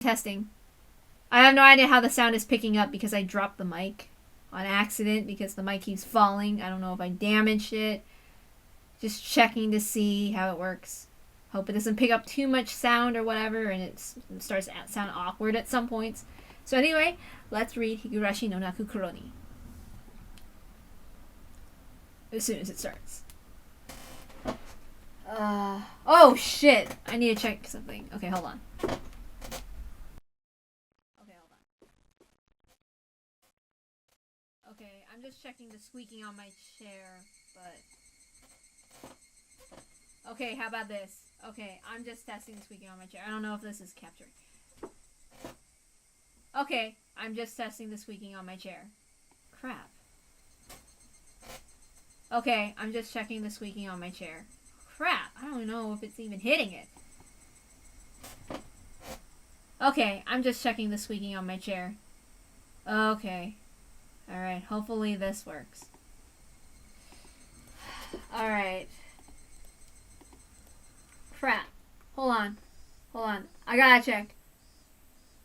Testing. I have no idea how the sound is picking up because I dropped the mic on accident because the mic keeps falling. I don't know if I damaged it. Just checking to see how it works. Hope it doesn't pick up too much sound or whatever and it starts to sound awkward at some points. So anyway, let's read Higurashi no naku koro ni. As soon as it starts. Oh shit! I need to check something. Okay, hold on. Okay, I'm just checking the squeaking on my chair, but... Okay, how about this? Okay, I'm just testing the squeaking on my chair. I don't know if this is captured. Okay, I'm just testing the squeaking on my chair. Crap. Okay, I'm just checking the squeaking on my chair. Crap, I don't know if it's even hitting it. Okay, I'm just checking the squeaking on my chair. Okay. Alright, hopefully this works. Alright. Crap. Hold on. Hold on. I gotta check.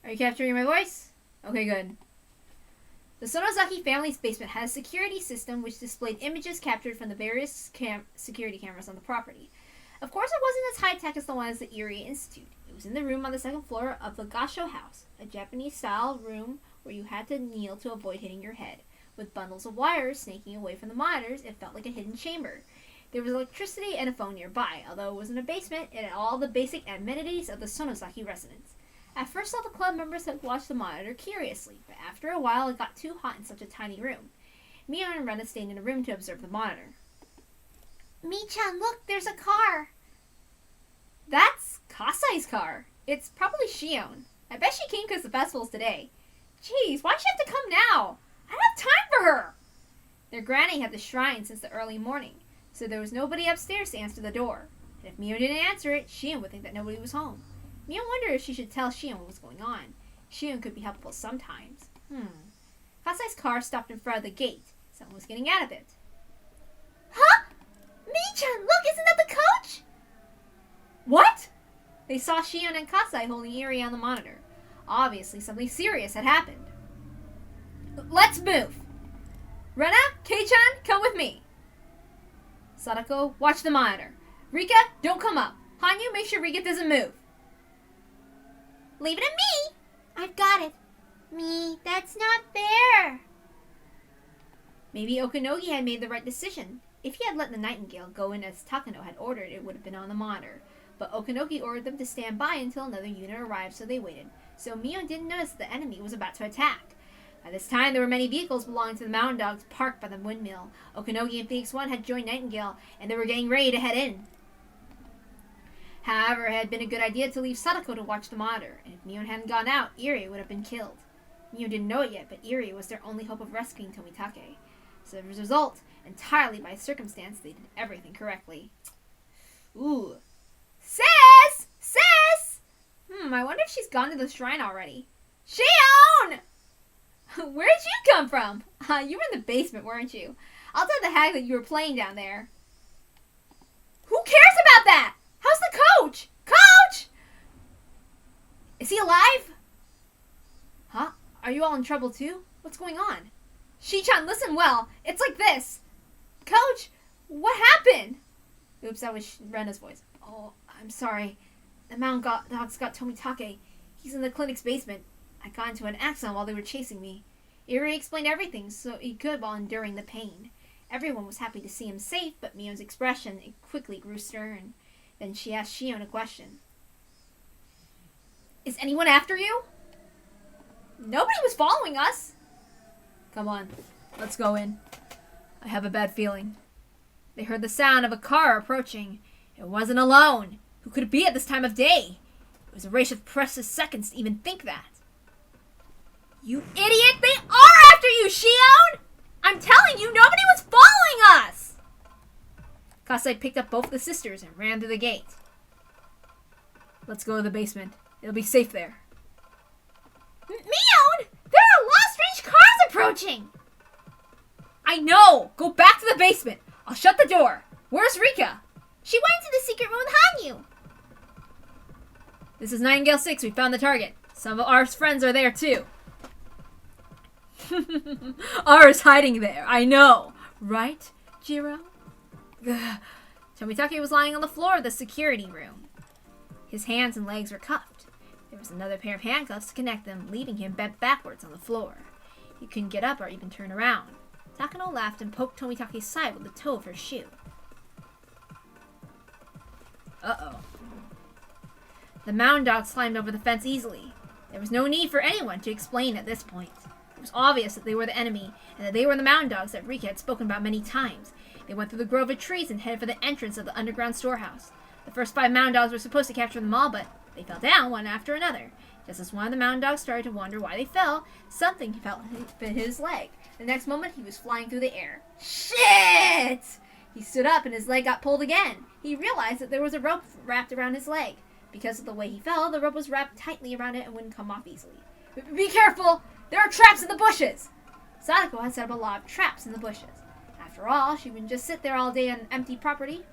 Are you capturing my voice? Okay, good. The Sonozaki family's basement had a security system which displayed images captured from the various security cameras on the property. Of course, it wasn't as high-tech as the one at the Erie Institute. It was in the room on the second floor of the Gasho house, a Japanese-style room where you had to kneel to avoid hitting your head. With bundles of wires snaking away from the monitors, it felt like a hidden chamber. There was electricity and a phone nearby. Although it was in a basement, it had all the basic amenities of the Sonozaki residence. At first, all the club members had watched the monitor curiously, but after a while, it got too hot in such a tiny room. Mio and Rena stayed in a room to observe the monitor. Mi-chan, look, there's a car. That's Kasai's car. It's probably SHION. I bet she came because the festival's today. Jeez, why'd she have to come now? I don't have time for her. Their granny had the shrine since the early morning, so there was nobody upstairs to answer the door. And if Mio didn't answer it, SHION would think that nobody was home. Mio wondered if she should tell SHION what was going on. SHION could be helpful sometimes. Kasai's car stopped in front of the gate. Someone was getting out of it. Huh? Mi-chan, look, isn't that the coach? What? They saw SHION and Kasai holding Eri on the monitor. Obviously, something serious had happened. Let's move. Rena, Kei-chan, come with me. Sadako, watch the monitor. Rika, don't come up. Hanyu, make sure Rika doesn't move. Leave it at me. I've got it. Me, that's not fair. Maybe Okanogi had made the right decision. If he had let the Nightingale go in as Takano had ordered, it would have been on the monitor. But Okanogi ordered them to stand by until another unit arrived, so they waited. So Mio didn't notice the enemy was about to attack. By this time, there were many vehicles belonging to the Mountain Dogs parked by the windmill. Okanogi and Phoenix One had joined Nightingale, and they were getting ready to head in. However, it had been a good idea to leave Sadako to watch the monitor, and if Mio hadn't gone out, Eri would have been killed. Mio didn't know it yet, but Eri was their only hope of rescuing Tomitake. So as a result, entirely by circumstance, they did everything correctly. Ooh. Sis! Sis! I wonder if she's gone to the shrine already. SHION! Where'd you come from? You were in the basement, weren't you? I'll tell the hag that you were playing down there. Who cares about that? How's the coach? Coach! Is he alive? Huh? Are you all in trouble too? What's going on? Shi-chan, listen well. It's like this. Coach, what happened? Oops, that was Rena's voice. Oh, I'm sorry. The Mountain Dogs got Tomitake. He's in the clinic's basement. I got into an accident while they were chasing me. Eri explained everything so he could while enduring the pain. Everyone was happy to see him safe, but Mio's expression quickly grew stern. Then she asked SHION a question. Is anyone after you? Nobody was following us. Come on, let's go in. I have a bad feeling. They heard the sound of a car approaching. It wasn't alone. Who could it be at this time of day? It was a race of precious seconds to even think that. You idiot! They are after you, SHION! I'm telling you, nobody was following us! Kasai picked up both the sisters and ran through the gate. Let's go to the basement. It'll be safe there. Mio! There are a lot of strange cars approaching! I know! Go back to the basement! I'll shut the door. Where's Rika? She went into the secret room with Hanyu. This is Nightingale 6. We found the target. Some of our friends are there too. Ours hiding there, I know. Right, Jiro? Tomitake was lying on the floor of the security room. His hands and legs were cuffed. There was another pair of handcuffs to connect them, leaving him bent backwards on the floor. He couldn't get up or even turn around. Takano laughed and poked Tomitake's side with the toe of her shoe. Uh-oh. The mound dogs climbed over the fence easily. There was no need for anyone to explain at this point. It was obvious that they were the enemy, and that they were the mound dogs that Rika had spoken about many times. They went through the grove of trees and headed for the entrance of the underground storehouse. The first 5 mound dogs were supposed to capture them all, but they fell down one after another. Just as one of the mound dogs started to wonder why they fell, something fell in his leg. The next moment, he was flying through the air. Shit! He stood up and his leg got pulled again. He realized that there was a rope wrapped around his leg. Because of the way he fell, the rope was wrapped tightly around it and wouldn't come off easily. Be careful! There are traps in the bushes! Sadako had set up a lot of traps in the bushes. After all, she wouldn't just sit there all day on empty property.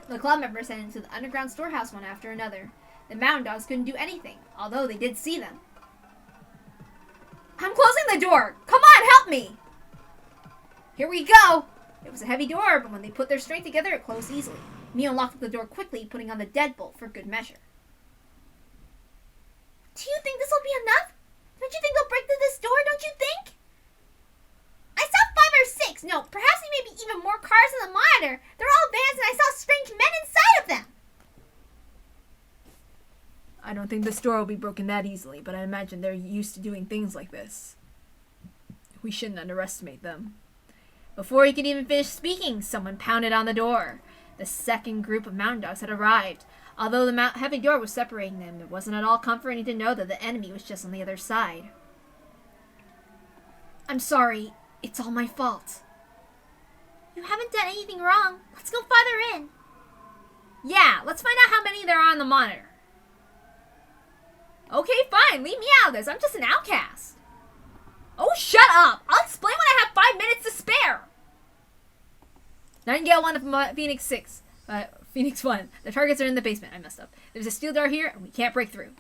The club members headed into the underground storehouse one after another. The mound dogs couldn't do anything, although they did see them. I'm closing the door! Come on, help me! Here we go! It was a heavy door, but when they put their strength together, it closed easily. Mio locked the door quickly, putting on the deadbolt for good measure. Do you think this will be enough? Don't you think they'll break through this door, don't you think? I saw 5 or 6. No, perhaps maybe even more cars in the monitor. They're all vans and I saw strange men inside of them. I don't think this door will be broken that easily, but I imagine they're used to doing things like this. We shouldn't underestimate them. Before he could even finish speaking, someone pounded on the door. The second group of mountain dogs had arrived. Although the heavy door was separating them, it wasn't at all comforting to know that the enemy was just on the other side. I'm sorry. It's all my fault. You haven't done anything wrong. Let's go farther in. Yeah, let's find out how many there are on the monitor. Okay, fine. Leave me out of this. I'm just an outcast. Oh, shut up. I'll explain when I have 5 minutes to spare. Nightingale 1 of Phoenix 6. Phoenix 1. The targets are in the basement. I messed up. There's a steel door here, and we can't break through.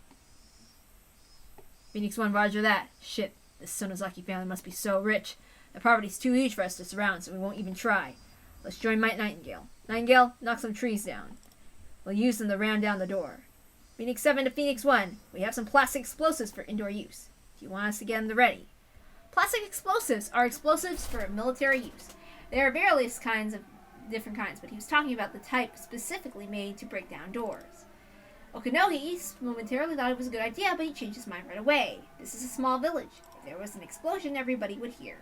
Phoenix 1, roger that. Shit, this Sonozaki family must be so rich. The property's too huge for us to surround, so we won't even try. Let's join Nightingale. Nightingale, knock some trees down. We'll use them to ram down the door. Phoenix 7 to Phoenix 1. We have some plastic explosives for indoor use. Do you want us to get them ready? Plastic explosives are explosives for military use. There are various different kinds, but he was talking about the type specifically made to break down doors. Okanogi momentarily thought it was a good idea, but he changed his mind right away. This is a small village. If there was an explosion, everybody would hear.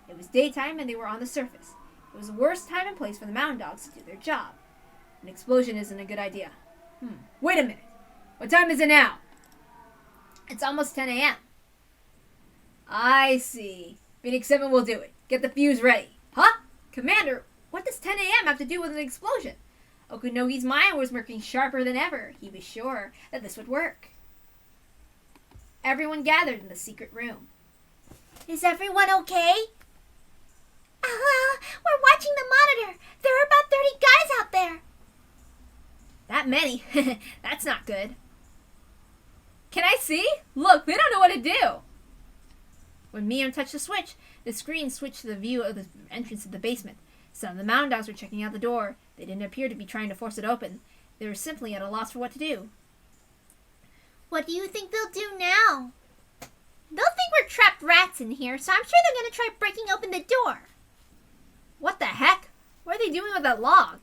It was daytime and they were on the surface. It was the worst time and place for the mountain dogs to do their job. An explosion isn't a good idea. Wait a minute. What time is it now? It's almost 10 a.m. I see. Phoenix 7 will do it. Get the fuse ready. Huh? Commander, what does 10 a.m. have to do with an explosion? Okunogi's mind was working sharper than ever. He was sure that this would work. Everyone gathered in the secret room. Is everyone okay? We're watching the monitor. There are about 30 guys out there. That many? That's not good. Can I see? Look, they don't know what to do. When Mion touched the switch, the screen switched to the view of the entrance to the basement. Some of the mountain dogs were checking out the door. They didn't appear to be trying to force it open. They were simply at a loss for what to do. What do you think they'll do now? They'll think we're trapped rats in here, so I'm sure they're going to try breaking open the door. What the heck? What are they doing with that log?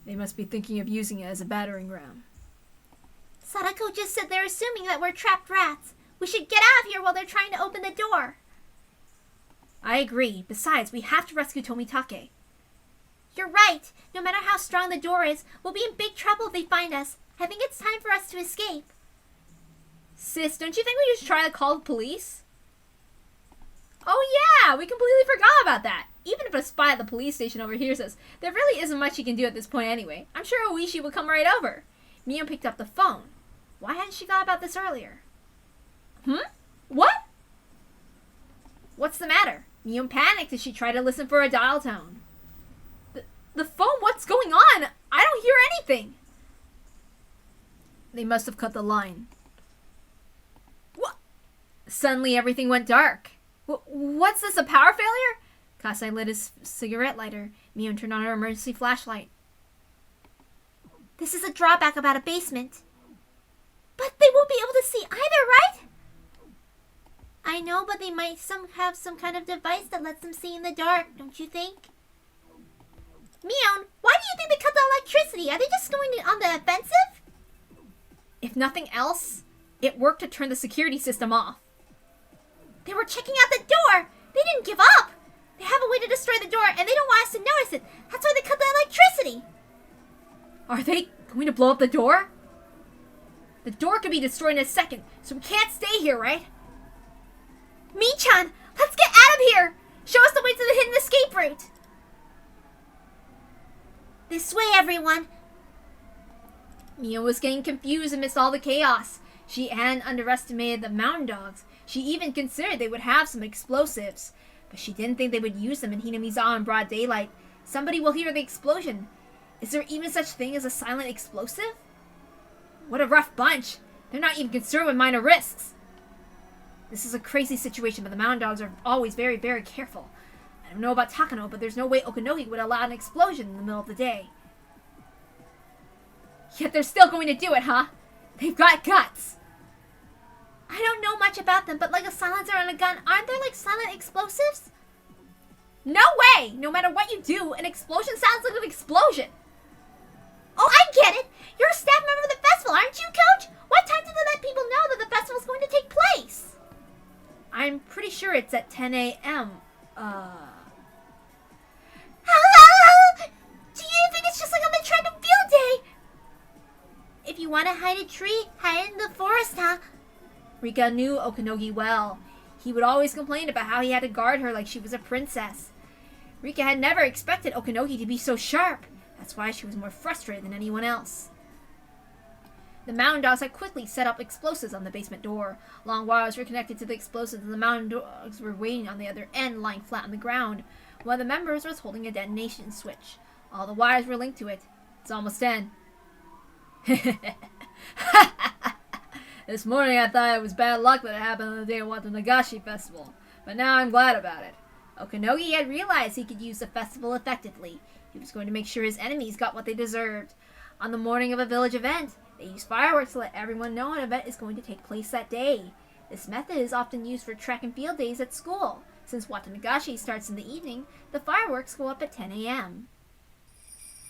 They must be thinking of using it as a battering ram. Sadako just said they're assuming that we're trapped rats. We should get out of here while they're trying to open the door. I agree. Besides, we have to rescue Tomitake. You're right. No matter how strong the door is, we'll be in big trouble if they find us. I think it's time for us to escape. Sis, don't you think we should try to call the police? Oh yeah, we completely forgot about that. Even if a spy at the police station overhears us, there really isn't much he can do at this point anyway. I'm sure Oishi would come right over. Mion picked up the phone. Why hadn't she thought about this earlier? What? What's the matter? Mion panicked as she tried to listen for a dial tone. The phone? What's going on? I don't hear anything. They must have cut the line. Suddenly everything went dark. What's this, a power failure? Kasai lit his cigarette lighter. Mion turned on her emergency flashlight. This is a drawback about a basement. But they won't be able to see either, right? I know, but they might have some kind of device that lets them see in the dark, don't you think? Mion, why do you think they cut the electricity? Are they just going on the offensive? If nothing else, it worked to turn the security system off. They were checking out the door. They didn't give up. They have a way to destroy the door, and they don't want us to notice it. That's why they cut the electricity. Are they going to blow up the door? The door could be destroyed in a second, so we can't stay here, right? Mi-chan, let's get out of here. Show us the way to the hidden escape route. This way, everyone. Mio was getting confused amidst all the chaos. She hadn't underestimated the mountain dogs. She even considered they would have some explosives. But she didn't think they would use them in Hinamizawa in broad daylight. Somebody will hear the explosion. Is there even such thing as a silent explosive? What a rough bunch. They're not even concerned with minor risks. This is a crazy situation, but the mountain dogs are always very, very careful. I don't know about Takano, but there's no way Okanogi would allow an explosion in the middle of the day. Yet they're still going to do it, huh? They've got guts. I don't know much about them, but like a silencer on a gun, aren't there like silent explosives? No way! No matter what you do, an explosion sounds like an explosion. Oh, I get it! You're a staff member of the festival, aren't you, Coach? What time did they let people know that the festival's going to take place? I'm pretty sure it's at 10 a.m. Hello! Do you think it's just like on the track and field day? If you want to hide a tree, hide it in the forest, huh? Rika knew Okanogi well. He would always complain about how he had to guard her like she was a princess. Rika had never expected Okanogi to be so sharp. That's why she was more frustrated than anyone else. The mountain dogs had quickly set up explosives on the basement door. Long wires were connected to the explosives and the mountain dogs were waiting on the other end, lying flat on the ground. One of the members was holding a detonation switch. All the wires were linked to it. It's almost 10. This morning I thought it was bad luck that it happened on the day of Watanagashi Festival, but now I'm glad about it. Okanogi had realized he could use the festival effectively. He was going to make sure his enemies got what they deserved. On the morning of a village event, they use fireworks to let everyone know an event is going to take place that day. This method is often used for track and field days at school. Since Watanagashi starts in the evening, the fireworks go up at 10 a.m.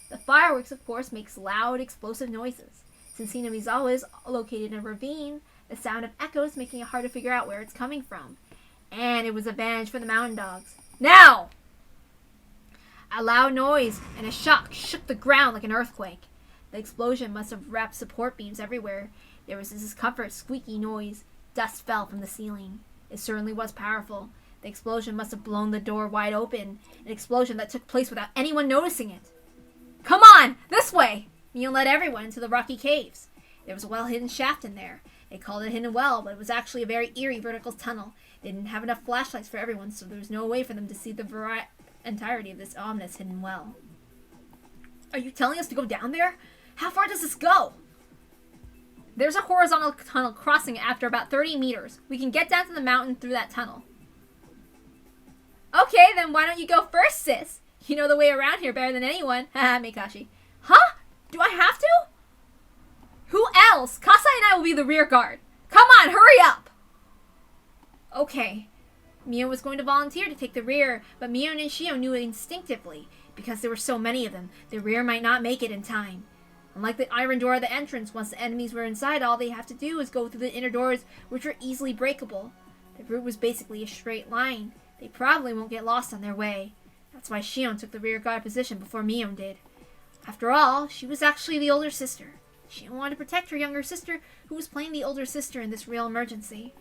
The fireworks, of course, makes loud, explosive noises. Since Hinamizawa is located in a ravine, the sound of echoes making it hard to figure out where it's coming from. And it was a advantage for the mountain dogs. Now! A loud noise and a shock shook the ground like an earthquake. The explosion must have wrapped support beams everywhere. There was this discomfort, squeaky noise. Dust fell from the ceiling. It certainly was powerful. The explosion must have blown the door wide open. An explosion that took place without anyone noticing it. Come on! This way! Mion led everyone into the rocky caves. There was a well-hidden shaft in there. They called it a hidden well, but it was actually a very eerie vertical tunnel. They didn't have enough flashlights for everyone, so there was no way for them to see the entirety of this ominous hidden well. Are you telling us to go down there? How far does this go? There's a horizontal tunnel crossing it after about 30 meters. We can get down to the mountain through that tunnel. Okay, then why don't you go first, sis? You know the way around here better than anyone. Haha, Mikashi. Huh? Do I have to? Who else? Kasai and I will be the rear guard. Come on, hurry up! Okay. Mion was going to volunteer to take the rear, but Mion and Shion knew it instinctively. Because there were so many of them, the rear might not make it in time. Unlike the iron door at the entrance, once the enemies were inside, all they have to do is go through the inner doors, which were easily breakable. The route was basically a straight line. They probably won't get lost on their way. That's why Shion took the rear guard position before Mion did. After all, she was actually the older sister. Shion wanted to protect her younger sister, who was playing the older sister in this real emergency.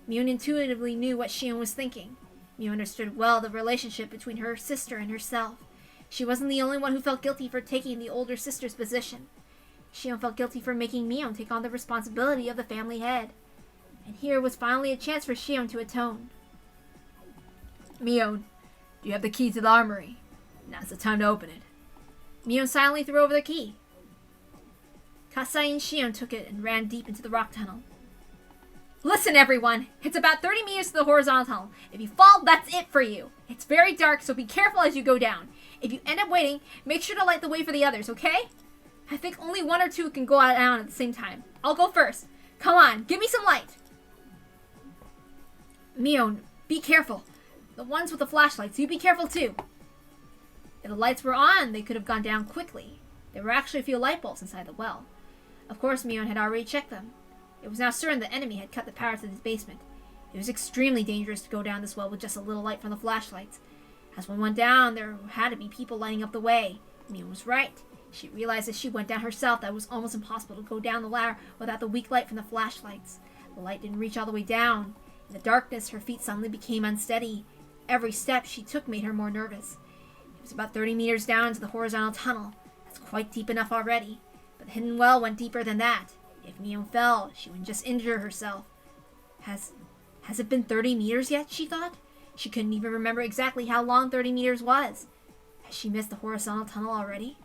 Mion intuitively knew what Shion was thinking. Mion understood well the relationship between her sister and herself. She wasn't the only one who felt guilty for taking the older sister's position. Shion felt guilty for making Mion take on the responsibility of the family head. And here was finally a chance for Shion to atone. Mion, do you have the key to the armory? Now's the time to open it. Mion silently threw over the key. Kasai and Shion took it and ran deep into the rock tunnel. Listen, everyone. It's about 30 meters to the horizontal tunnel. If you fall, that's it for you. It's very dark, so be careful as you go down. If you end up waiting, make sure to light the way for the others, okay? I think only 1 or 2 can go out down at the same time. I'll go first. Come on, give me some light. Mion, be careful. The ones with the flashlights, you be careful too. If the lights were on, they could have gone down quickly. There were actually a few light bulbs inside the well. Of course, Mion had already checked them. It was now certain the enemy had cut the power to this basement. It was extremely dangerous to go down this well with just a little light from the flashlights. As one went down, there had to be people lighting up the way. Mion was right. She realized as she went down herself that it was almost impossible to go down the ladder without the weak light from the flashlights. The light didn't reach all the way down. In the darkness, her feet suddenly became unsteady. Every step she took made her more nervous. It was about 30 meters down into the horizontal tunnel. That's quite deep enough already. But the hidden well went deeper than that. If Mion fell, she would just injure herself. Has it been 30 meters yet, she thought? She couldn't even remember exactly how long 30 meters was. Has she missed the horizontal tunnel already?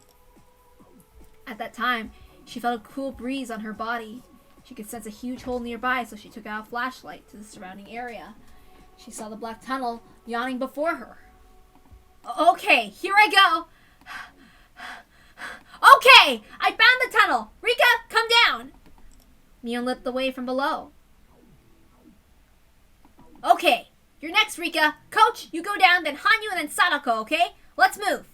At that time, she felt a cool breeze on her body. She could sense a huge hole nearby, so she took out a flashlight to the surrounding area. She saw the black tunnel yawning before her. Okay, here I go. Okay, I found the tunnel. Rika, come down. Mion lit the way from below. Okay, you're next, Rika. Coach, you go down, then Hanyu, and then Sadako, okay? Let's move.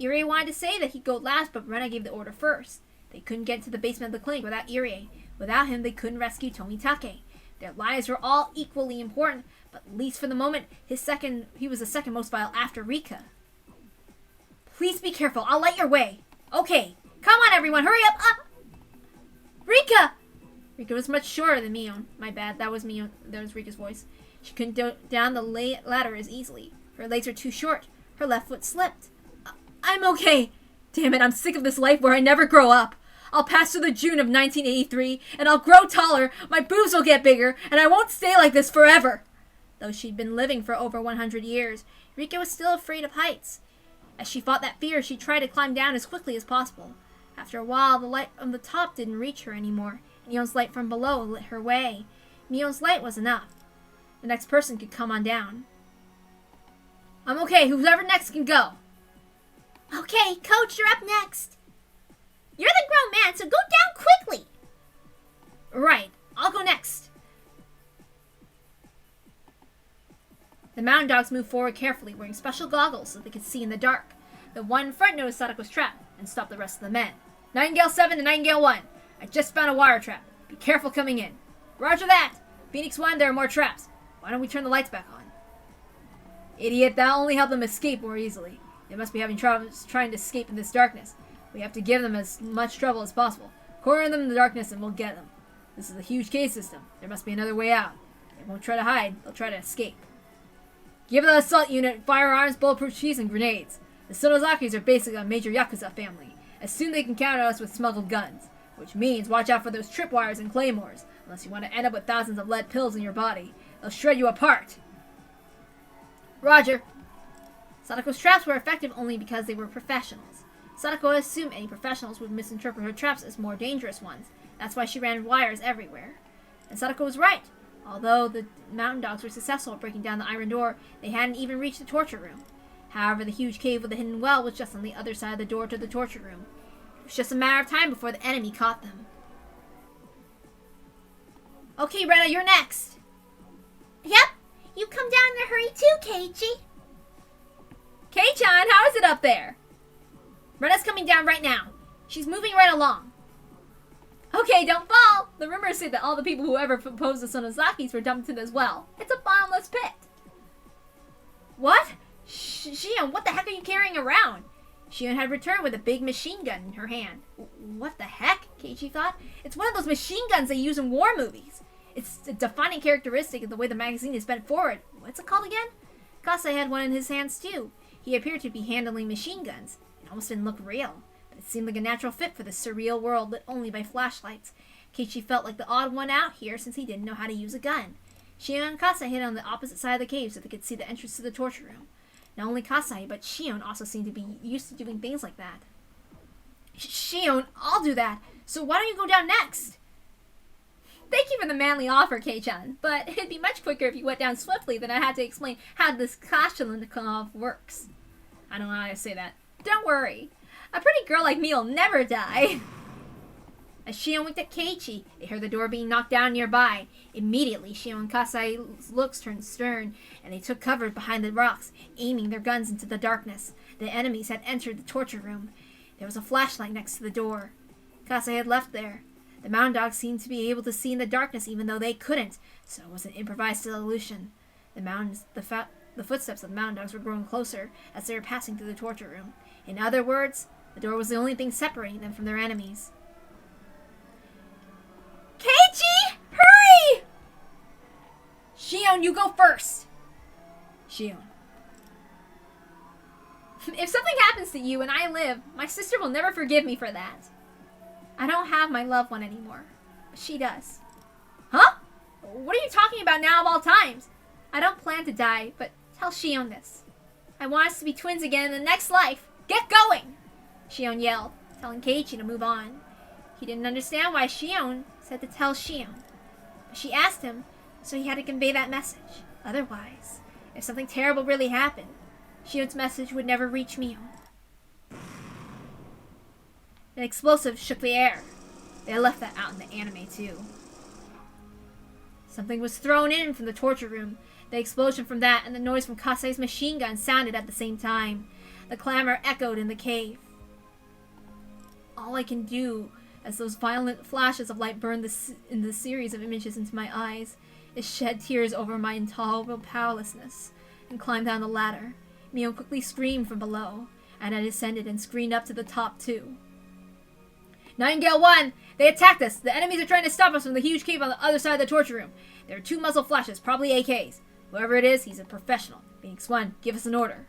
Irie wanted to say that he'd go last, but Rena gave the order first. They couldn't get to the basement of the clinic without Irie. Without him, they couldn't rescue Tomitake. Their lives were all equally important, but at least for the moment, he was the second most vital after Rika. Please be careful. I'll light your way. Okay, come on, everyone. Hurry up. Up. Rika! Rika was much shorter than Mion. My bad. That was Mion. That was Rika's voice. She couldn't go down the ladder as easily. Her legs were too short. Her left foot slipped. I'm okay. Damn it, I'm sick of this life where I never grow up. I'll pass through the June of 1983, and I'll grow taller, my boobs will get bigger, and I won't stay like this forever. Though she'd been living for over 100 years, Rika was still afraid of heights. As she fought that fear, she tried to climb down as quickly as possible. After a while, the light from the top didn't reach her anymore. Mion's light from below lit her way. Mion's light was enough. The next person could come on down. I'm okay, whoever next can go. Okay, Coach, you're up next. You're the grown man, so go down quickly. Right, I'll go next. The mountain dogs moved forward carefully, wearing special goggles so they could see in the dark. The one in front noticed Sadako's trap and stopped the rest of the men. Nightingale 7 to Nightingale 1. I just found a wire trap. Be careful coming in. Roger that. Phoenix 1, there are more traps. Why don't we turn the lights back on? Idiot, that'll only help them escape more easily. They must be having trouble trying to escape in this darkness. We have to give them as much trouble as possible. Corner them in the darkness and we'll get them. This is a huge cave system. There must be another way out. They won't try to hide. They'll try to escape. Give the assault unit firearms, bulletproof cheese, and grenades. The Sonozakis are basically a major Yakuza family. As soon they can counter us with smuggled guns. Which means watch out for those tripwires and claymores. Unless you want to end up with thousands of lead pills in your body. They'll shred you apart. Roger. Sadako's traps were effective only because they were professionals. Sadako assumed any professionals would misinterpret her traps as more dangerous ones. That's why she ran wires everywhere. And Sadako was right. Although the mountain dogs were successful at breaking down the iron door, they hadn't even reached the torture room. However, the huge cave with the hidden well was just on the other side of the door to the torture room. It was just a matter of time before the enemy caught them. Okay, Rena, you're next. Yep, you come down in a hurry too, Keiichi. Kei-chan, how is it up there? Rena's coming down right now. She's moving right along. Okay, don't fall. The rumors say that all the people who ever proposed the Sonozakis were dumped into this well. It's a bottomless pit. What? Shion, what the heck are you carrying around? Shion had returned with a big machine gun in her hand. What the heck? Keiichi thought. It's one of those machine guns they use in war movies. It's a defining characteristic of the way the magazine is bent forward. What's it called again? Kasai had one in his hands too. He appeared to be handling machine guns. It almost didn't look real, but it seemed like a natural fit for this surreal world lit only by flashlights. Keiichi felt like the odd one out here since he didn't know how to use a gun. Shion and Kasai hid on the opposite side of the cave so they could see the entrance to the torture room. Not only Kasai, but Shion also seemed to be used to doing things like that. Shion, I'll do that. So why don't you go down next? Thank you for the manly offer, Kei-chan, but it'd be much quicker if you went down swiftly than I had to explain how this Kalashnikov works. I don't know how to say that. Don't worry. A pretty girl like me will never die. As Shion winked at Keiichi, they heard the door being knocked down nearby. Immediately, Shion and Kasai's looks turned stern, and they took cover behind the rocks, aiming their guns into the darkness. The enemies had entered the torture room. There was a flashlight next to the door. Kasai had left there. The mountain dogs seemed to be able to see in the darkness even though they couldn't, so it was an improvised illusion. The footsteps of the mountain dogs were growing closer as they were passing through the torture room. In other words, the door was the only thing separating them from their enemies. Keiichi! Hurry! Shion, you go first! Shion. If something happens to you and I live, my sister will never forgive me for that. I don't have my loved one anymore, but she does. Huh? What are you talking about now of all times? I don't plan to die, but tell Shion this. I want us to be twins again in the next life. Get going! Shion yelled, telling Keiichi to move on. He didn't understand why Shion said to tell Shion, but she asked him, so he had to convey that message. Otherwise, if something terrible really happened, Shion's message would never reach Mion. An explosive shook the air. They left that out in the anime too. Something was thrown in from the torture room. The explosion from that and the noise from Kasai's machine gun sounded at the same time. The clamor echoed in the cave. All I can do, as those violent flashes of light burned in the series of images into my eyes, is shed tears over my intolerable powerlessness and climb down the ladder. Mion quickly screamed from below, and I descended and screamed up to the top too. Nightingale 1! They attacked us! The enemies are trying to stop us from the huge cave on the other side of the torture room. There are 2 muzzle flashes, probably AKs. Whoever it is, he's a professional. Phoenix 1, give us an order.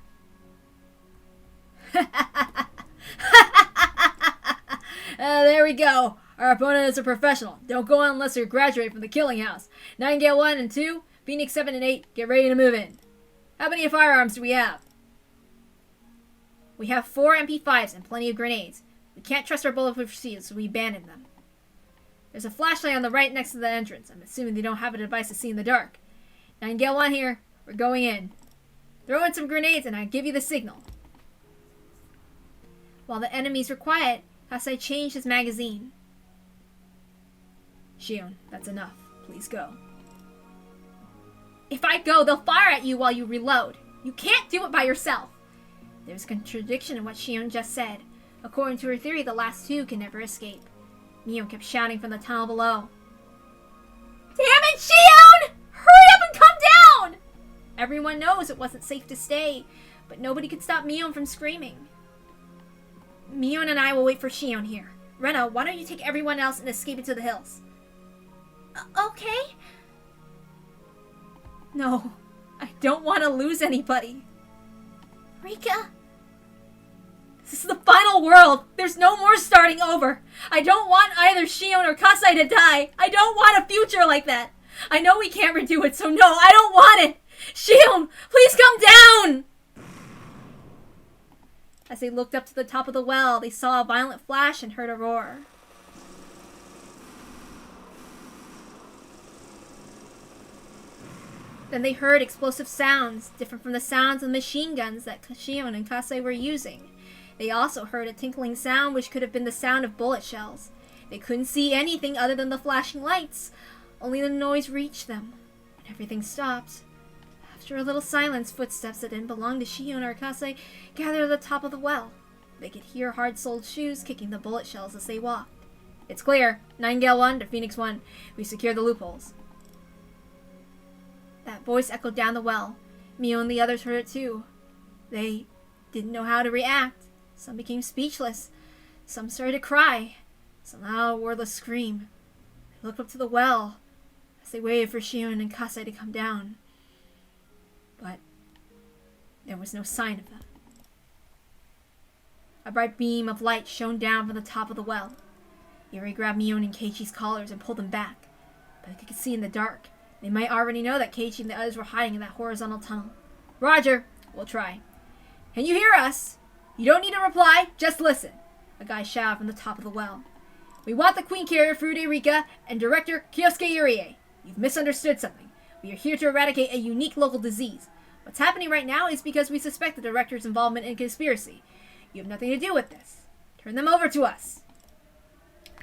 There we go. Our opponent is a professional. Don't go on unless you're graduated from the killing house. Nightingale 1 and 2, Phoenix 7 and 8, get ready to move in. How many firearms do we have? We have 4 MP5s and plenty of grenades. We can't trust our bulletproof shields, so we abandoned them. There's a flashlight on the right next to the entrance. I'm assuming they don't have a device to see in the dark. Nightingale 1 here. We're going in. Throw in some grenades and I'll give you the signal. While the enemies were quiet, Kasai changed his magazine. Shion, that's enough. Please go. If I go, they'll fire at you while you reload. You can't do it by yourself. There's contradiction in what Shion just said. According to her theory, the last 2 can never escape. Mion kept shouting from the tunnel below. Damn it, Shion! Hurry up and come down! Everyone knows it wasn't safe to stay, but nobody could stop Mion from screaming. Mion and I will wait for Shion here. Rena, why don't you take everyone else and escape into the hills? Okay. No, I don't want to lose anybody. Rika? This is the final world. There's no more starting over. I don't want either Shion or Kasai to die. I don't want a future like that. I know we can't redo it, so no, I don't want it. Shion, please come down! As they looked up to the top of the well, they saw a violent flash and heard a roar. Then they heard explosive sounds, different from the sounds of the machine guns that Shion and Kasai were using. They also heard a tinkling sound which could have been the sound of bullet shells. They couldn't see anything other than the flashing lights. Only the noise reached them. And everything stopped. After a little silence, footsteps that didn't belong to Shion or Kasai gathered at the top of the well. They could hear hard-soled shoes kicking the bullet shells as they walked. It's clear. Nightingale 1 to Phoenix 1. We secured the loopholes. That voice echoed down the well. Mio and the others heard it too. They didn't know how to react. Some became speechless. Some started to cry. Some loud, a wordless scream. They looked up to the well as they waited for Shion and Kasai to come down. But there was no sign of them. A bright beam of light shone down from the top of the well. Yuri grabbed Mion and Keiichi's collars and pulled them back. But they could see in the dark. They might already know that Keiichi and the others were hiding in that horizontal tunnel. Roger, we'll try. Can you hear us? You don't need to reply, just listen, a guy shouted from the top of the well. We want the Queen Carrier Furude Rika and Director Kyosuke Yurie. You've misunderstood something. We are here to eradicate a unique local disease. What's happening right now is because we suspect the Director's involvement in a conspiracy. You have nothing to do with this. Turn them over to us.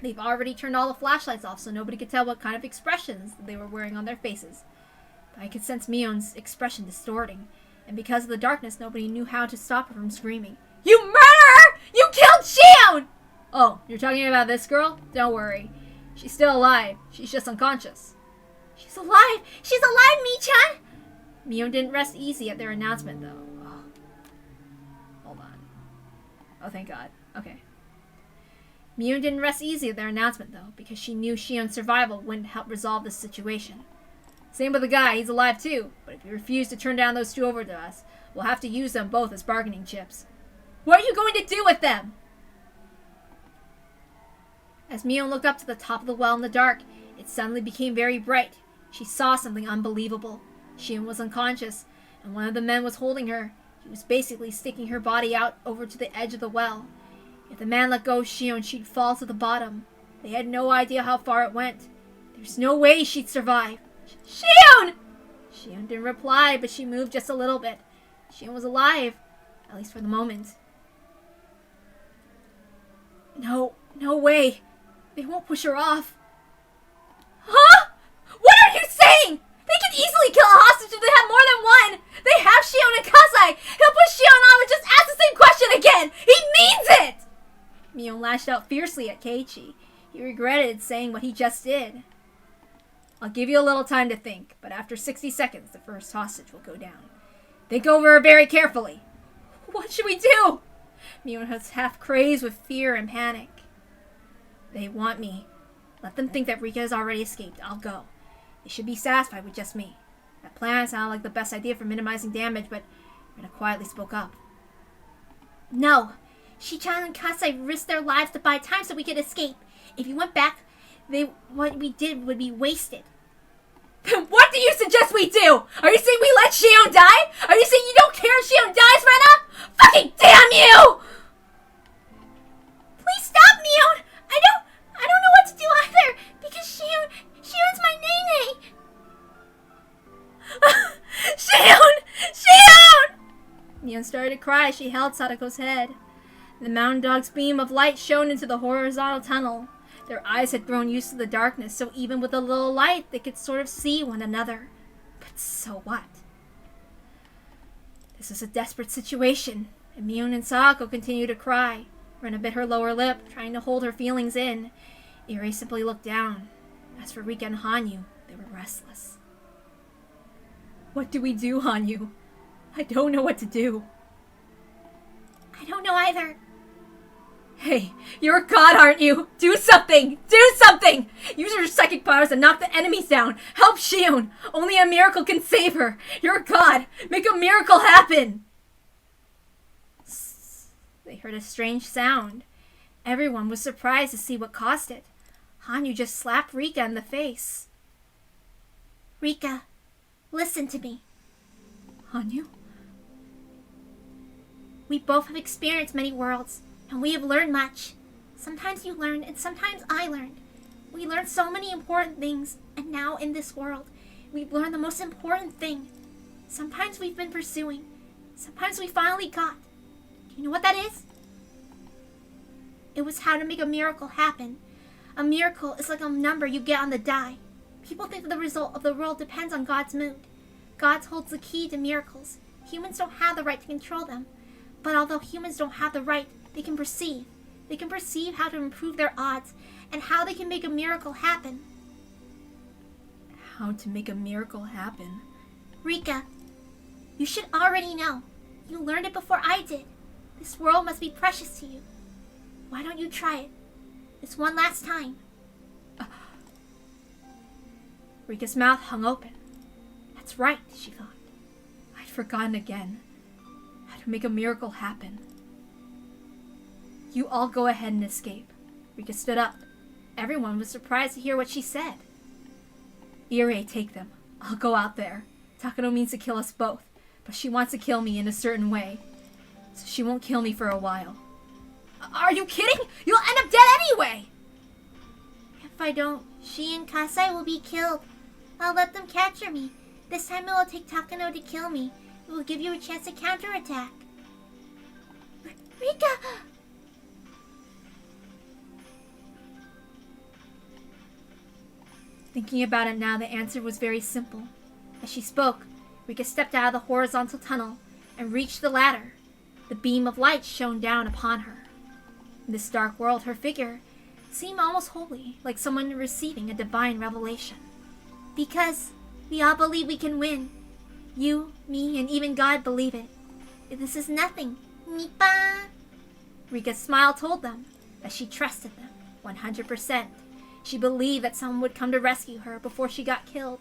They've already turned all the flashlights off so nobody could tell what kind of expressions they were wearing on their faces. But I could sense Mion's expression distorting, and because of the darkness, nobody knew how to stop her from screaming. You murderer! You killed Shion! Oh, you're talking about this girl? Don't worry. She's still alive. She's just unconscious. She's alive! She's alive, Mi-chan! Mion didn't rest easy at their announcement, though. Oh. Hold on. Oh, thank God. Okay. Mion didn't rest easy at their announcement, though, because she knew Shion's survival wouldn't help resolve this situation. Same with the guy. He's alive, too. But if you refuse to turn down those two over to us, we'll have to use them both as bargaining chips. What are you going to do with them? As Mion looked up to the top of the well in the dark, it suddenly became very bright. She saw something unbelievable. Shion was unconscious, and one of the men was holding her. He was basically sticking her body out over to the edge of the well. If the man let go of Shion, she'd fall to the bottom. They had no idea how far it went. There's no way she'd survive. Shion! Shion didn't reply, but she moved just a little bit. Shion was alive, at least for the moment. No way. They won't push her off. Huh? What are you saying? They can easily kill a hostage if they have more than one. They have Shion and Kasai. He'll push Shion off and just ask the same question again. He means it! Mion lashed out fiercely at Keiichi. He regretted saying what he just did. I'll give you a little time to think, but after 60 seconds, the first hostage will go down. Think over it very carefully. What should we do? Mion was half crazed with fear and panic. They want me. Let them think that Rika has already escaped. I'll go. They should be satisfied with just me. That plan sounded like the best idea for minimizing damage, but Rina quietly spoke up. No. Shi-chan and Kasai risked their lives to buy time so we could escape. If you went back, what we did would be wasted. Then what do you suggest we do? Are you saying we let Shion die? Are you saying you don't care if Shion dies, Rena? Fucking damn you! Please stop, Mion! I don't know what to do either, because Shion's my nene! Shion! Mion started to cry as she held Sadako's head. The mountain dog's beam of light shone into the horizontal tunnel. Their eyes had grown used to the darkness, so even with a little light, they could sort of see one another. But so what? This is a desperate situation, and Mion and Sadako continued to cry. Rena bit her lower lip, trying to hold her feelings in. Irie simply looked down. As for Rika and Hanyu, they were restless. What do we do, Hanyu? I don't know what to do. I don't know either. Hey, you're a god, aren't you? Do something! Do something! Use your psychic powers to knock the enemies down. Help Shion. Only a miracle can save her. You're a god. Make a miracle happen. They heard a strange sound. Everyone was surprised to see what caused it. Hanyu just slapped Rika in the face. Rika, listen to me. Hanyu? We both have experienced many worlds, and we have learned much. Sometimes you learn, and sometimes I learned. We learned so many important things, and now in this world, we've learned the most important thing. Sometimes we've been pursuing. Sometimes we finally got. Do you know what that is? It was how to make a miracle happen. A miracle is like a number you get on the die. People think that the result of the world depends on God's mood. God holds the key to miracles. Humans don't have the right to control them. But although humans don't have the right, they can perceive. They can perceive how to improve their odds and how they can make a miracle happen. How to make a miracle happen? Rika, you should already know. You learned it before I did. This world must be precious to you. Why don't you try it? This one last time. Rika's mouth hung open. That's right, she thought. I'd forgotten again. How to make a miracle happen. You all go ahead and escape. Rika stood up. Everyone was surprised to hear what she said. Irie, take them. I'll go out there. Takano means to kill us both, but she wants to kill me in a certain way. So she won't kill me for a while. Are you kidding? You'll end up dead anyway! I don't, she and Kasai will be killed. I'll let them capture me. This time it will take Takano to kill me. It will give you a chance to counterattack. Rika! Thinking about it now, the answer was very simple. As she spoke, Rika stepped out of the horizontal tunnel and reached the ladder. The beam of light shone down upon her. In this dark world, her figure seemed almost holy, like someone receiving a divine revelation. Because we all believe we can win. You, me, and even God believe it. This is nothing. Nipa! Rika's smile told them that she trusted them 100%. She believed that someone would come to rescue her before she got killed.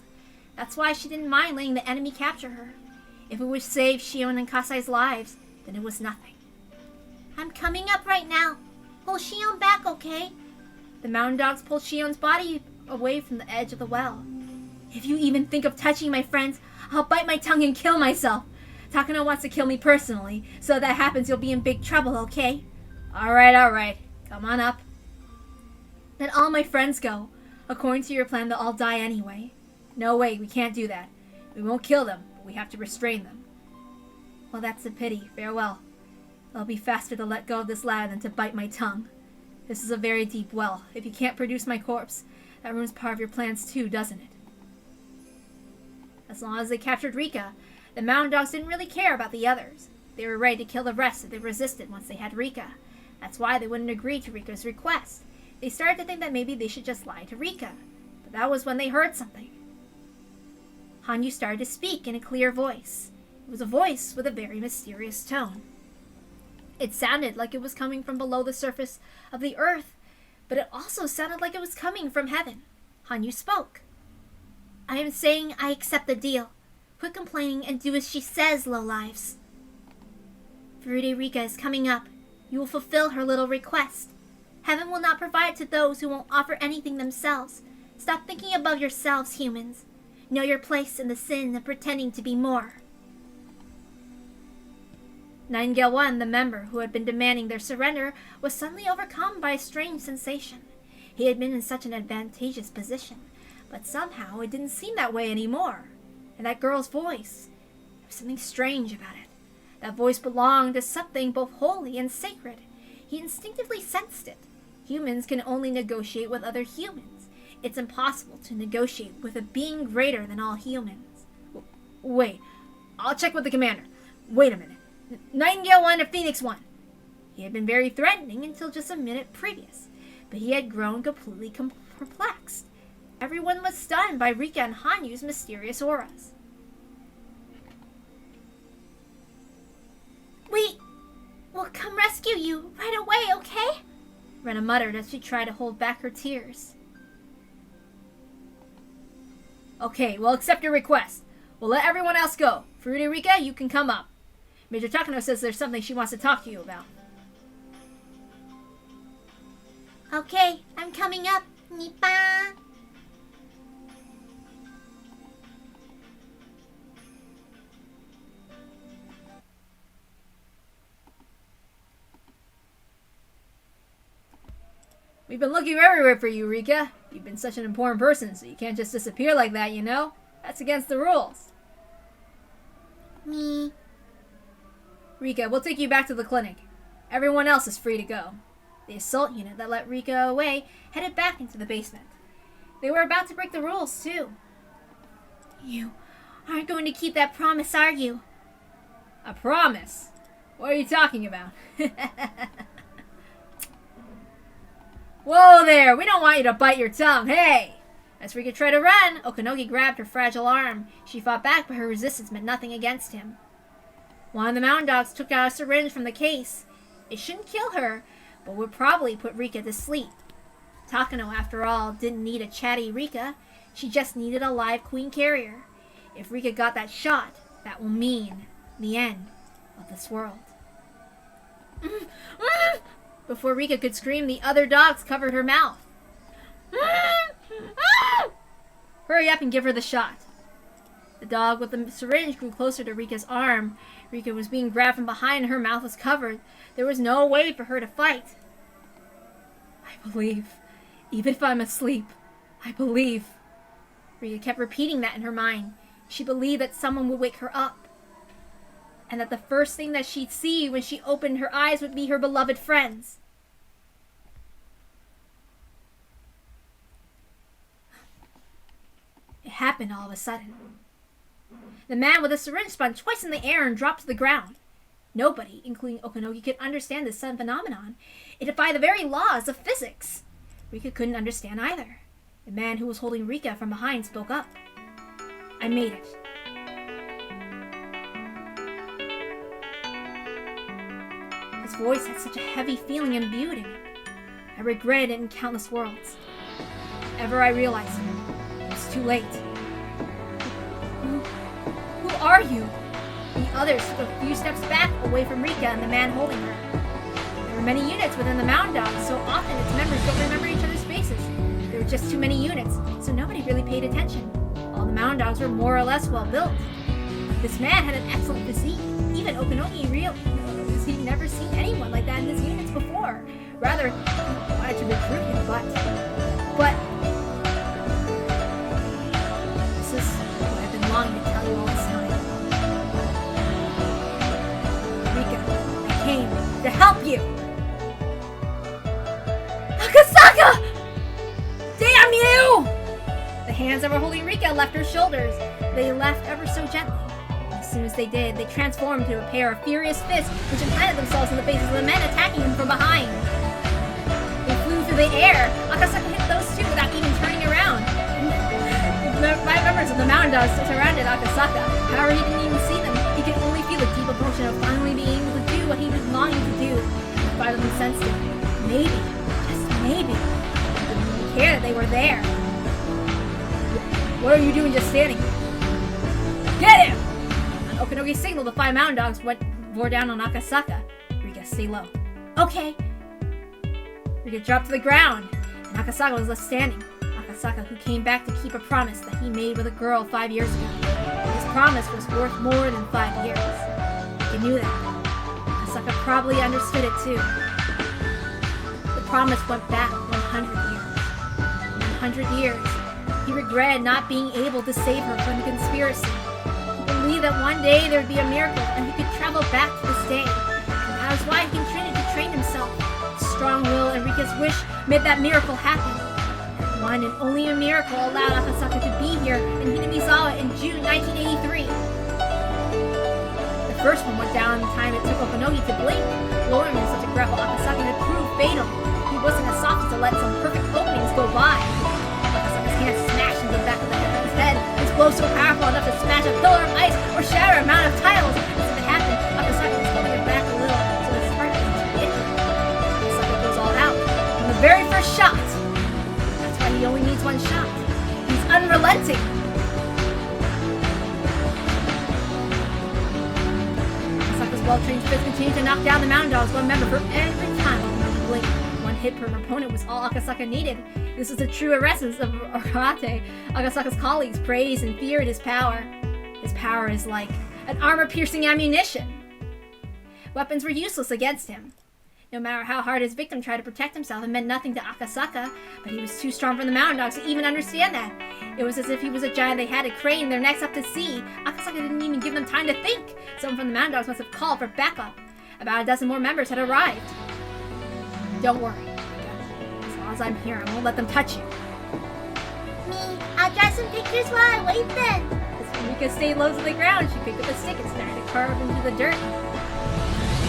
That's why she didn't mind letting the enemy capture her. If it would save Shion and Kasai's lives, then it was nothing. I'm coming up right now. Pull Shion back, okay? The mountain dogs pulled Shion's body away from the edge of the well. If you even think of touching my friends, I'll bite my tongue and kill myself. Takano wants to kill me personally, so if that happens, you'll be in big trouble, okay? Alright. Come on up. Let all my friends go. According to your plan, they'll all die anyway. No way, we can't do that. We won't kill them, but we have to restrain them. Well, that's a pity. Farewell. It'll be faster to let go of this lad than to bite my tongue. This is a very deep well. If you can't produce my corpse, that ruins part of your plans too, doesn't it? As long as they captured Rika, the mountain dogs didn't really care about the others. They were ready to kill the rest if they resisted once they had Rika. That's why they wouldn't agree to Rika's request. They started to think that maybe they should just lie to Rika. But that was when they heard something. Hanyu started to speak in a clear voice. It was a voice with a very mysterious tone. It sounded like it was coming from below the surface of the earth, but it also sounded like it was coming from heaven. Hanyu spoke. I am saying I accept the deal. Quit complaining and do as she says, lowlives. Furude Rika is coming up. You will fulfill her little request. Heaven will not provide to those who won't offer anything themselves. Stop thinking above yourselves, humans. Know your place in the sin of pretending to be more. Nightingale 1, the member who had been demanding their surrender, was suddenly overcome by a strange sensation. He had been in such an advantageous position, but somehow it didn't seem that way anymore. And that girl's voice, there was something strange about it. That voice belonged to something both holy and sacred. He instinctively sensed it. Humans can only negotiate with other humans. It's impossible to negotiate with a being greater than all humans. Wait, I'll check with the commander. Wait a minute. Nightingale 1 to Phoenix 1. He had been very threatening until just a minute previous, but he had grown completely perplexed. Everyone was stunned by Rika and Hanyu's mysterious auras. We'll come rescue you right away, okay? Rena muttered as she tried to hold back her tears. Okay, we'll accept your request. We'll let everyone else go. Furude Rika, you can come up. Major Takano says there's something she wants to talk to you about. Okay, I'm coming up. Nipa! We've been looking everywhere for you, Rika. You've been such an important person, so you can't just disappear like that, you know? That's against the rules. Me. Rika, we'll take you back to the clinic. Everyone else is free to go. The assault unit that let Rika away headed back into the basement. They were about to break the rules, too. You aren't going to keep that promise, are you? A promise? What are you talking about? Whoa there! We don't want you to bite your tongue, hey! As Rika tried to run, Okanogi grabbed her fragile arm. She fought back, but her resistance meant nothing against him. One of the mountain dogs took out a syringe from the case. It shouldn't kill her, but would probably put Rika to sleep. Takano, after all, didn't need a chatty Rika. She just needed a live queen carrier. If Rika got that shot, that will mean the end of this world. Before Rika could scream, the other dogs covered her mouth. Hurry up and give her the shot. The dog with the syringe grew closer to Rika's arm. Rika was being grabbed from behind and her mouth was covered. There was no way for her to fight. I believe, even if I'm asleep, I believe. Rika kept repeating that in her mind. She believed that someone would wake her up. And that the first thing that she'd see when she opened her eyes would be her beloved friends. It happened all of a sudden. The man with a syringe spun twice in the air and dropped to the ground. Nobody, including Okanogi, could understand this sudden phenomenon. It defied the very laws of physics. Rika couldn't understand either. The man who was holding Rika from behind spoke up. I made it. His voice had such a heavy feeling imbued in it. I regretted it in countless worlds. If ever I realized it was too late. Who are you? The others took a few steps back away from Rika and the man holding her. There were many units within the Mountain Dogs, so often its members don't remember each other's faces. There were just too many units, so nobody really paid attention. All the Mountain Dogs were more or less well built. This man had an excellent physique. Even Okanogi realized he'd never seen anyone like that in his units before. Rather, he wanted to recruit him, but this is what I've been longing to tell you all this time. Rika, I came to help you! Akasaka! Damn you! The hands that were holding Rika left her shoulders. They left ever so gently. As soon as they did, they transformed into a pair of furious fists which implanted themselves in the faces of the men attacking him from behind. They flew through the air. Akasaka hit those two without even turning around. Five members of the Mountain Dogs still surrounded Akasaka. However, he didn't even see them. He could only feel a deep emotion of finally being able to do what he was longing to do. Five of them sensed it. Maybe, just maybe, they didn't even care that they were there. What are you doing just standing here? Get him! And Okanogi signaled the 5 Mountain Dogs bore down on Akasaka. Rika, stay low. Okay. Rika dropped to the ground, and Akasaka was left standing. Akasaka, who came back to keep a promise that he made with a girl 5 years ago. His promise was worth more than 5 years. He knew that. Akasaka probably understood it too. The promise went back 100 years. 100 years. He regretted not being able to save her from the conspiracy. He believed that one day there would be a miracle and he could travel back to this day. And that was why he continued to train himself. Strong will and Rika's wish made that miracle happen. And one and only a miracle allowed Akasaka to be here in Hinamizawa in June 1983. The first one went down in the time it took Okanogi to blink. Blowing him such a grapple Akasaka had proved fatal. He wasn't as soft as to let some perfect openings go by. Akasaka's hand smashed into the back of his head. His blow so powerful enough to smash a pillar of ice or shatter a mountain of tiles. As it happened, Akasaka was holding it back a little, so his heart wasn't too injured. Akasaka goes all out. From the very first shot. That's why he only needs one shot. He's unrelenting. Akasaka's well-trained fist continued to knock down the Mountain Dogs one member for every time he blinked. One hit per opponent was all Akasaka needed. This was the true essence of karate. Akasaka's colleagues praised and feared his power. His power is like an armor-piercing ammunition. Weapons were useless against him. No matter how hard his victim tried to protect himself, it meant nothing to Akasaka, but he was too strong for the Mountain Dogs to even understand that. It was as if he was a giant they had to crane their necks up to see. Akasaka didn't even give them time to think. Someone from the Mountain Dogs must have called for backup. About a dozen more members had arrived. Don't worry. As long as I'm here, I won't let them touch you. Me, I'll draw some pictures while I wait then. As Rika stayed low to the ground, she picked up a stick and started to carve into the dirt.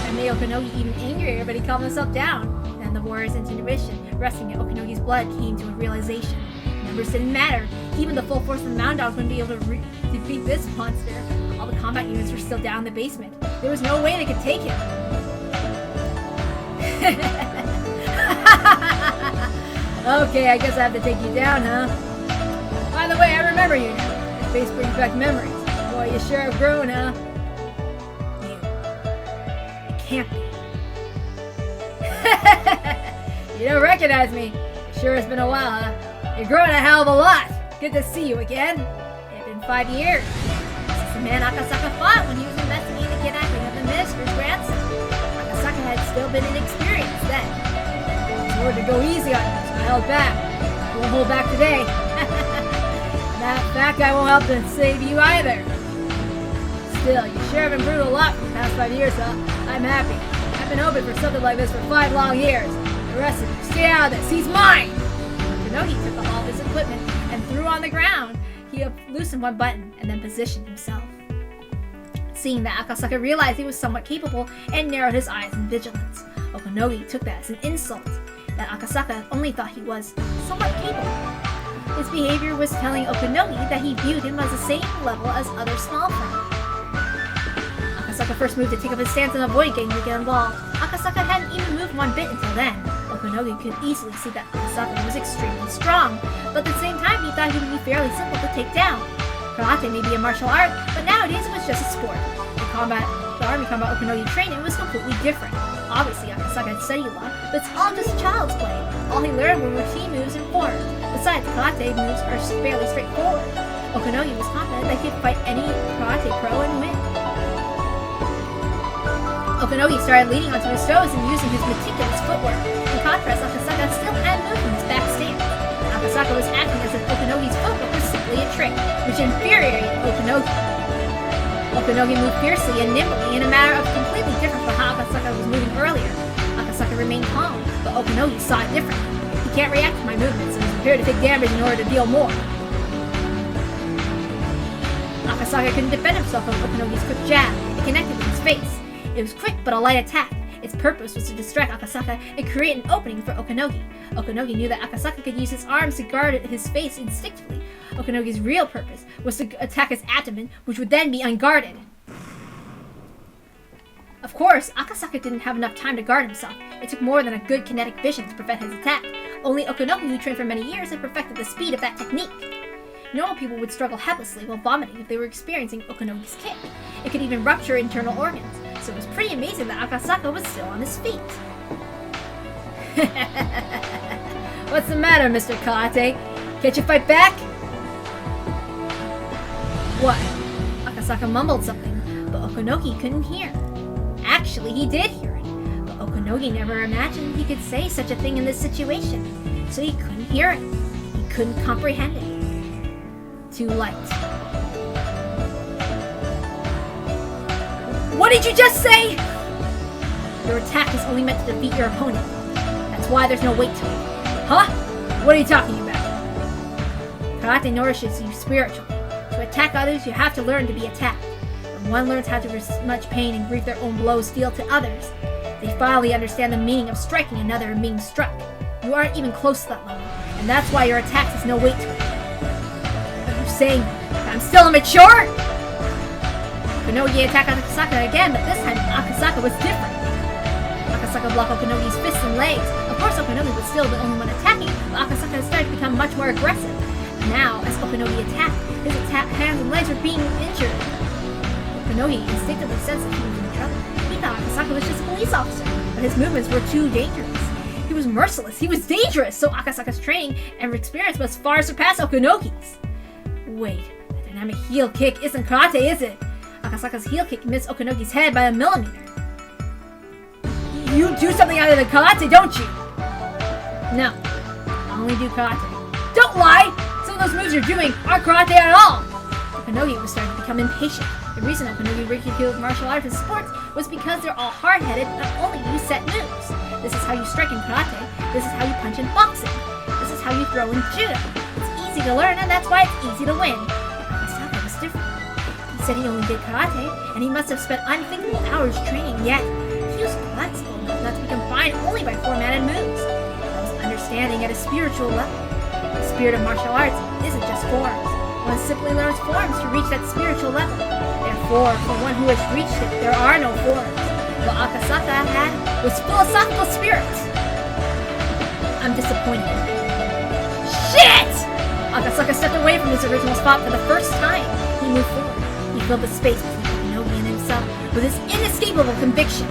It made Okanogi even angrier, but he calmed himself down. Then the warrior's intuition, resting in Okanogi's blood, came to a realization. Numbers didn't matter. Even the full force of the Mountain Dogs wouldn't be able to defeat this monster. All the combat units were still down in the basement. There was no way they could take him. Okay, I guess I have to take you down, huh? By the way, I remember you now. Your face brings back memories. Boy, you sure have grown, huh? You. It can't be. You don't recognize me. It sure has been a while, huh? You're growing a hell of a lot. Good to see you again. It's been 5 years. This is the man Akasaka fought when he was investigating the kidnapping of the minister's grandson. Akasaka had still been inexperienced then. I was ordered to go easy on him, so I held back. I won't hold back today. That guy won't help to save you either. Still, you sure have improved a lot for the past 5 years, huh? I'm happy. I've been hoping for something like this for 5 long years. The rest of you, stay out of this. He's mine! Kanogi took all of his equipment and threw on the ground. He loosened one button and then positioned himself. Seeing that, Akasaka realized he was somewhat capable and narrowed his eyes in vigilance. Okonogi took that as an insult, that Akasaka only thought he was somewhat capable. His behavior was telling Okonogi that he viewed him as the same level as other small friends. Akasaka first moved to take up his stance and avoid getting involved. Akasaka hadn't even moved one bit until then. Okonogi could easily see that Akasaka was extremely strong, but at the same time he thought he would be fairly simple to take down. Karate may be a martial art, but nowadays it was just a sport. The army combat Okonogi training was completely different. Obviously, Akasaka had studied a lot, but it's all just child's play. All he learned were routine moves and forms. Besides, karate moves are fairly straightforward. Okonogi was confident that he could fight any karate pro and win. Okonogi started leaning onto his toes and using his meticulous footwork. In contrast, Akasaka still had moved from his back stance. Akasaka was acting as if Okonogi's footwork was simply a trick, which infuriated Okonogi. Okonogi moved fiercely and nimbly in a manner of completely different from how Akasaka was moving earlier. Akasaka remained calm, but Okonogi saw it differently. He can't react to my movements, so he's prepared to take damage in order to deal more. Akasaka couldn't defend himself from Okonogi's quick jab. It connected with his face. It was quick but a light attack. Its purpose was to distract Akasaka and create an opening for Okonogi. Okonogi knew that Akasaka could use his arms to guard his face instinctively. Okonogi's real purpose was to attack his abdomen, which would then be unguarded. Of course, Akasaka didn't have enough time to guard himself. It took more than a good kinetic vision to prevent his attack. Only Okonogi, who trained for many years, had perfected the speed of that technique. Normal people would struggle helplessly while vomiting if they were experiencing Okonogi's kick. It could even rupture internal organs, so it was pretty amazing that Akasaka was still on his feet. What's the matter, Mr. Karate? Can't you fight back? What? Akasaka mumbled something, but Okonogi couldn't hear. Actually, he did hear it, but Okonogi never imagined he could say such a thing in this situation, so he couldn't hear it. He couldn't comprehend it. Too light. What did you just say? Your attack is only meant to defeat your opponent. That's why there's no weight to it. Huh? What are you talking about? Karate nourishes you spiritually. To attack others, you have to learn to be attacked. When one learns how to resist much pain and grief their own blows deal to others, they finally understand the meaning of striking another and being struck. You aren't even close to that level, and that's why your attack has no weight to it. Are you saying I'm still immature? Okonogi attacked Akasaka again, but this time Akasaka was different. Akasaka blocked Okonogi's fists and legs. Of course, Okonogi was still the only one attacking, but Akasaka started to become much more aggressive. Now, as Okonogi attacked, his hands and legs were being injured. Okonogi instinctively sensed that he was in trouble. He thought Akasaka was just a police officer, but his movements were too dangerous. He was merciless, he was dangerous, so Akasaka's training and experience must far surpass Okonogi's. Wait, the dynamic heel kick isn't karate, is it? Akasaka's heel kick missed Okonogi's head by a millimeter. You do something other than karate, don't you? No, I only do karate. Don't lie! Some of those moves you're doing aren't karate at all! Okonogi was starting to become impatient. The reason Okonogi ridiculed martial arts and sports was because they're all hard-headed and only use set moves. This is how you strike in karate. This is how you punch in boxing. This is how you throw in judo. It's easy to learn, and that's why it's easy to win. Akasaka was different. He said he only did karate, and he must have spent unthinkable hours training, yet he was flexible enough not to be confined only by formatted moves. He was understanding at a spiritual level. The spirit of martial arts isn't just forms. One simply learns forms to reach that spiritual level. Therefore, for one who has reached it, there are no forms. What Akasaka had was philosophical spirit. I'm disappointed. Shit! Akasaka stepped away from his original spot for the first time. He moved forward. He filled the space between Okonogi and himself with his inescapable conviction.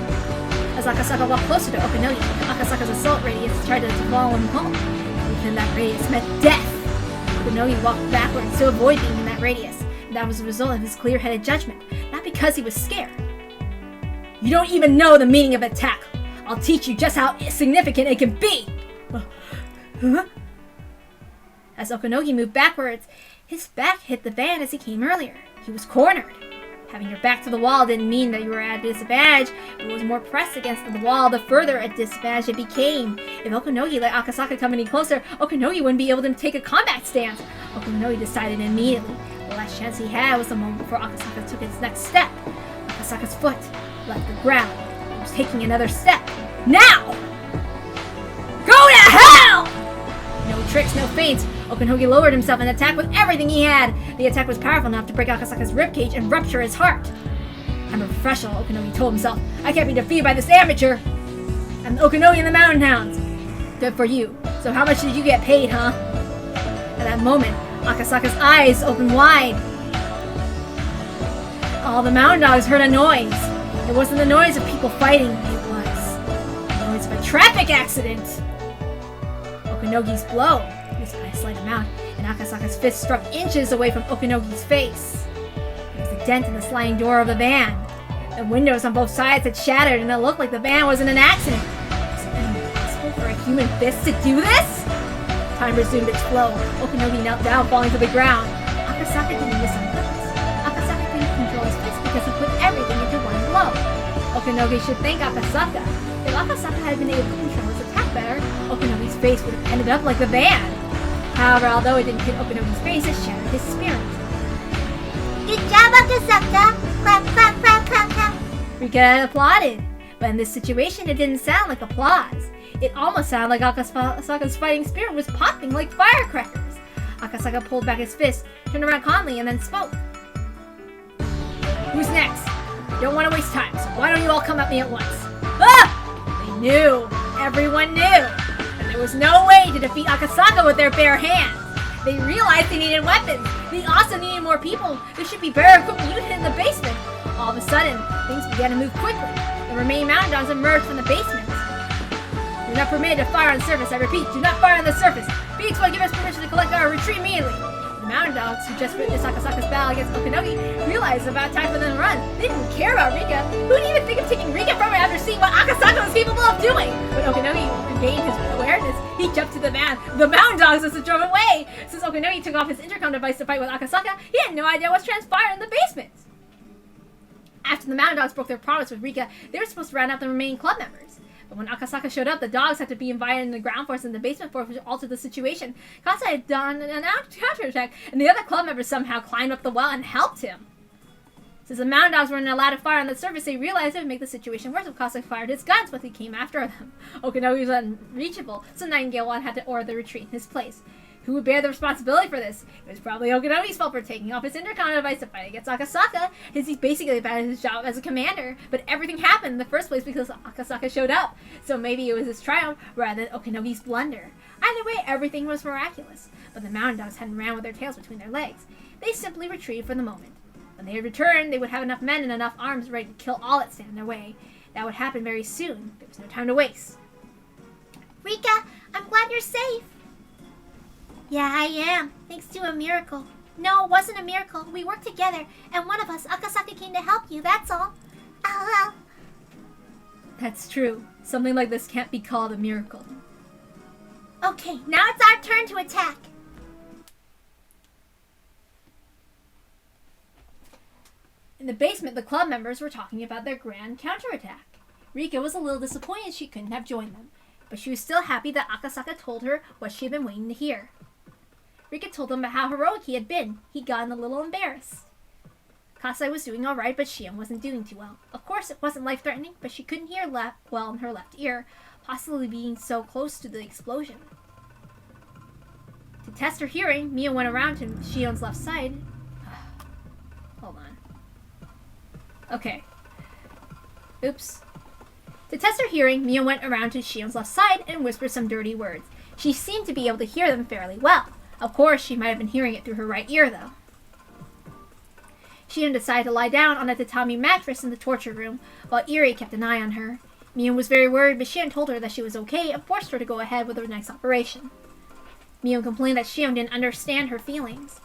As Akasaka walked closer to Okonogi, Akasaka's assault radius tried to follow him home. Within that radius meant death. Okonogi walked backwards to avoid being in that radius. And that was the result of his clear-headed judgment, not because he was scared. You don't even know the meaning of attack. I'll teach you just how significant it can be. Huh? As Okonogi moved backwards, His back hit the van as he came earlier. He was cornered. Having your back to the wall didn't mean that you were at a disadvantage. It was more pressed against the wall, the further a disadvantage it became. If Okunogi let Akasaka come any closer, Okunogi wouldn't be able to take a combat stance. Okunogi decided immediately. The last chance he had was the moment before Akasaka took his next step. Akasaka's foot left the ground. He was taking another step. Now! Go to hell! No tricks, no feints. Okunogi lowered himself and attacked with everything he had. The attack was powerful enough to break Akasaka's ribcage and rupture his heart. I'm a professional, Okunogi told himself. I can't be defeated by this amateur. I'm Okunogi and the Mountain Hounds. Good for you. So how much did you get paid, huh? At that moment, Akasaka's eyes opened wide. All the mountain dogs heard a noise. It wasn't the noise of people fighting. It was the noise of a traffic accident. Okunogi's blow missed by a slight amount, and Akasaka's fist struck inches away from Okunogi's face. There was a dent in the sliding door of the van. The windows on both sides had shattered, and it looked like the van was in an accident. Was it impossible for a human fist to do this? Time resumed its flow. Okunogi knelt down, falling to the ground. Akasaka didn't miss on purpose. Akasaka couldn't control his fist because he put everything into one blow. Okunogi should thank Akasaka. If Akasaka had been able to control his attack better, Okunogi's face would have ended up like the van. However, although it didn't hit Okunogi's face, it shattered his spirit. Good job, Akasaka! Clap, clap, clap, clap, clap! Rika applauded, but in this situation it didn't sound like applause. It almost sounded like Akasaka's fighting spirit was popping like firecrackers. Akasaka pulled back his fist, turned around calmly, and then spoke. Who's next? I don't want to waste time, so why don't you all come at me at once? Ah! They knew. Everyone knew. And there was no way to defeat Akasaka with their bare hands. They realized they needed weapons. They also needed more people. There should be better equipped units in the basement. All of a sudden, things began to move quickly. The remaining mountain dogs emerged from the basement. Do not permit to fire on the surface. I repeat, do not fire on the surface. Phoenix will give us permission to collect our retreat immediately. The mountain dogs, who just witnessed Akasaka's battle against Okunogi, realized it was about time for them to run. They didn't care about Rika. Who would even think of taking Rika from her after seeing what Akasaka was capable of doing? When Okunogi regained his awareness, he jumped to the van. The mountain dogs just drove away. Since Okunogi took off his intercom device to fight with Akasaka, he had no idea what's transpired in the basement. After the mountain dogs broke their promise with Rika, they were supposed to round out the remaining club members. But when Akasaka showed up, the dogs had to be invited in the ground force in the basement floor to alter the situation. Kasa had done an counterattack, and the other club members somehow climbed up the well and helped him. Since the mountain dogs weren't allowed to fire on the surface, they realized it would make the situation worse if Kasa fired his guns, but he came after them. Okunogi was unreachable, so Nightingale had to order the retreat in his place. Who would bear the responsibility for this? It was probably Okunogi's fault for taking off his intercom device to fight against Akasaka, as he basically abandoned his job as a commander. But everything happened in the first place because Akasaka showed up, so maybe it was his triumph rather than Okunogi's blunder. Either way, everything was miraculous. But the mountain dogs hadn't ran with their tails between their legs. They simply retreated for the moment. When they had returned, they would have enough men and enough arms ready to kill all that stand in their way. That would happen very soon. There was no time to waste. Rika, I'm glad you're safe. Yeah, I am. Thanks to a miracle. No, it wasn't a miracle. We worked together, and one of us, Akasaka, came to help you, that's all. Oh, That's true. Something like this can't be called a miracle. okay, now it's our turn to attack. In the basement, the club members were talking about their grand counterattack. Rika was a little disappointed she couldn't have joined them, but she was still happy that Akasaka told her what she had been waiting to hear. Rika told them about how heroic he had been. He'd gotten a little embarrassed. Kasai was doing alright, but Shion wasn't doing too well. Of course, it wasn't life-threatening, but she couldn't hear well in her left ear, possibly being so close to the explosion. To test her hearing, Mia went around to Shion's left side. Hold on. Okay. Oops. To test her hearing, Mia went around to Shion's left side and whispered some dirty words. She seemed to be able to hear them fairly well. Of course, she might have been hearing it through her right ear, though. Shion decided to lie down on a tatami mattress in the torture room, while Iri kept an eye on her. Mion was very worried, but Shion told her that she was okay and forced her to go ahead with her next operation. Mion complained that Shion didn't understand her feelings.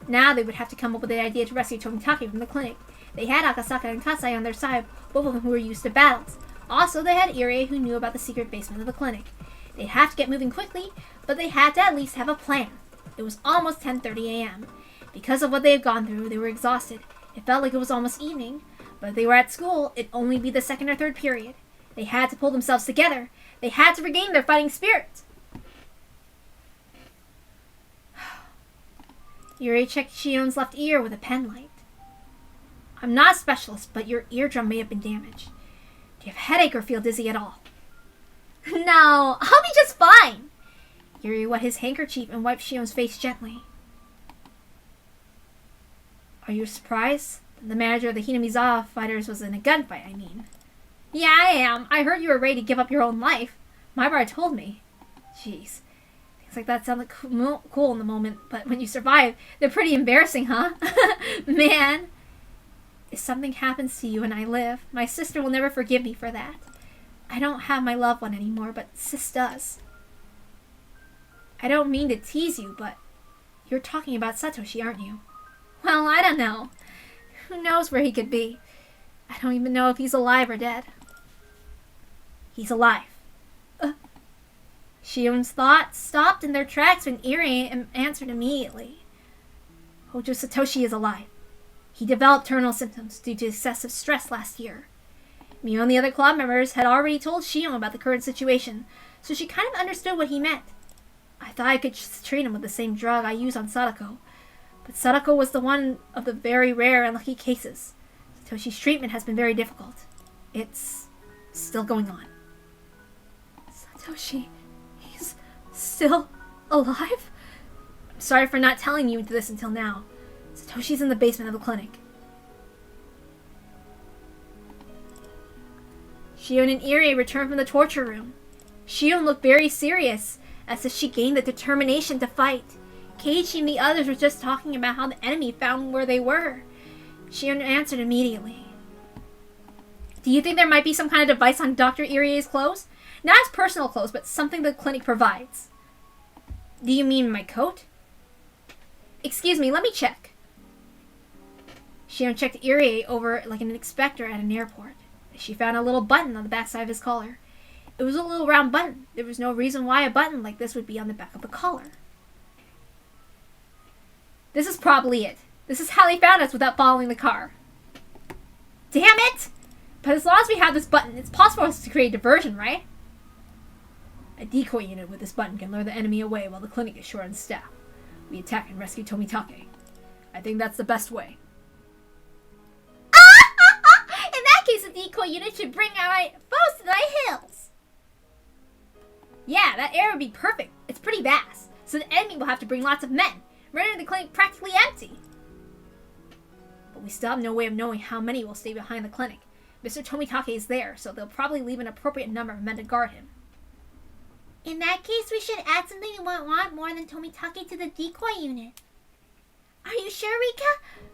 Now they would have to come up with the idea to rescue Tomitake from the clinic. They had Akasaka and Kasai on their side, both of them who were used to battles. Also, they had Irie, who knew about the secret basement of the clinic. They'd have to get moving quickly, but they had to at least have a plan. It was almost 10:30 a.m. Because of what they had gone through, they were exhausted. It felt like it was almost evening, but if they were at school, it'd only be the second or third period. They had to pull themselves together. They had to regain their fighting spirit. Yuri checked Shion's left ear with a pen light. I'm not a specialist, but your eardrum may have been damaged. Do you have a headache or feel dizzy at all? No, I'll be just fine. Yuri wet his handkerchief and wiped Shion's face gently. Are you surprised? The manager of the Hinamizawa fighters was in a gunfight, I mean. Yeah, I am. I heard you were ready to give up your own life. My brother told me. Jeez. Things like that sound like cool in the moment, but when you survive, they're pretty embarrassing, huh? Man. If something happens to you and I live, my sister will never forgive me for that. I don't have my loved one anymore, but Sis does. I don't mean to tease you, but you're talking about Satoshi, aren't you? Well, I don't know. Who knows where he could be? I don't even know if he's alive or dead. He's alive. Shion's thoughts stopped in their tracks when Iri answered immediately. Hojo Satoshi is alive. He developed terminal symptoms due to excessive stress last year. Mio and the other club members had already told Shion about the current situation, so she kind of understood what he meant. I thought I could just treat him with the same drug I use on Sadako, but Sadako was the one of the very rare and lucky cases. Satoshi's treatment has been very difficult. It's still going on. Satoshi, he's still alive? I'm sorry for not telling you this until now. Satoshi's in the basement of the clinic. Shion and Iri returned from the torture room. Shion looked very serious, as if she gained the determination to fight. Keiichi and the others were just talking about how the enemy found where they were. Shion answered immediately. Do you think there might be some kind of device on Dr. Irie's clothes? Not his personal clothes, but something the clinic provides. Do you mean my coat? Excuse me, let me check. Shion checked Irie over like an inspector at an airport. She found a little button on the backside of his collar. It was a little round button. There was no reason why a button like this would be on the back of the collar. This is probably it. This is how they found us without following the car. Damn it! But as long as we have this button, it's possible for us to create a diversion, right? A decoy unit with this button can lure the enemy away while the clinic is short on staff. We attack and rescue Tomitake. I think that's the best way. In that case, the decoy unit should bring our foes to the hills. Yeah, that area would be perfect. It's pretty vast, so the enemy will have to bring lots of men, rendering the clinic practically empty. But we still have no way of knowing how many will stay behind the clinic. Mr. Tomitake is there, so they'll probably leave an appropriate number of men to guard him. In that case, we should add something we want more than Tomitake to the decoy unit. Are you sure, Rika?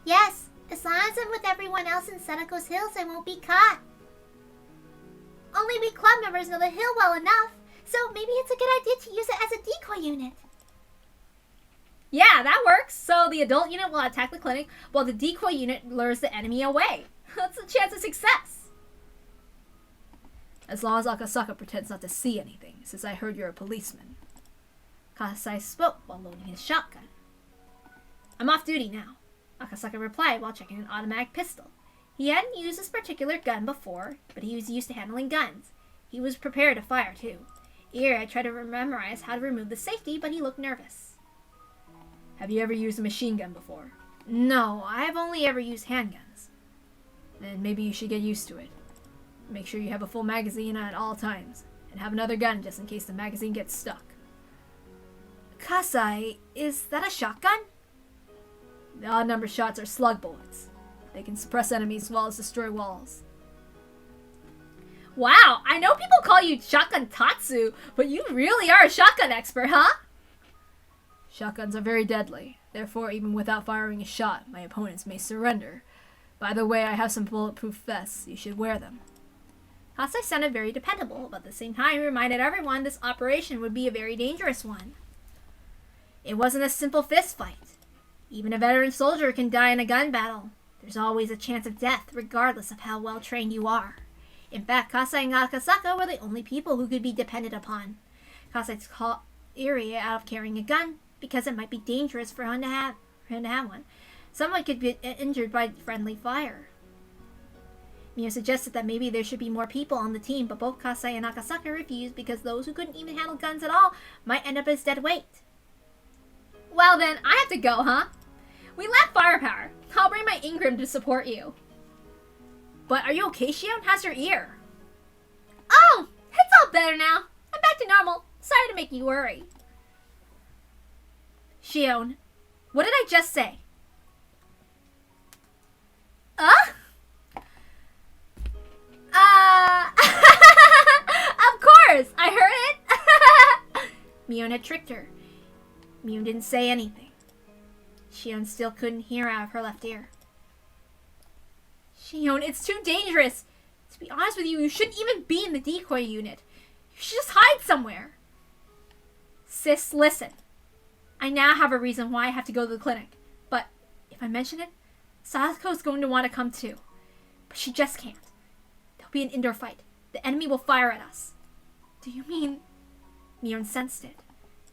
Yes. As long as I'm with everyone else in Sadako's hills, I won't be caught. Only we club members know the hill well enough, so maybe it's a good idea to use it as a decoy unit. Yeah, that works. So the adult unit will attack the clinic, while the decoy unit lures the enemy away. That's a chance of success. As long as Akasaka pretends not to see anything, since I heard you're a policeman. Kasai spoke while loading his shotgun. I'm off duty now. Akasaka replied while checking an automatic pistol. He hadn't used this particular gun before, but he was used to handling guns. He was prepared to fire, too. Iri tried to memorize how to remove the safety, but he looked nervous. Have you ever used a machine gun before? No, I've only ever used handguns. Then maybe you should get used to it. Make sure you have a full magazine at all times, and have another gun just in case the magazine gets stuck. Kasai, is that a shotgun? The odd-number shots are slug bullets. They can suppress enemies as well as destroy walls. Wow, I know people call you Shotgun Tatsu, but you really are a shotgun expert, huh? Shotguns are very deadly. Therefore, even without firing a shot, my opponents may surrender. By the way, I have some bulletproof vests. You should wear them. Kasai sounded very dependable, but at the same time reminded everyone this operation would be a very dangerous one. It wasn't a simple fist fight. Even a veteran soldier can die in a gun battle. There's always a chance of death, regardless of how well trained you are. In fact, Kasai and Akasaka were the only people who could be depended upon. Kasai Eri out of carrying a gun because it might be dangerous for him to have one. Someone could be injured by friendly fire. Mio suggested that maybe there should be more people on the team, but both Kasai and Akasaka refused because those who couldn't even handle guns at all might end up as dead weight. Well then, I have to go, huh? We lack firepower. I'll bring my Ingram to support you. But are you okay, Shion? How's your ear? Oh, it's all better now. I'm back to normal. Sorry to make you worry. Shion, what did I just say? Of course, I heard it. Mion had tricked her. Mion didn't say anything. Shion still couldn't hear out of her left ear. Shion, it's too dangerous. To be honest with you, you shouldn't even be in the decoy unit. You should just hide somewhere. Sis, listen. I now have a reason why I have to go to the clinic. But if I mention it, Sadako's going to want to come too. But she just can't. There'll be an indoor fight. The enemy will fire at us. Do you mean... Mion sensed it.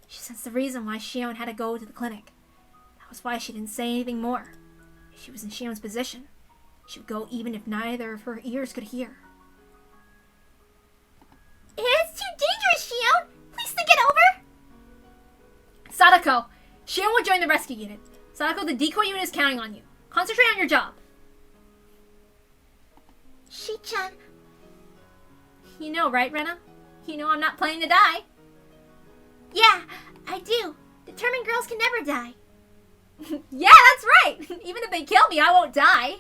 She sensed the reason why Shion had to go to the clinic. That was why she didn't say anything more. If she was in Shion's position, she would go even if neither of her ears could hear. It's too dangerous, Shion! Please think it over! Sadako! Shion will join the rescue unit. Sadako, the decoy unit is counting on you. Concentrate on your job. Shi-chan. You know, right, Rena? You know I'm not planning to die. Yeah, I do. Determined girls can never die. Yeah, that's right! Even if they kill me, I won't die.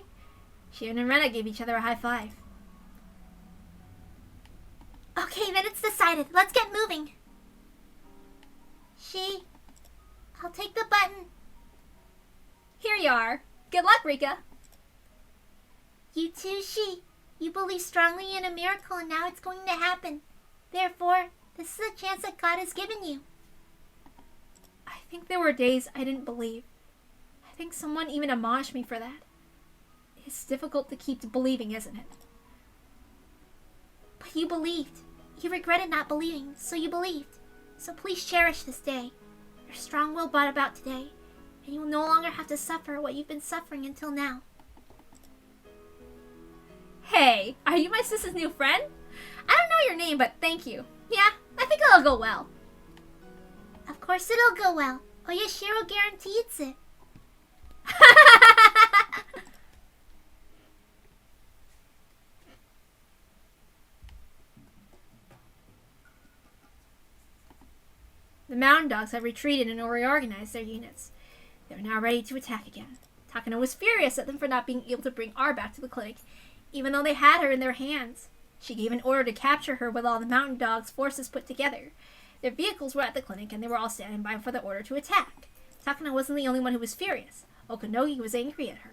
Shion and Rena gave each other a high five. Okay, then it's decided. Let's get moving. I'll take the button. Here you are. Good luck, Rika. You too, You believe strongly in a miracle and now it's going to happen. Therefore, this is a chance that God has given you. I think there were days I didn't believe. I think someone even admonished me for that. It's difficult to keep believing, isn't it? But you believed. You regretted not believing, so you believed. So please cherish this day. Your strong will brought about today, and you will no longer have to suffer what you've been suffering until now. Hey, are you my sister's new friend? I don't know your name, but thank you. Yeah, I think it'll go well. Of course it'll go well. Oyashiro guarantees it. The Mountain Dogs had retreated and reorganized their units. They were now ready to attack again. Takano was furious at them for not being able to bring R back to the clinic, even though they had her in their hands. She gave an order to capture her with all the Mountain Dogs' forces put together. Their vehicles were at the clinic and they were all standing by for the order to attack. Takano wasn't the only one who was furious. Okanogi was angry at her.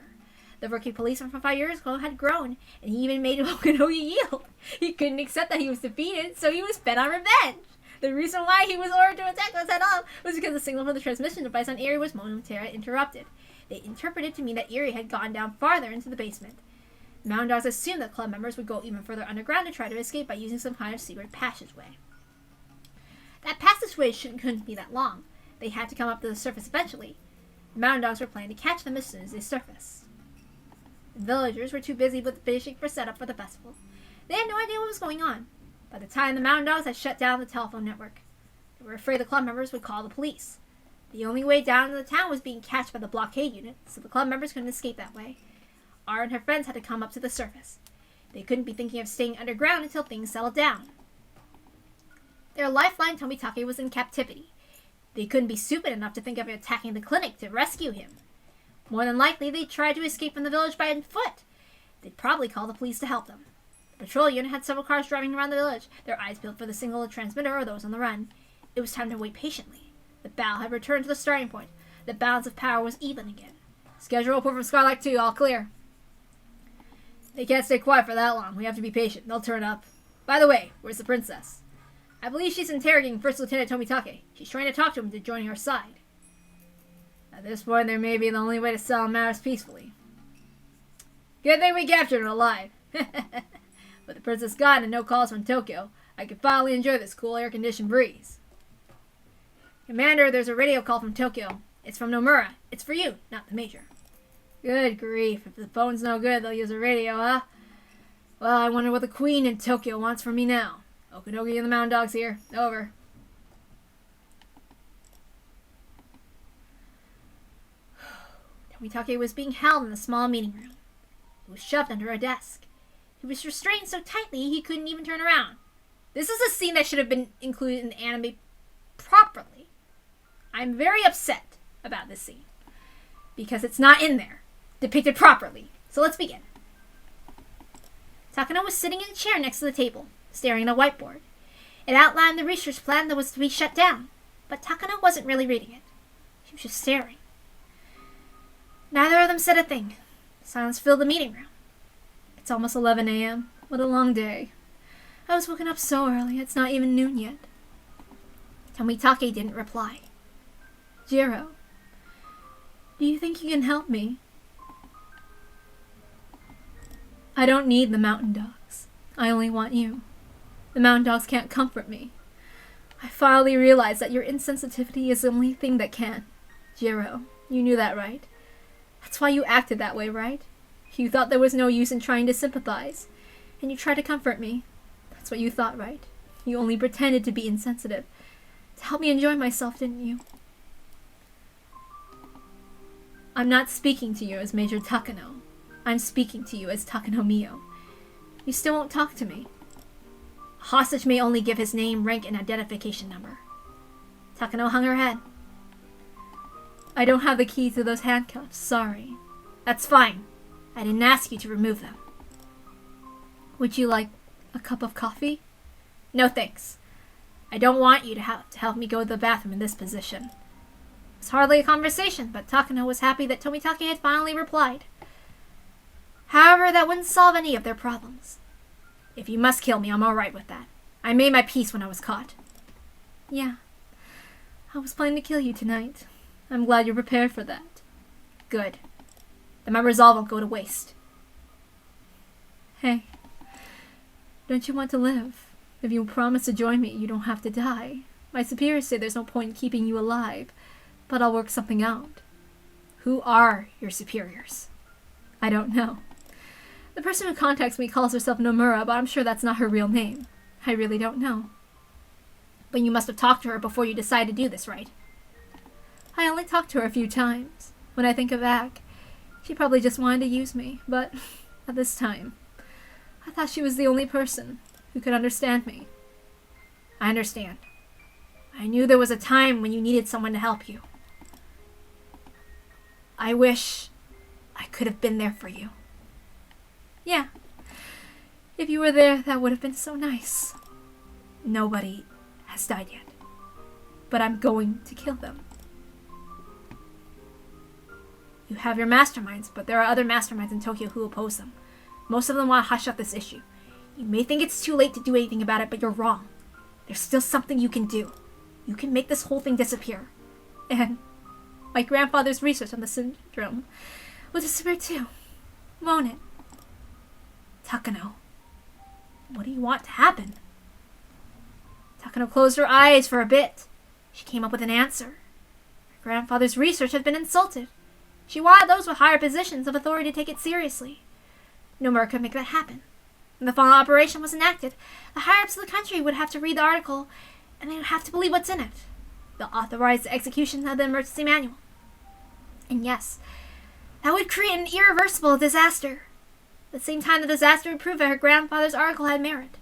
The rookie policeman from 5 years ago had grown, and he even made Okanogi yield. He couldn't accept that he was defeated, so he was bent on revenge. The reason why he was ordered to attack us head-on was because the signal from the transmission device on Eri was momentarily interrupted. They interpreted to mean that Eri had gone down farther into the basement. The Mountain Dogs assumed that club members would go even further underground to try to escape by using some kind of secret passageway. That passageway couldn't be that long. They had to come up to the surface eventually. The Mountain Dogs were planning to catch them as soon as they surfaced. The villagers were too busy with finishing for setup for the festival. They had no idea what was going on. By the time the Mountain Dogs had shut down the telephone network, they were afraid the club members would call the police. The only way down to the town was being catched by the blockade unit, so the club members couldn't escape that way. R and her friends had to come up to the surface. They couldn't be thinking of staying underground until things settled down. Their lifeline, Tomitake, was in captivity. They couldn't be stupid enough to think of attacking the clinic to rescue him. More than likely, they'd try to escape from the village by foot. They'd probably call the police to help them. The patrol unit had several cars driving around the village, their eyes peeled for the single transmitter or those on the run. It was time to wait patiently. The battle had returned to the starting point. The balance of power was even again. Schedule report from Scarlet 2, all clear. They can't stay quiet for that long. We have to be patient. They'll turn up. By the way, where's the princess? I believe she's interrogating First Lieutenant Tomitake. She's trying to talk to him to join our side. At this point, there may be the only way to settle matters peacefully. Good thing we captured her alive. With the princess gone and no calls from Tokyo, I could finally enjoy this cool air-conditioned breeze. Commander, there's a radio call from Tokyo. It's from Nomura. It's for you, not the Major. Good grief. If the phone's no good, they'll use a radio, huh? Well, I wonder what the Queen in Tokyo wants from me now. Okinogi and the Mountain Dogs here. Over. Tomitake was being held in the small meeting room. He was shoved under a desk. He was restrained so tightly he couldn't even turn around. This is a scene that should have been included in the anime properly. I'm very upset about this scene because it's not in there, depicted properly. So let's begin. Takano was sitting in a chair next to the table, staring at a whiteboard. It outlined the research plan that was to be shut down, but Takano wasn't really reading it. She was just staring. Neither of them said a thing. Silence filled the meeting room. It's almost 11 a.m. What a long day. I was woken up so early, it's not even noon yet. Tomitake didn't reply. Jiro, do you think you can help me? I don't need the Mountain Dogs. I only want you. The Mountain Dogs can't comfort me. I finally realized that your insensitivity is the only thing that can. Jiro, you knew that, right? That's why you acted that way, right? You thought there was no use in trying to sympathize, and you tried to comfort me. That's what you thought, right? You only pretended to be insensitive, to help me enjoy myself, didn't you? I'm not speaking to you as Major Takano. I'm speaking to you as Takano Mio. You still won't talk to me. A hostage may only give his name, rank, and identification number. Takano hung her head. I don't have the key to those handcuffs, sorry. That's fine. I didn't ask you to remove them. Would you like a cup of coffee? No thanks. I don't want you to help me go to the bathroom in this position. It was hardly a conversation, but Takano was happy that Tomitake had finally replied. However, that wouldn't solve any of their problems. If you must kill me, I'm alright with that. I made my peace when I was caught. Yeah. I was planning to kill you tonight. I'm glad you're prepared for that. Good. Then my resolve won't go to waste. Hey. Don't you want to live? If you promise to join me, you don't have to die. My superiors say there's no point in keeping you alive, but I'll work something out. Who are your superiors? I don't know. The person who contacts me calls herself Nomura, but I'm sure that's not her real name. I really don't know. But you must have talked to her before you decided to do this, right? I only talked to her a few times. When I think of back, she probably just wanted to use me, but at this time, I thought she was the only person who could understand me. I understand. I knew there was a time when you needed someone to help you. I wish I could have been there for you. Yeah. If you were there, that would have been so nice. Nobody has died yet. But I'm going to kill them. You have your masterminds, but there are other masterminds in Tokyo who oppose them. Most of them want to hush up this issue. You may think it's too late to do anything about it, but you're wrong. There's still something you can do. You can make this whole thing disappear. And my grandfather's research on the syndrome will disappear too. Won't it? Takano, what do you want to happen? Takano closed her eyes for a bit. She came up with an answer. Her grandfather's research had been insulted. She wanted those with higher positions of authority to take it seriously. Nomura could make that happen. When the final operation was enacted, the higher-ups of the country would have to read the article, and they would have to believe what's in it. They'll authorize the execution of the emergency manual. And yes, that would create an irreversible disaster. At the same time, the disaster would prove that her grandfather's article had merit.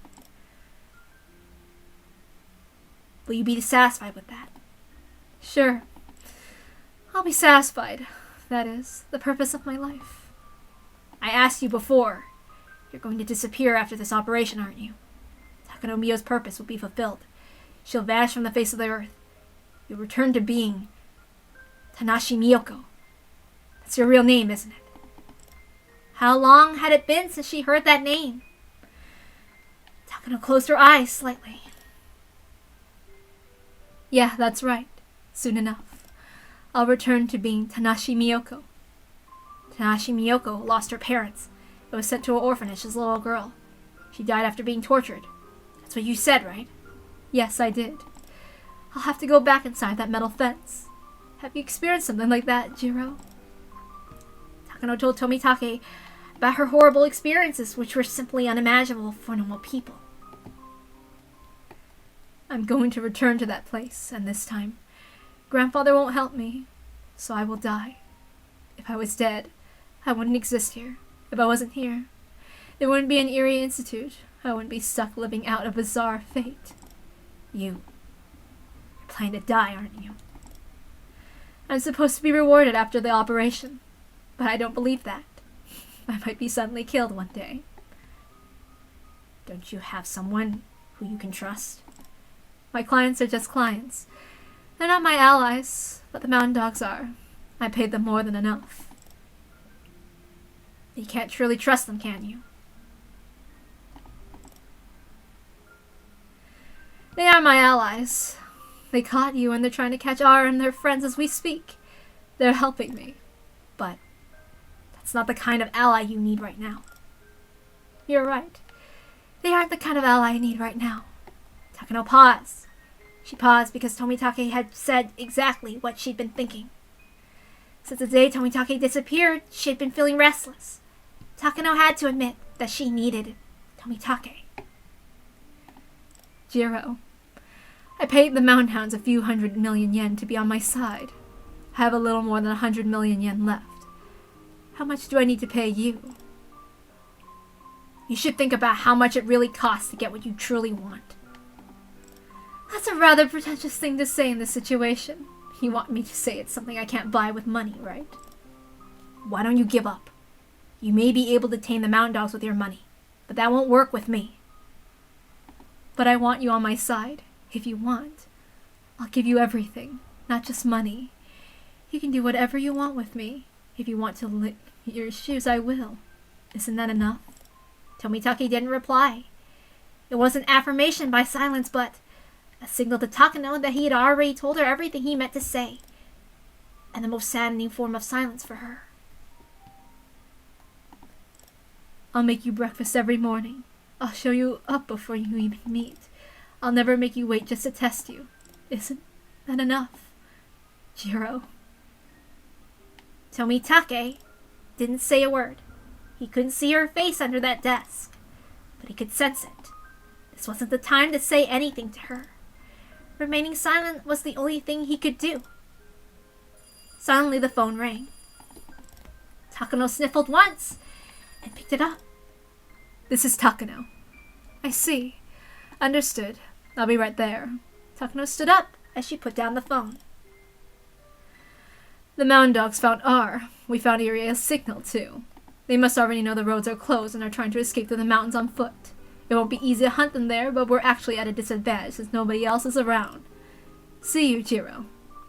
Will you be satisfied with that? Sure. I'll be satisfied. That is the purpose of my life. I asked you before. You're going to disappear after this operation, aren't you? Takano Mio's purpose will be fulfilled. She'll vanish from the face of the earth. You'll return to being Tanashi Miyoko. That's your real name, isn't it? How long had it been since she heard that name? Takano closed her eyes slightly. Yeah, that's right. Soon enough. I'll return to being Tanashi Miyoko. Tanashi Miyoko lost her parents and was sent to an orphanage as a little girl. She died after being tortured. That's what you said, right? Yes, I did. I'll have to go back inside that metal fence. Have you experienced something like that, Jiro? Takano told Tomitake about her horrible experiences, which were simply unimaginable for normal people. I'm going to return to that place, and this time, Grandfather won't help me, so I will die. If I was dead, I wouldn't exist here. If I wasn't here, there wouldn't be an Erie Institute. I wouldn't be stuck living out a bizarre fate. You're planning to die, aren't you? I'm supposed to be rewarded after the operation, but I don't believe that. I might be suddenly killed one day. Don't you have someone who you can trust? My clients are just clients. They're not my allies, but the mountain dogs are. I paid them more than enough. You can't truly trust them, can you? They are my allies. They caught you and they're trying to catch Ara and their friends as we speak. They're helping me. But that's not the kind of ally you need right now. You're right. They aren't the kind of ally I need right now. Takano paused. She paused because Tomitake had said exactly what she'd been thinking. Since the day Tomitake disappeared, she had been feeling restless. Takano had to admit that she needed Tomitake. Jiro, I paid the Mountain Hounds a few 100 million yen to be on my side. I have a little more than 100 million yen left. How much do I need to pay you? You should think about how much it really costs to get what you truly want. That's a rather pretentious thing to say in this situation. You want me to say it's something I can't buy with money, right? Why don't you give up? You may be able to tame the mountain dogs with your money, but that won't work with me. But I want you on my side. If you want, I'll give you everything, not just money. You can do whatever you want with me. If you want to lick your shoes, I will. Isn't that enough? Tomitake didn't reply. It wasn't affirmation by silence, but a signal to Takano that he had already told her everything he meant to say, and the most saddening form of silence for her. I'll make you breakfast every morning. I'll show you up before you even meet. I'll never make you wait just to test you. Isn't that enough, Jiro? Tomitake didn't say a word. He couldn't see her face under that desk, but he could sense it. This wasn't the time to say anything to her. Remaining silent was the only thing he could do. Suddenly the phone rang. Takano sniffled once and picked it up. This is Takano. I see. Understood. I'll be right there. Takano stood up as she put down the phone. The mountain dogs found R. We found Iria's signal, too. They must already know the roads are closed and are trying to escape through the mountains on foot. It won't be easy to hunt them there, but we're actually at a disadvantage since nobody else is around. See you, Jiro.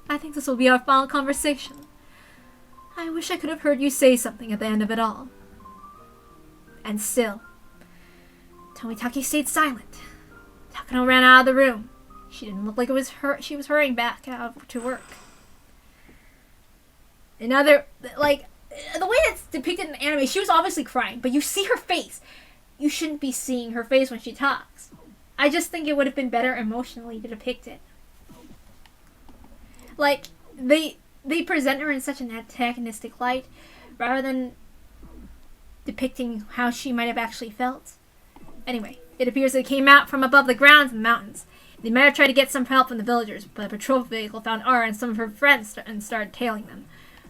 I think this will be our final conversation. I wish I could have heard you say something at the end of it all. And still, Tomitake stayed silent. Takano ran out of the room. She didn't look like it was her. She was hurrying back out to work. Another, like, the way that's depicted in the anime, she was obviously crying, but you see her face. You shouldn't be seeing her face when she talks. I just think it would have been better emotionally to depict it. Like, they present her in such an antagonistic light, rather than depicting how she might have actually felt. Anyway, it appears they came out from above the ground in the mountains. They might have tried to get some help from the villagers, but a patrol vehicle found Ara and some of her friends and started tailing them.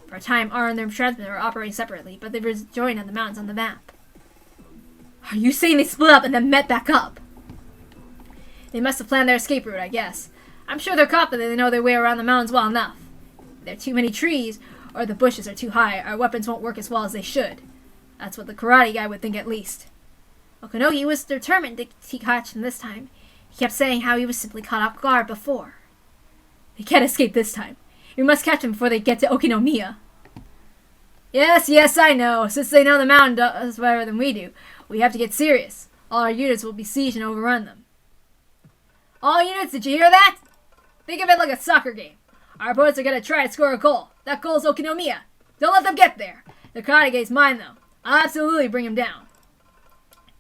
For a time, Ara and their transmitter were operating separately, but they rejoined on the mountains on the map. Are you saying they split up and then met back up? They must have planned their escape route, I guess. I'm sure they're confident they know their way around the mountains well enough. If there are too many trees, or the bushes are too high, our weapons won't work as well as they should. That's what the karate guy would think at least. Okanogi was determined to catch them this time. He kept saying how he was simply caught off guard before. They can't escape this time. We must catch them before they get to Okinomiya. Yes, I know. Since they know the mountain does better than we do, we have to get serious. All our units will besiege and overrun them. All units, did you hear that? Think of it like a soccer game. Our opponents are going to try to score a goal. That goal is Okinomiya. Don't let them get there. The karate game's mine, though. I'll absolutely bring him down.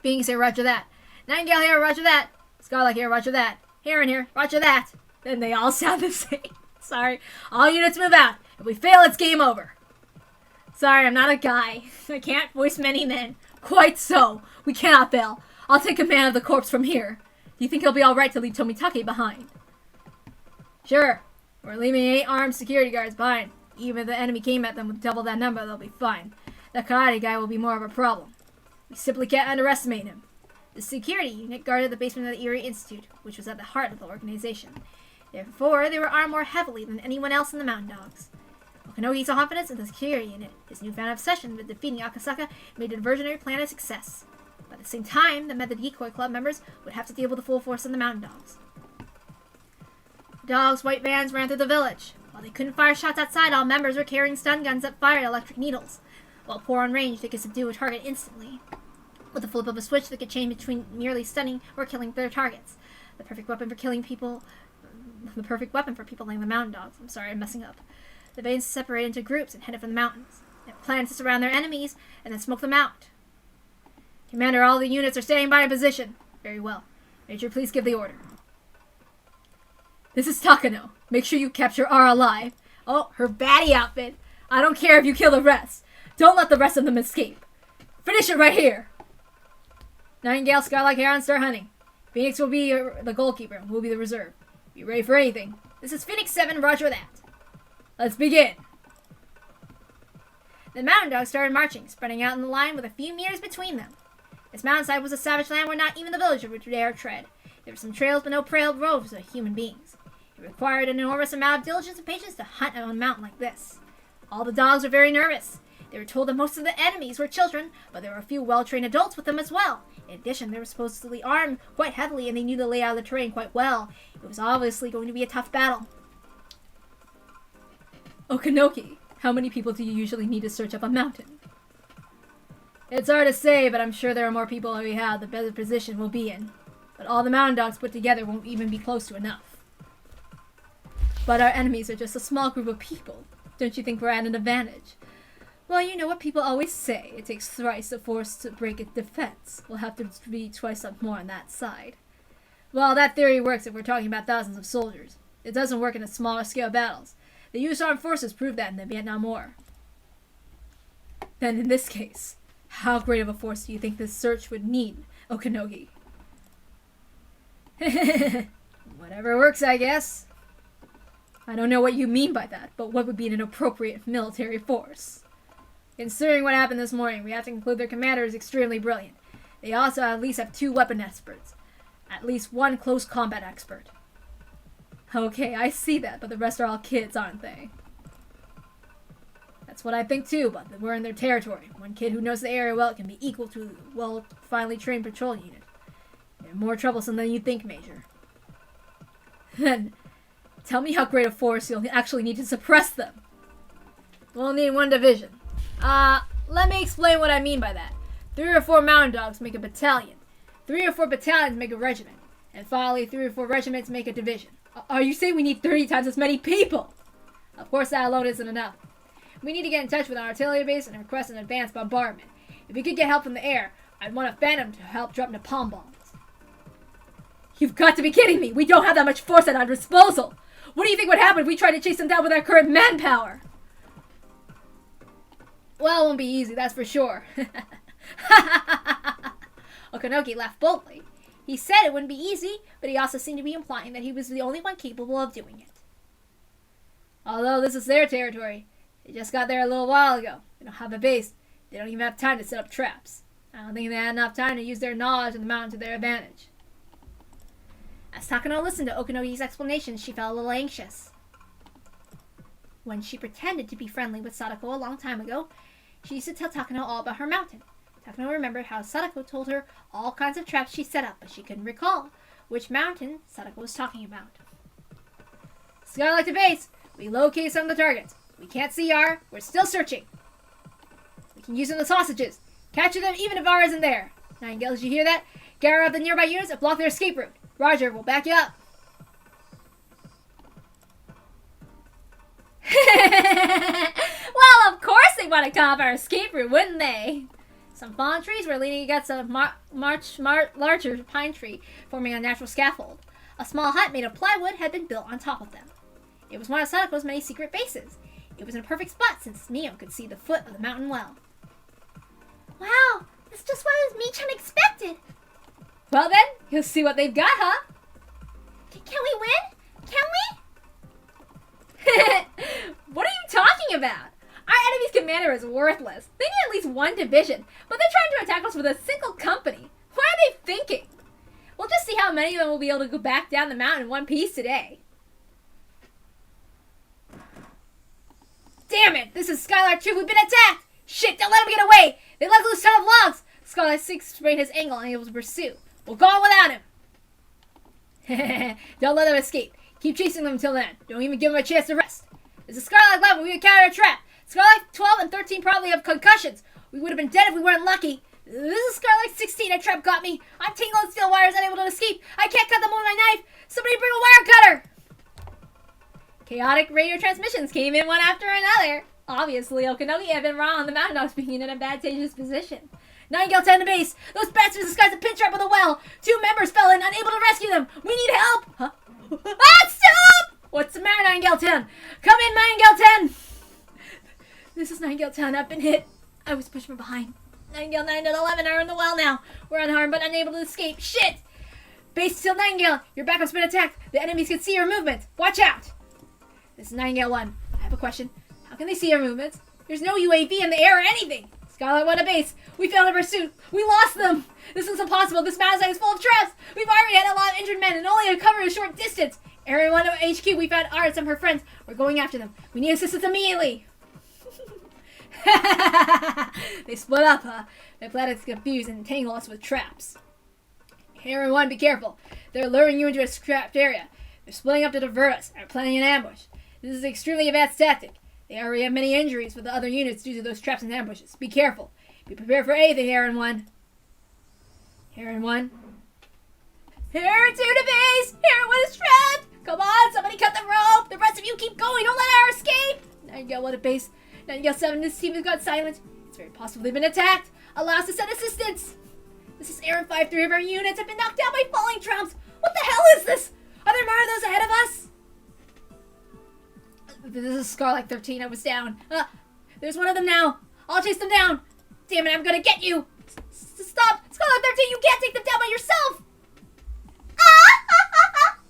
Beings here, roger that. Nightingale here, roger that. Scarlet here, roger that. Heron here, roger that. Then they all sound the same. Sorry. All units move out. If we fail, it's game over. Sorry, I'm not a guy. I can't voice many men. Quite so. We cannot fail. I'll take command of the corps from here. Do you think it'll be alright to leave Tomitake behind? Sure. We're leaving 8 armed security guards behind. Even if the enemy came at them with double that number, they'll be fine. That karate guy will be more of a problem. We simply can't underestimate him. The security unit guarded the basement of the Erie Institute, which was at the heart of the organization. Therefore, they were armed more heavily than anyone else in the Mountain Dogs. Okanogi saw confidence in the security unit. His newfound obsession with defeating Akasaka made the diversionary plan a success. But at the same time, that meant the Decoy Club members would have to deal with the full force of the Mountain Dogs. The dogs' white vans ran through the village. While they couldn't fire shots outside, all members were carrying stun guns that fired electric needles. While poor on range, they could subdue a target instantly. With the flip of a switch, they could change between merely stunning or killing their targets. The perfect weapon for people like the Mountain Dogs. I'm sorry, I'm messing up. The Vanes separated into groups and headed for the mountains. They planned to surround their enemies and then smoke them out. Commander, all the units are standing by in position. Very well. Major, please give the order. This is Takano. Make sure you capture R alive. Oh, her baddie outfit. I don't care if you kill the rest. Don't let the rest of them escape. Finish it right here. Nightingale, Skylark, Heron, start hunting. Phoenix will be the goalkeeper and we'll be the reserve. Be ready for anything. This is Phoenix 7, roger that. Let's begin. The Mountain Dogs started marching, spreading out in the line with a few meters between them. This mountainside was a savage land where not even the villagers would dare tread. There were some trails, but no trailed roads of human beings. It required an enormous amount of diligence and patience to hunt on a mountain like this. All the dogs were very nervous. They were told that most of the enemies were children, but there were a few well-trained adults with them as well. In addition, they were supposedly armed quite heavily and they knew the layout of the terrain quite well. It was obviously going to be a tough battle. Okanoki, how many people do you usually need to search up a mountain? It's hard to say, but I'm sure there are more people than we have, the better position we'll be in. But all the Mountain Dogs put together won't even be close to enough. But our enemies are just a small group of people. Don't you think we're at an advantage? Well, you know what people always say. It takes thrice a force to break a defense. We'll have to be twice up more on that side. Well, that theory works if we're talking about thousands of soldiers. It doesn't work in the smaller scale battles. The U.S. Armed Forces proved that in the Vietnam War. Then in this case, how great of a force do you think this search would need, Okanogi? Whatever works, I guess. I don't know what you mean by that, but what would be an appropriate military force? Considering what happened this morning, we have to conclude their commander is extremely brilliant. They also at least have 2 weapon experts. At least 1 close combat expert. Okay, I see that, but the rest are all kids, aren't they? That's what I think too, but we're in their territory. 1 kid who knows the area well can be equal to a well, finely trained patrol unit. They're more troublesome than you think, Major. Then, tell me how great a force you'll actually need to suppress them. We'll need 1 division. Let me explain what I mean by that. 3 or 4 Mountain Dogs make a battalion. 3 or 4 battalions make a regiment. And finally, 3 or 4 regiments make a division. Are you saying we need 30 times as many people? Of course, that alone isn't enough. We need to get in touch with our artillery base and request an advanced bombardment. If we could get help from the air, I'd want a Phantom to help drop napalm bombs. You've got to be kidding me! We don't have that much force at our disposal! What do you think would happen if we tried to chase them down with our current manpower? Well, it won't be easy, that's for sure. Okanoki laughed boldly. He said it wouldn't be easy, but he also seemed to be implying that he was the only one capable of doing it. Although this is their territory, they just got there a little while ago. They don't have a base. They don't even have time to set up traps. I don't think they had enough time to use their knowledge of the mountain to their advantage. As Takano listened to Okanogi's explanation, she felt a little anxious. When she pretended to be friendly with Sadako a long time ago, she used to tell Takano all about her mountain. Takano remembered how Sadako told her all kinds of traps she set up, but she couldn't recall which mountain Sadako was talking about. Skylark to base! We located some of the targets. We can't see R. We're still searching. We can use them as hostages. Capture them even if R isn't there. Nightingale, did you hear that? Gather up the nearby units and block their escape route. Roger, we'll back you up. Well, of course they want to cut off our escape route, wouldn't they? Some fallen trees were leaning against a larger pine tree, forming a natural scaffold. A small hut made of plywood had been built on top of them. It was one of Sadako's many secret bases. It was in a perfect spot since Mio could see the foot of the mountain well. Wow, that's just what Mii-chan expected. Well then, you'll see what they've got, huh? Can we win? Can we? What are you talking about? Our enemy's commander is worthless. They need at least one division, but they're trying to attack us with a single company. What are they thinking? We'll just see how many of them will be able to go back down the mountain in one piece today. Damn it! This is Skylark Troop. We've been attacked! Shit, don't let them get away! They let loose a ton of logs! Skylark 6 sprained his ankle and able to pursue. We'll go on without him! Don't let them escape. Keep chasing them until then. Don't even give them a chance to rest. This is Skylark 11. We encountered a trap. Skylark 12 and 13 probably have concussions. We would have been dead if we weren't lucky. This is Skylark 16. A trap got me. I'm tangled in steel wires, unable to escape. I can't cut them with my knife. Somebody bring a wire cutter! Chaotic radio transmissions came in one after another. Obviously, Okanogi had been wrong on the mountain dogs being in a advantageous position. Nightingale 10 to base. Those bastards disguised a pin trap with a well. 2 members fell in, unable to rescue them. We need help. Huh? Ah, stop! What's the matter, Nightingale 10? Come in, Nightingale 10. This is Nightingale 10. I've been hit. I was pushed from behind. Nightingale 9 and 11 are in the well now. We're unharmed but unable to escape. Shit! Base still Nightingale. Your backup's been attacked. The enemies can see your movement. Watch out. This is Nightingale 1. I have a question. How can they see our movements? There's no UAV in the air or anything. Skylark 1 to base. We failed in pursuit. We lost them. This is impossible. This mountain is full of traps. We've already had a lot of injured men and only covered a short distance. Area 1 to HQ. We found Art and some of her friends. We're going after them. We need assistance immediately. They split up, huh? Their planet's confused and entangle us with traps. Area 1, be careful. They're luring you into a trapped area. They're splitting up to divert us and are planning an ambush. This is an extremely advanced tactic. They already have many injuries with the other units due to those traps and ambushes. Be careful. Be prepared for anything, Heron 1. Heron 1. Heron 2 to base! Heron 1 is trapped! Come on, somebody cut the rope! The rest of you keep going! Don't let her escape! Nightingale 1 to base. Nightingale 7, this team has got silent. It's very possible they've been attacked. Allow us to send assistance! This is Aaron 5. 3 of our units have been knocked down by falling traps! What the hell is this? Are there more of those ahead of us? This is Scarlet 13. I was down. There's one of them now. I'll chase them down. Damn it, I'm gonna get you. Stop! Scarlet 13, you can't take them down by yourself!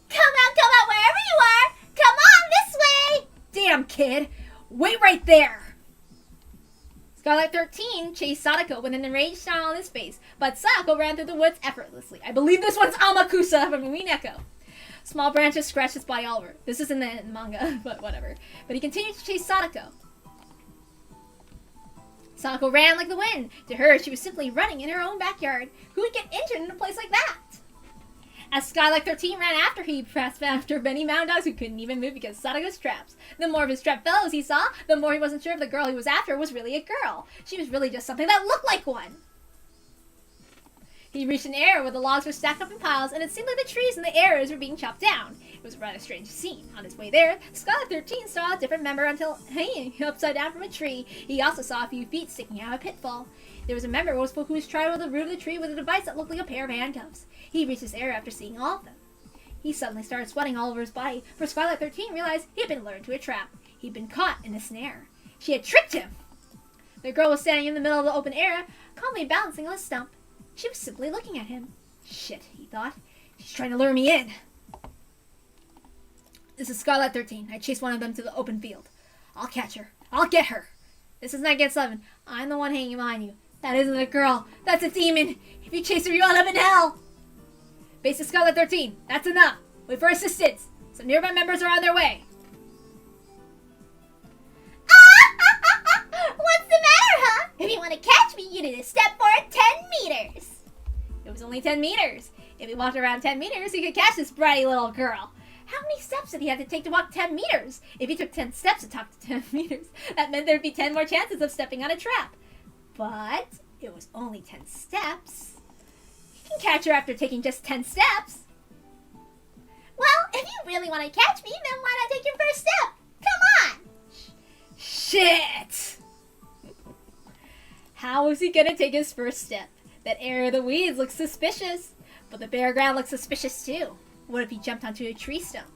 Come out wherever you are! Come on, this way! Damn, kid. Wait right there! Scarlet 13 chased Sadako with an enraged smile on his face, but Sadako ran through the woods effortlessly. I believe this one's Amakusa from Mineko. Small branches scratched his body all over. This isn't the manga, but whatever. But he continued to chase Sadako. Sadako ran like the wind. To her, she was simply running in her own backyard. Who would get injured in a place like that? As Skylark 13 ran after, he pressed after many mountain dogs who couldn't even move because of Sadako's traps. The more of his trapped fellows he saw, the more he wasn't sure if the girl he was after was really a girl. She was really just something that looked like one. He reached an area where the logs were stacked up in piles, and it seemed like the trees in the areas were being chopped down. It was a rather strange scene. On his way there, Scarlet 13 saw a different member until hanging upside down from a tree. He also saw a few feet sticking out of a pitfall. There was a member who was trying with the root of the tree with a device that looked like a pair of handcuffs. He reached this area after seeing all of them. He suddenly started sweating all over his body, for Scarlet 13 realized he had been lured to a trap. He'd been caught in a snare. She had tricked him! The girl was standing in the middle of the open area, calmly balancing on a stump. She was simply looking at him. Shit, he thought. She's trying to lure me in. This is Scarlet 13. I chased one of them to the open field. I'll catch her. I'll get her. This is Nightingale 7. I'm the one hanging behind you. That isn't a girl. That's a demon. If you chase her, you'll end up in hell. Base of Scarlet 13. That's enough. Wait for assistance. Some nearby members are on their way. What's the matter, huh? If you want to catch me, you need to step forward 10 meters. It was only 10 meters. If he walked around 10 meters, he could catch this bratty little girl. How many steps did he have to take to walk 10 meters? If he took 10 steps to talk to 10 meters, that meant there'd be 10 more chances of stepping on a trap. But it was only 10 steps. He can catch her after taking just 10 steps. Well, if you really want to catch me, then why not take your first step? Come on! Shit! How was he gonna take his first step? That area of the weeds looks suspicious, but the bare ground looks suspicious too. What if he jumped onto a tree stump?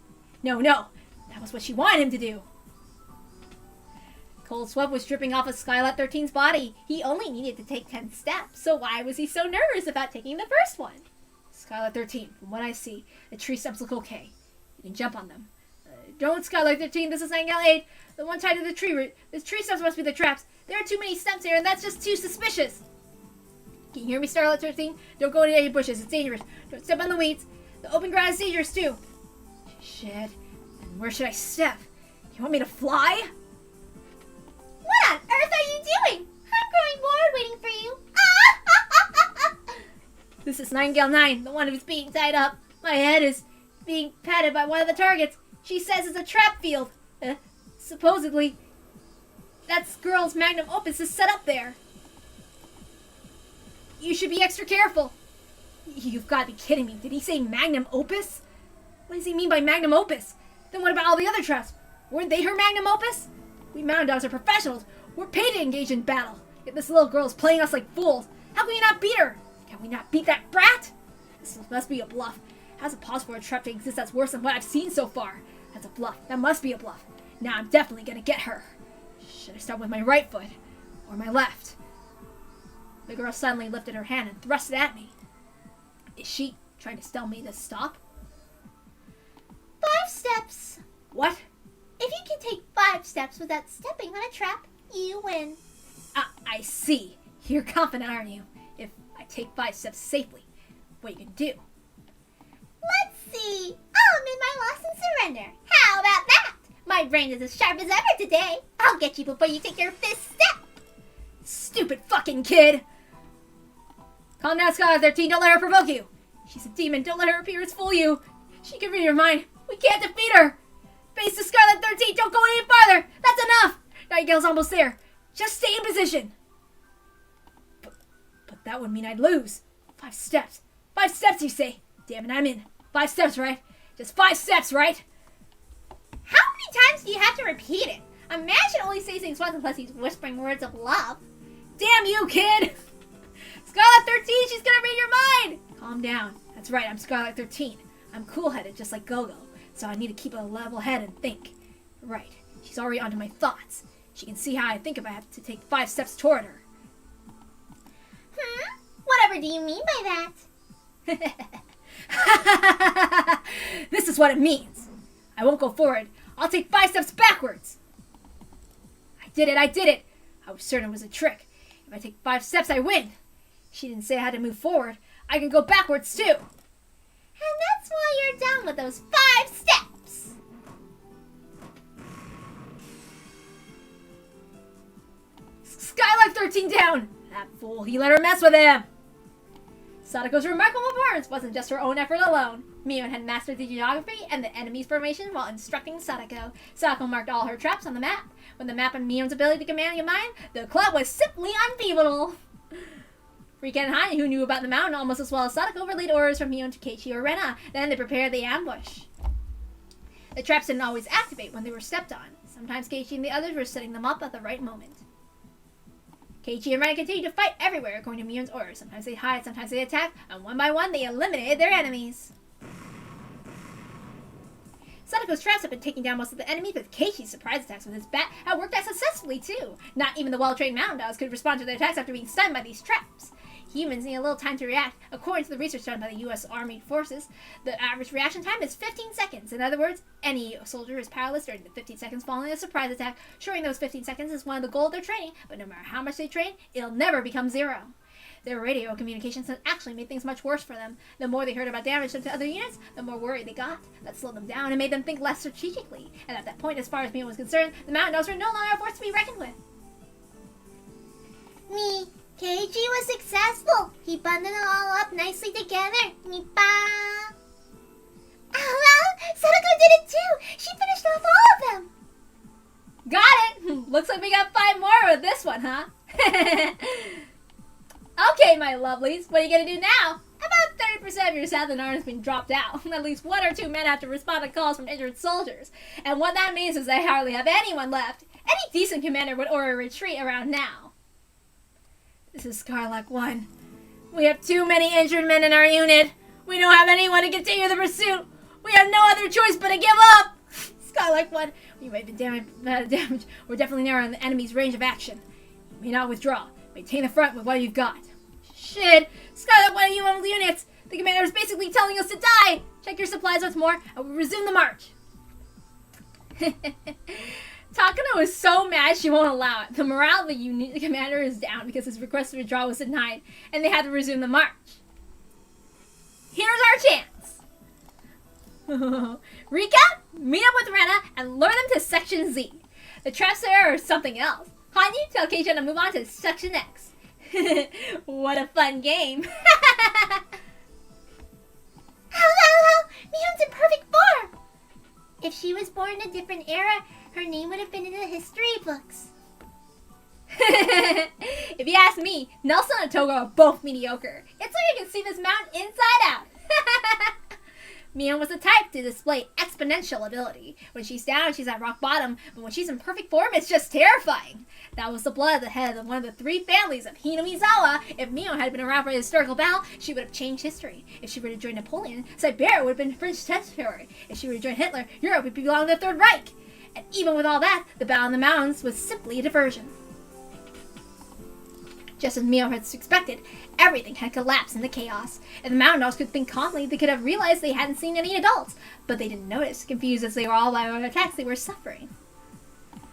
No, that was what she wanted him to do. Cold sweat was dripping off of Skylat 13's body. He only needed to take 10 steps, so why was he so nervous about taking the first one? Skylat 13, from what I see, the tree stumps look okay. You can jump on them. Don't, Skylat 13, this is Angle 8. The one tied to the tree root. The tree stumps must be the traps. There are too many stumps here, and that's just too suspicious. Can you hear me, Starlight 13? Don't go into any bushes. It's dangerous. Don't step on the weeds. The open grass is dangerous, too. Shit. And where should I step? You want me to fly? What on earth are you doing? I'm growing bored waiting for you. This is Nightingale 9, the one who's being tied up. My head is being patted by one of the targets. She says it's a trap field. Supposedly, that girl's magnum opus is set up there. You should be extra careful. You've got to be kidding me. Did he say magnum opus? What does he mean by magnum opus? Then what about all the other traps? Weren't they her magnum opus? We mountain dogs are professionals. We're paid to engage in battle. Yet this little girl is playing us like fools. How can we not beat her? Can we not beat that brat? This must be a bluff. How's it possible for a trap to exist that's worse than what I've seen so far? That's a bluff. That must be a bluff. Now I'm definitely gonna get her. Should I start with my right foot? Or my left? The girl suddenly lifted her hand and thrust it at me. Is she trying to tell me to stop? 5 steps. What? If you can take 5 steps without stepping on a trap, you win. I see. You're confident, aren't you? If I take 5 steps safely, what you can do? Let's see. I'll admit my loss and surrender. How about that? My brain is as sharp as ever today. I'll get you before you take your 5th step. Stupid fucking kid! Calm down, Skylar 13. Don't let her provoke you. She's a demon. Don't let her appearance fool you. She can read your mind. We can't defeat her. Face to Scarlet 13. Don't go any farther. That's enough. Nightingale's almost there. Just stay in position. But that would mean I'd lose. 5 steps. 5 steps, you say? Damn it, I'm in. 5 steps, right? Just 5 steps, right? How many times do you have to repeat it? A man should only say things once unless he's whispering words of love. Damn you, kid! Scarlet 13, she's gonna read your mind! Calm down. That's right, I'm Scarlet 13. I'm cool-headed, just like Gogo, so I need to keep a level head and think. Right, she's already onto my thoughts. She can see how I think if I have to take 5 steps toward her. Whatever do you mean by that? This is what it means. I won't go forward. I'll take 5 steps backwards. I did it. I was certain it was a trick. If I take 5 steps, I win. She didn't say I had to move forward. I can go backwards, too. And that's why you're done with those 5 steps. Skylark 13 down. That fool, he let her mess with him. Sadako's remarkable performance wasn't just her own effort alone. Mion had mastered the geography and the enemy's formation while instructing Sadako. Sadako marked all her traps on the map. With the map and Mion's ability to command your mind, the club was simply unbeatable. Rika and Hani, who knew about the mountain almost as well as Sadako, relayed orders from Mion to Keiichi or Rena. Then they prepared the ambush. The traps didn't always activate when they were stepped on. Sometimes Keiichi and the others were setting them up at the right moment. Keiichi and Rena continued to fight everywhere according to Mion's orders. Sometimes they hide, sometimes they attack, and one by one they eliminated their enemies. Sadako's traps had been taking down most of the enemies, but Keiichi's surprise attacks with his bat had worked out successfully too. Not even the well-trained mountain dogs could respond to their attacks after being stunned by these traps. Humans need a little time to react. According to the research done by the U.S. Army Forces, the average reaction time is 15 seconds. In other words, any soldier is powerless during the 15 seconds following a surprise attack. Shortening those 15 seconds is one of the goals of their training, but no matter how much they train, it'll never become 0. Their radio communications had actually made things much worse for them. The more they heard about damage done to other units, the more worried they got. That slowed them down and made them think less strategically. And at that point, as far as Mion was concerned, the mountain dogs were no longer a force to be reckoned with. Keiichi was successful. He bundled it all up nicely together. Ba. Well, Sadako did it too. She finished off all of them. Got it. Looks like we got 5 more with this one, huh? Okay, my lovelies, what are you gonna do now? About 30% of your Southern army has been dropped out. At least 1 or 2 men have to respond to calls from injured soldiers. And what that means is they hardly have anyone left. Any decent commander would order a retreat around now. This is Scarlock 1. We have too many injured men in our unit. We don't have anyone to continue the pursuit. We have no other choice but to give up! Skylark 1, we might have been damaged. We're definitely near on the enemy's range of action. You may not withdraw. Maintain the front with what you've got. Shit! Skylark 1 and you units! The commander is basically telling us to die! Check your supplies once more, and we'll resume the march. Takano is so mad she won't allow it. The morale of the unit commander is down because his request to withdraw was denied, and they had to resume the march. Here's our chance! Recap, meet up with Rena, and lure them to Section Z. The traps there are something else. Hanyu, tell Keisha to move on to Section X. What a fun game. Hello! Mihun's in perfect form! If she was born in a different era, her name would have been in the history books. If you ask me, Nelson and Toga are both mediocre. It's like you can see this mountain inside out. Mihun was the type to display exponential ability. When she's down, she's at rock bottom, but when she's in perfect form, it's just terrifying. That was the blood at the head of one of the three families of Hinamizawa. If Mihun had been around for a historical battle, she would have changed history. If she were to join Napoleon, Siberia would have been French territory. If she were to join Hitler, Europe would belong to the Third Reich. And even with all that, the battle in the mountains was simply a diversion. Just as Mihun had expected, everything had collapsed into chaos. If the mountain dogs could think calmly, they could have realized they hadn't seen any adults. But they didn't notice, confused as they were all by what attacks they were suffering.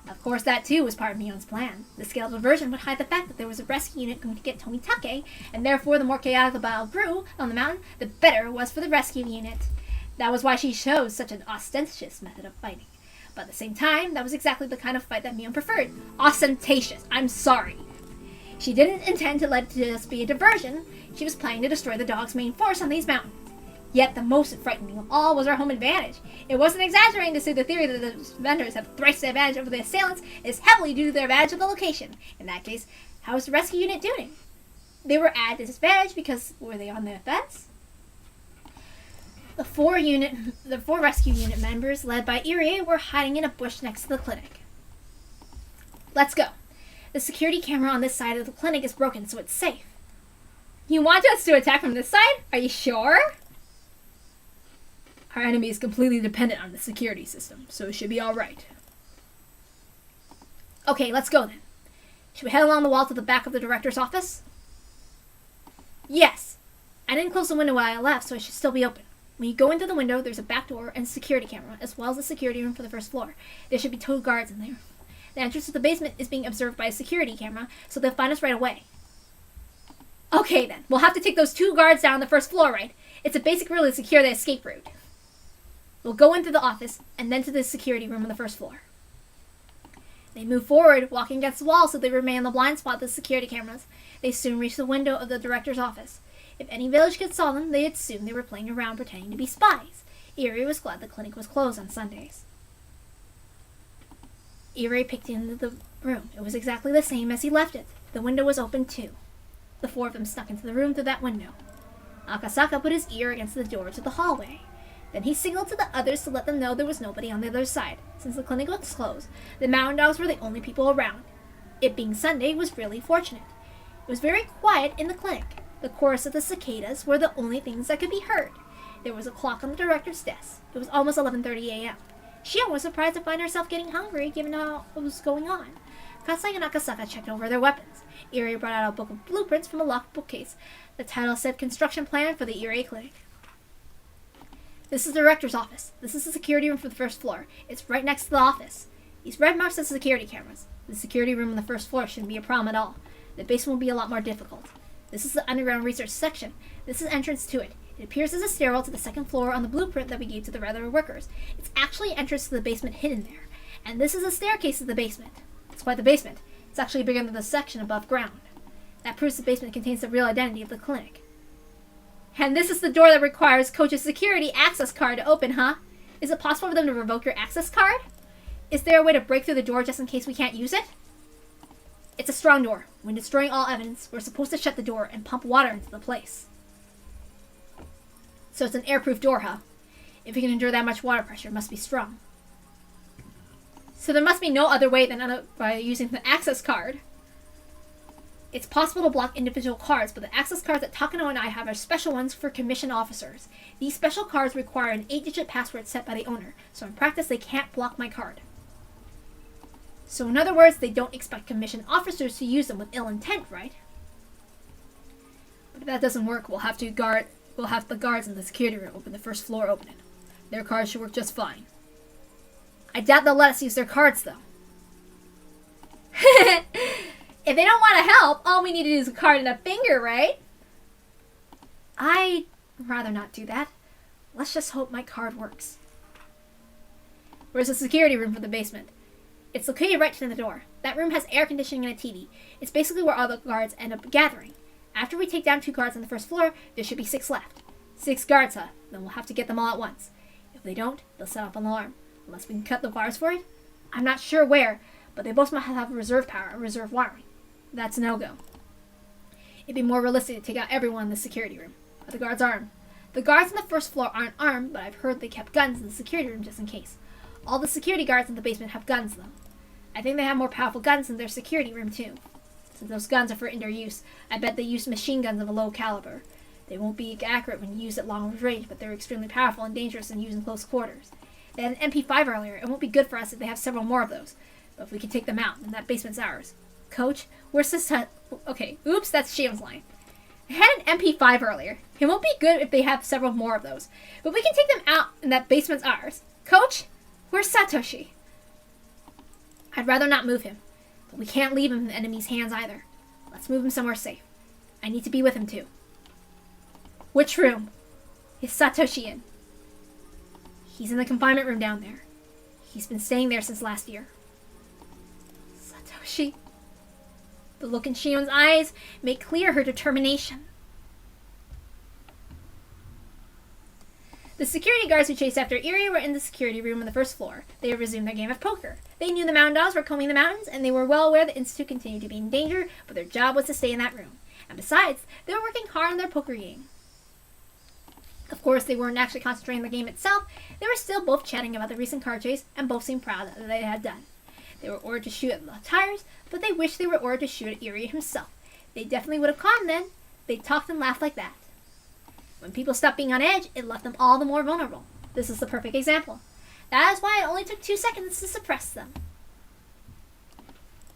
Of course, that too was part of Mihun's plan. The scaled diversion would hide the fact that there was a rescue unit going to get Tomitake, and therefore the more chaotic the battle grew on the mountain, the better it was for the rescue unit. That was why she chose such an ostentatious method of fighting. But at the same time, that was exactly the kind of fight that Mihun preferred. Ostentatious. I'm sorry. She didn't intend to let it just be a diversion. She was planning to destroy the dog's main force on these mountains. Yet the most frightening of all was our home advantage. It wasn't exaggerating to say the theory that the defenders have thrice the advantage over the assailants is heavily due to their advantage of the location. In that case, how was the rescue unit doing? They were at a disadvantage because were they on the offense? The four rescue unit members, led by Irie, were hiding in a bush next to the clinic. Let's go. The security camera on this side of the clinic is broken, so it's safe. You want us to attack from this side? Are you sure? Our enemy is completely dependent on the security system, so it should be alright. Okay, let's go then. Should we head along the wall to the back of the director's office? Yes. I didn't close the window while I left, so it should still be open. When you go into the window, there's a back door and a security camera, as well as a security room for the first floor. There should be 2 guards in there. The entrance to the basement is being observed by a security camera, so they'll find us right away. Okay then, we'll have to take those 2 guards down on the first floor, right? It's a basic rule to secure the escape route. We'll go into the office, and then to the security room on the first floor. They move forward, walking against the wall so they remain in the blind spot of the security cameras. They soon reach the window of the director's office. If any village kids saw them, they'd assume they were playing around pretending to be spies. Irie was glad the clinic was closed on Sundays. Irie picked into the room. It was exactly the same as he left it. The window was open too. The 4 of them snuck into the room through that window. Akasaka put his ear against the door to the hallway. Then he signaled to the others to let them know there was nobody on the other side. Since the clinic was closed, the mountain dogs were the only people around. It being Sunday was really fortunate. It was very quiet in the clinic. The chorus of the cicadas were the only things that could be heard. There was a clock on the director's desk. It was almost 11:30 a.m. Shion was surprised to find herself getting hungry given how it was going on. Kasai and Akasaka checked over their weapons. Irie brought out a book of blueprints from a locked bookcase. The title said Construction Plan for the Irie Clinic. This is the director's office. This is the security room for the first floor. It's right next to the office. These red marks are security cameras. The security room on the first floor shouldn't be a problem at all. The basement will be a lot more difficult. This is the underground research section. This is the entrance to it. It appears as a stairwell to the second floor on the blueprint that we gave to the other workers. It's actually an entrance to the basement hidden there. And this is a staircase to the basement. It's quite the basement. It's actually bigger than the section above ground. That proves the basement contains the real identity of the clinic. And this is the door that requires Coach's security access card to open, huh? Is it possible for them to revoke your access card? Is there a way to break through the door just in case we can't use it? It's a strong door. When destroying all evidence, we're supposed to shut the door and pump water into the place. So it's an airproof door, huh? If it can endure that much water pressure, it must be strong. So there must be no other way than by using the access card. It's possible to block individual cards, but the access cards that Takano and I have are special ones for commissioned officers. These special cards require an 8-digit password set by the owner, so in practice they can't block my card. So in other words, they don't expect commissioned officers to use them with ill intent, right? But if that doesn't work, we'll have the guards in the security room open the first floor open it. Their cards should work just fine. I doubt they'll let us use their cards, though. If they don't want to help, all we need to do is a card and a finger, right? I'd rather not do that. Let's just hope my card works. Where's the security room for the basement? It's located right in the door. That room has air conditioning and a TV. It's basically where all the guards end up gathering. After we take down 2 guards on the first floor, there should be 6 left. 6 guards, huh? Then we'll have to get them all at once. If they don't, they'll set off an alarm. Unless we can cut the wires for it? I'm not sure where, but they both must have reserve power or reserve wiring. That's a no-go. It'd be more realistic to take out everyone in the security room. Are the guards armed? The guards on the first floor aren't armed, but I've heard they kept guns in the security room just in case. All the security guards in the basement have guns, though. I think they have more powerful guns in their security room, too. Since those guns are for indoor use, I bet they use machine guns of a low caliber. They won't be accurate when used at long range, but they're extremely powerful and dangerous when used in close quarters. They had an MP5 earlier. It won't be good for us if they have several more of those. But if we can take them out, then that basement's ours. Coach, where's this okay, oops, that's Shion's line. I had an MP5 earlier. It won't be good if they have several more of those. But we can take them out, and that basement's ours. Coach, where's Satoshi? I'd rather not move him. But we can't leave him in the enemy's hands either. Let's move him somewhere safe. I need to be with him too. Which room? Is Satoshi in? He's in the confinement room down there. He's been staying there since last year. Satoshi. The look in Shion's eyes made clear her determination. The security guards who chased after Irie were in the security room on the first floor. They had resumed their game of poker. They knew the mountain dogs were combing the mountains, and they were well aware the Institute continued to be in danger, but their job was to stay in that room. And besides, they were working hard on their poker game. Of course, they weren't actually concentrating on the game itself. They were still both chatting about the recent car chase, and both seemed proud that they had done. They were ordered to shoot at the tires, but they wished they were ordered to shoot at Irie himself. They definitely would have caught him then. They talked and laughed like that. When people stopped being on edge, it left them all the more vulnerable. This is the perfect example. That is why it only took 2 seconds to suppress them.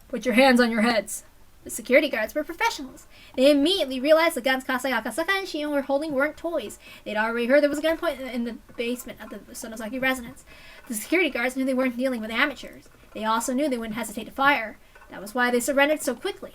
Put your hands on your heads. The security guards were professionals. They immediately realized the guns Kasai Akasaka and Shion were holding weren't toys. They'd already heard there was a gun point in the basement of the Sonosaki residence. The security guards knew they weren't dealing with amateurs. They also knew they wouldn't hesitate to fire. That was why they surrendered so quickly.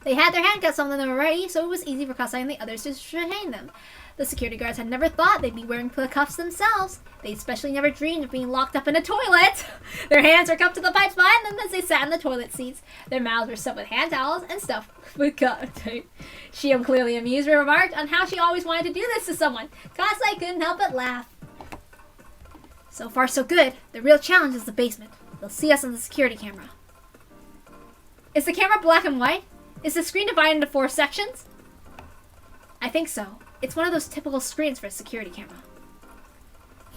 They had their handcuffs on them already, so it was easy for Kasai and the others to restrain them. The security guards had never thought they'd be wearing the cuffs themselves. They especially never dreamed of being locked up in a toilet. Their hands were cuffed to the pipes behind them as they sat in the toilet seats. Their mouths were stuffed with hand towels and stuffed with cup tape. Shion, clearly amused, remarked on how she always wanted to do this to someone. Kasai couldn't help but laugh. So far, so good. The real challenge is the basement. They'll see us on the security camera. Is the camera black and white? Is the screen divided into 4 sections? I think so. It's one of those typical screens for a security camera.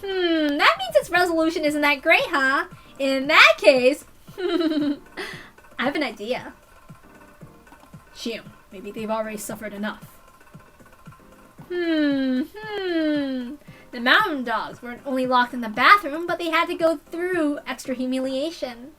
That means its resolution isn't that great, huh? In that case, I have an idea. Shion, maybe they've already suffered enough. The mountain dogs weren't only locked in the bathroom, but they had to go through extra humiliation.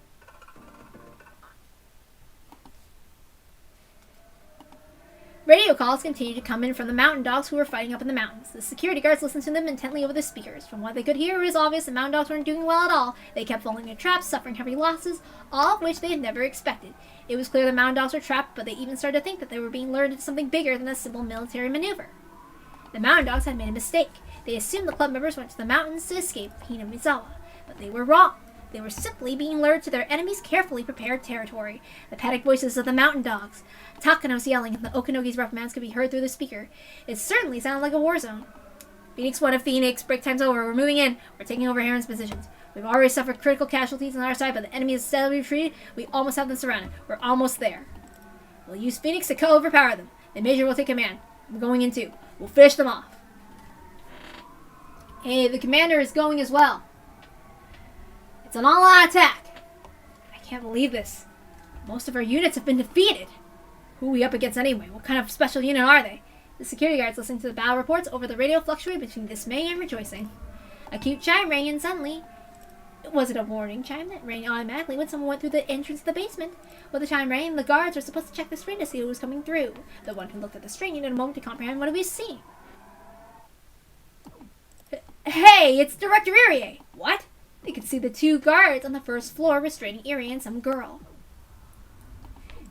Radio calls continued to come in from the mountain dogs who were fighting up in the mountains. The security guards listened to them intently over the speakers. From what they could hear, it was obvious the mountain dogs weren't doing well at all. They kept falling into traps, suffering heavy losses, all of which they had never expected. It was clear the mountain dogs were trapped, but they even started to think that they were being lured into something bigger than a simple military maneuver. The mountain dogs had made a mistake. They assumed the club members went to the mountains to escape Hinamizawa, but they were wrong. They were simply being lured to their enemy's carefully prepared territory. The panicked voices of the mountain dogs, Takano's yelling, and the Okanogi's reprimands could be heard through the speaker. It certainly sounded like a war zone. Phoenix 1 of Phoenix, break time's over. We're moving in. We're taking over Heron's positions. We've already suffered critical casualties on our side, but the enemy is steadily retreated. We almost have them surrounded. We're almost there. We'll use Phoenix to overpower them. The Major will take command. I'm going in too. We'll finish them off. Hey, the commander is going as well. It's an all-out attack. I can't believe this. Most of our units have been defeated. Who are we up against anyway? What kind of special unit are they? The security guards listening to the battle reports over the radio fluctuated between dismay and rejoicing. A cute chime rang, and suddenly... Was it a warning chime that rang automatically when someone went through the entrance of the basement? When the chime rang, the guards were supposed to check the screen to see who was coming through. The one who looked at the screen needed a moment to comprehend what he was seeing. Hey, it's Director Irie! What? They could see the two guards on the first floor restraining Irie and some girl.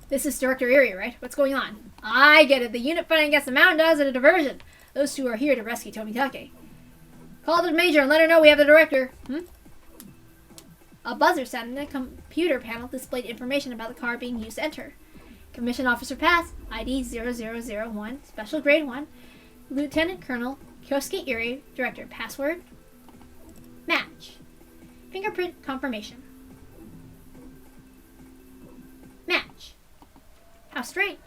This is Director Irie, right? What's going on? I get it. The unit fighting against the Mountain Dogs is a diversion. Those two are here to rescue Tomitake. Call the Major and let her know we have the Director. A buzzer sounded and a computer panel displayed information about the car being used to enter. Commission Officer Pass, ID 0001, Special Grade 1, Lieutenant Colonel Kyosuke Irie, Director. Password, match. Fingerprint confirmation. Match. How strange.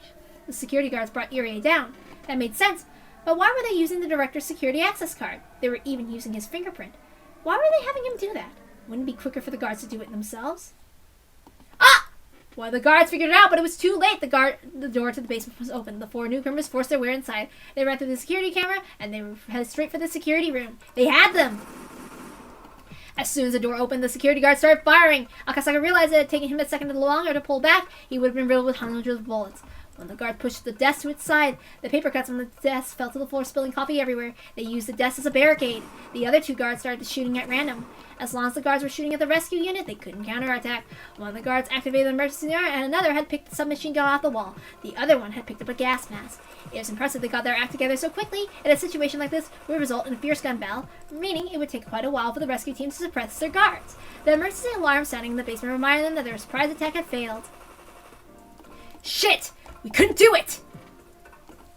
The security guards brought Irie down. That made sense, but why were they using the Director's security access card? They were even using his fingerprint. Why were they having him do that? Wouldn't it be quicker for the guards to do it themselves? Ah! Well, the guards figured it out, but it was too late. The door to the basement was open. The four newcomers forced their way inside. They ran through the security camera, and they headed straight for the security room. They had them! As soon as the door opened, the security guard started firing. Akasaka realized it had taken him a second longer to pull back. He would have been riddled with hundreds of bullets. When the guard pushed the desk to its side, the paper cuts on the desk fell to the floor, spilling coffee everywhere. They used the desk as a barricade. The other two guards started shooting at random. As long as the guards were shooting at the rescue unit, they couldn't counterattack. One of the guards activated the emergency alarm, and another had picked the submachine gun off the wall. The other one had picked up a gas mask. It was impressive they got their act together so quickly, and a situation like this would result in a fierce gun battle, meaning it would take quite a while for the rescue team to suppress their guards. The emergency alarm sounding in the basement reminded them that their surprise attack had failed. Shit! We couldn't do it!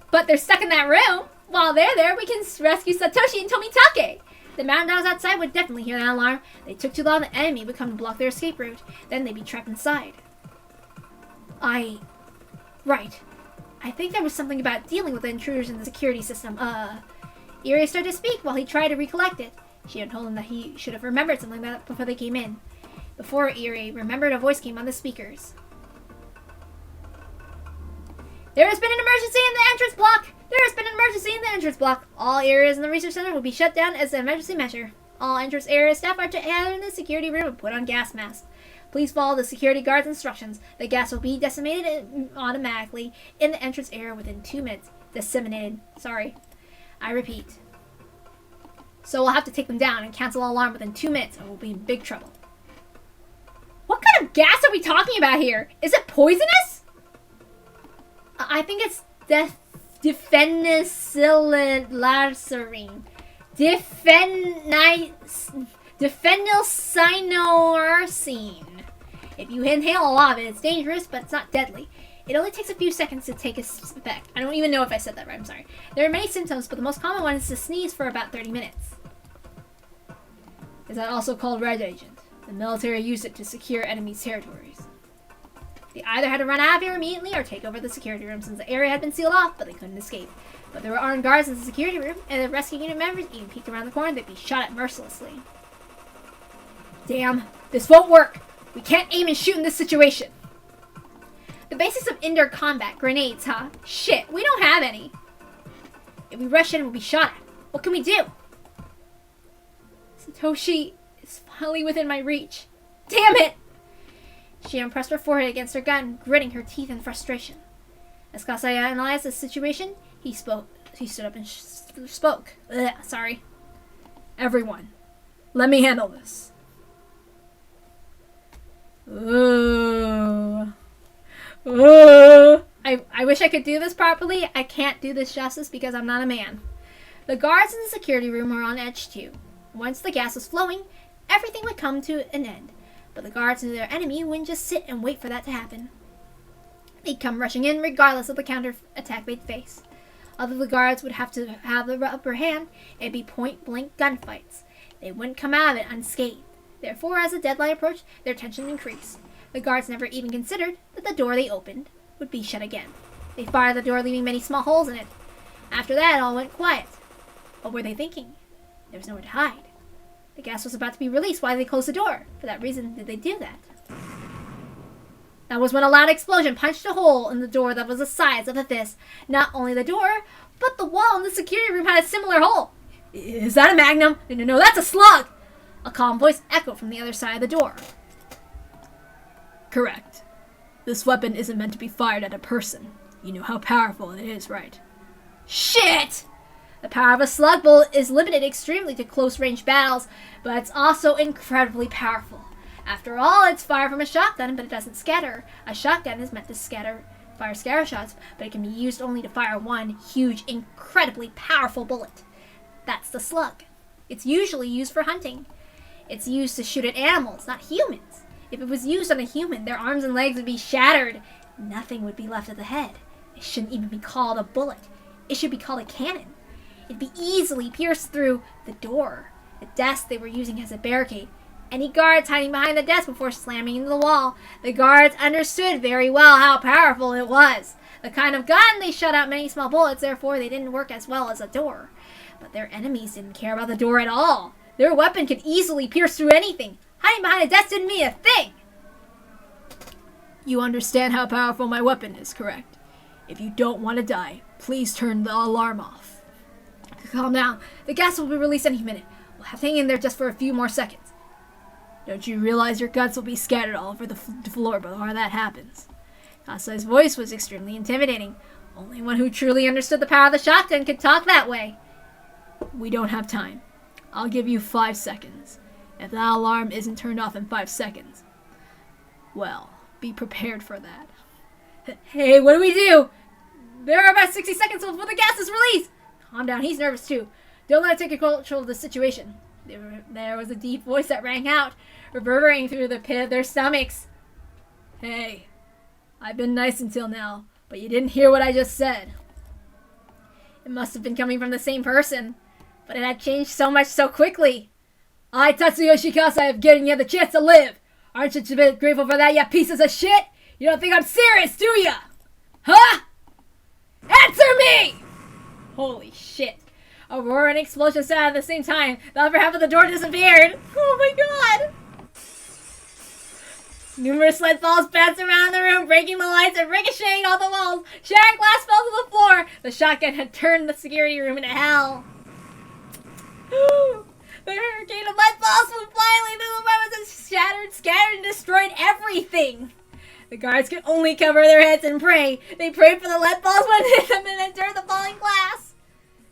But they're stuck in that room. While they're there, we can rescue Satoshi and Tomitake. The Mountain Dogs outside would definitely hear that alarm. They took too long, the enemy would come to block their escape route. Then they'd be trapped inside. Right. I think there was something about dealing with the intruders in the security system. Irie started to speak while he tried to recollect it. She had told him that he should have remembered something like that before they came in. Before Irie remembered, a voice came on the speakers. There has been an emergency in the entrance block! There has been an emergency in the entrance block! All areas in the research center will be shut down as an emergency measure. All entrance area staff are to gather in the security room and put on gas masks. Please follow the security guard's instructions. The gas will be decimated automatically in the entrance area within 2 minutes. Disseminated. Sorry. I repeat. So we'll have to take them down and cancel the alarm within 2 minutes, or we'll be in big trouble. What kind of gas are we talking about here? Is it poisonous? I think it's diphenylcylarserine. Diphenylcylarserine. If you inhale a lot of it, it's dangerous, but it's not deadly. It only takes a few seconds to take effect. I don't even know if I said that right, I'm sorry. There are many symptoms, but the most common one is to sneeze for about 30 minutes. Is that also called red agent? The military used it to secure enemies' territories. They either had to run out of here immediately or take over the security room since the area had been sealed off, but they couldn't escape. But there were armed guards in the security room, and the rescue unit members even peeked around the corner, they'd be shot at mercilessly. Damn, this won't work! We can't aim and shoot in this situation! The basics of indoor combat, grenades, huh? Shit, we don't have any! If we rush in, we'll be shot at. What can we do? Satoshi is finally within my reach. Damn it! She pressed her forehead against her gun, gritting her teeth in frustration. As Kasaya analyzed the situation, he stood up and spoke. Sorry. Everyone, let me handle this. Ooh. I wish I could do this properly. I can't do this justice because I'm not a man. The guards in the security room were on edge too. Once the gas was flowing, everything would come to an end. But the guards knew their enemy wouldn't just sit and wait for that to happen. They'd come rushing in regardless of the counter-attack they'd face. Although the guards would have to have the upper hand, it'd be point-blank gunfights. They wouldn't come out of it unscathed. Therefore, as the deadline approached, their tension increased. The guards never even considered that the door they opened would be shut again. They fired the door, leaving many small holes in it. After that, it all went quiet. What were they thinking? There was nowhere to hide. The gas was about to be released. Why did they close the door? For that reason did they do that. That was when a loud explosion punched a hole in the door that was the size of a fist. Not only the door, but the wall in the security room had a similar hole. Is that a magnum? No, that's a slug! A calm voice echoed from the other side of the door. Correct. This weapon isn't meant to be fired at a person. You know how powerful it is, right? Shit! The power of a slug bullet is limited extremely to close-range battles, but it's also incredibly powerful. After all, it's fired from a shotgun, but it doesn't scatter. A shotgun is meant to fire scatter shots, but it can be used only to fire one huge, incredibly powerful bullet. That's the slug. It's usually used for hunting. It's used to shoot at animals, not humans. If it was used on a human, their arms and legs would be shattered. Nothing would be left of the head. It shouldn't even be called a bullet. It should be called a cannon. It'd be easily pierced through the door, the desk they were using as a barricade. Any guards hiding behind the desk before slamming into the wall. The guards understood very well how powerful it was. The kind of gun they shot out many small bullets, therefore they didn't work as well as a door. But their enemies didn't care about the door at all. Their weapon could easily pierce through anything. Hiding behind a desk didn't mean a thing. You understand how powerful my weapon is, correct? If you don't want to die, please turn the alarm off. Calm down. The gas will be released any minute. We'll have to hang in there just for a few more seconds. Don't you realize your guts will be scattered all over the floor before that happens? Kasai's voice was extremely intimidating. Only one who truly understood the power of the shotgun could talk that way. We don't have time. I'll give you 5 seconds. If that alarm isn't turned off in 5 seconds, well, be prepared for that. Hey, what do? There are about 60 seconds before the gas is released. Calm down, he's nervous too. Don't let it take control of the situation. There was a deep voice that rang out, reverberating through the pit of their stomachs. Hey, I've been nice until now, but you didn't hear what I just said. It must have been coming from the same person, but it had changed so much so quickly. I, Tatsuyoshi Kasai, have given you the chance to live. Aren't you a bit grateful for that, you pieces of shit? You don't think I'm serious, do ya? Huh? Answer me! Holy shit. A roar and explosion sounded at the same time. The upper half of the door disappeared. Oh my god! Numerous lead balls bounced around the room, breaking the lights and ricocheting off the walls. Shattered glass fell to the floor. The shotgun had turned the security room into hell. The hurricane of lead balls flew violently through the windows and shattered, scattered, and destroyed everything. The guards could only cover their heads and pray. They prayed for the lead balls when it hit them and endured the falling glass.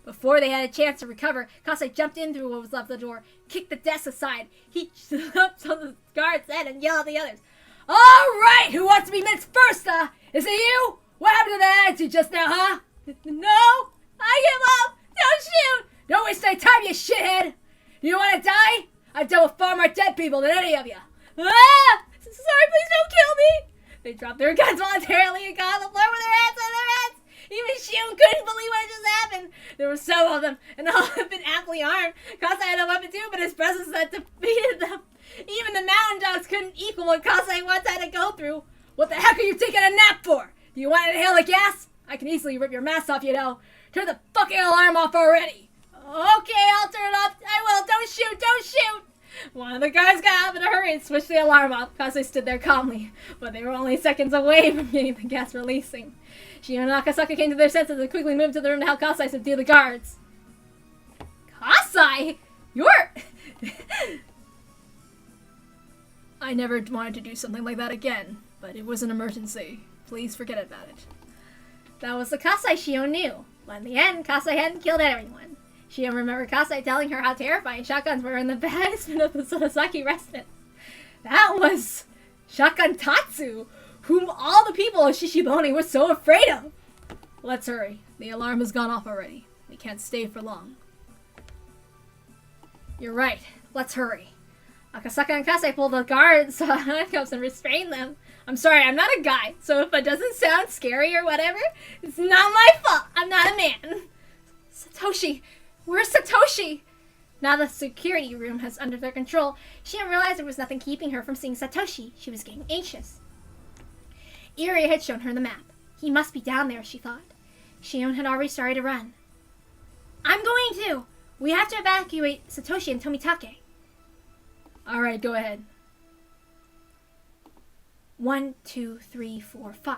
Before they had a chance to recover, Kasai jumped in through what was left of the door, kicked the desk aside. He jumped on the guard's head and yelled at the others. All right, who wants to be minced first, Is it you? What happened to that attitude just now, huh? No, I give up. Don't shoot. Don't waste my time, you shithead. Do you want to die? I've dealt with far more dead people than any of you. Ah! Sorry, please don't kill me. They dropped their guns voluntarily and got on the floor with their hands on their heads. Even Shion couldn't believe what just happened. There were several of them, and all had been amply armed. Kasai had a weapon too, but his presence had defeated them. Even the mountain dogs couldn't equal what Kasai once had to go through. What the heck are you taking a nap for? Do you want to inhale the gas? I can easily rip your mask off, you know. Turn the fucking alarm off already. Okay, I'll turn it off. I will. Don't shoot. Don't shoot. One of the guards got up in a hurry and switched the alarm off. Kasai stood there calmly, but they were only seconds away from getting the gas releasing. Shion and Akasaka came to their senses and quickly moved to the room to help Kasai subdue the guards. Kasai? You're... I never wanted to do something like that again, but it was an emergency. Please forget about it. That was the Kasai Shion knew, but in the end, Kasai hadn't killed everyone. Shion remembered Kasai telling her how terrifying shotguns were in the basement of the Sonosaki residence. That was Shotgun Tatsu, whom all the people of Shishibone were so afraid of. Let's hurry. The alarm has gone off already. We can't stay for long. You're right. Let's hurry. Akasaka and Kasai pulled the guards handcuffs and restrained them. I'm sorry, I'm not a guy, so if it doesn't sound scary or whatever, it's not my fault. I'm not a man. Satoshi. Where's Satoshi? Now the security room has under their control, Shion realized there was nothing keeping her from seeing Satoshi. She was getting anxious. Irie had shown her the map. He must be down there, she thought. Shion had already started to run. I'm going to! We have to evacuate Satoshi and Tomitake. Alright, go ahead. 1, 2, 3, 4, 5.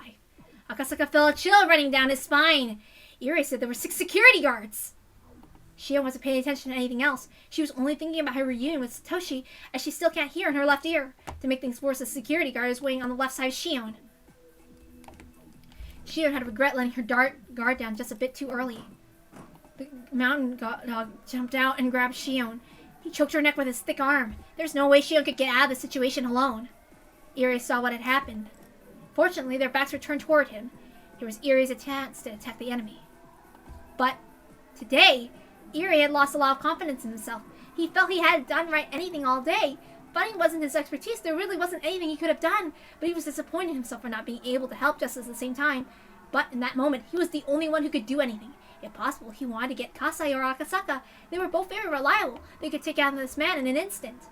Akasaka felt a chill running down his spine. Irie said there were 6 security guards. Shion wasn't paying attention to anything else. She was only thinking about her reunion with Satoshi, as she still can't hear in her left ear. To make things worse, the security guard is waiting on the left side of Shion. Shion had regret letting her guard down just a bit too early. The mountain dog jumped out and grabbed Shion. He choked her neck with his thick arm. There's no way Shion could get out of the situation alone. Irie saw what had happened. Fortunately, their backs were turned toward him. It was Irie's chance to attack the enemy. But today, Irie had lost a lot of confidence in himself. He felt he hadn't done right anything all day. Fighting wasn't his expertise. There really wasn't anything he could have done. But he was disappointed in himself for not being able to help just at the same time. But in that moment, he was the only one who could do anything. If possible, he wanted to get Kasai or Akasaka. They were both very reliable. They could take out this man in an instant.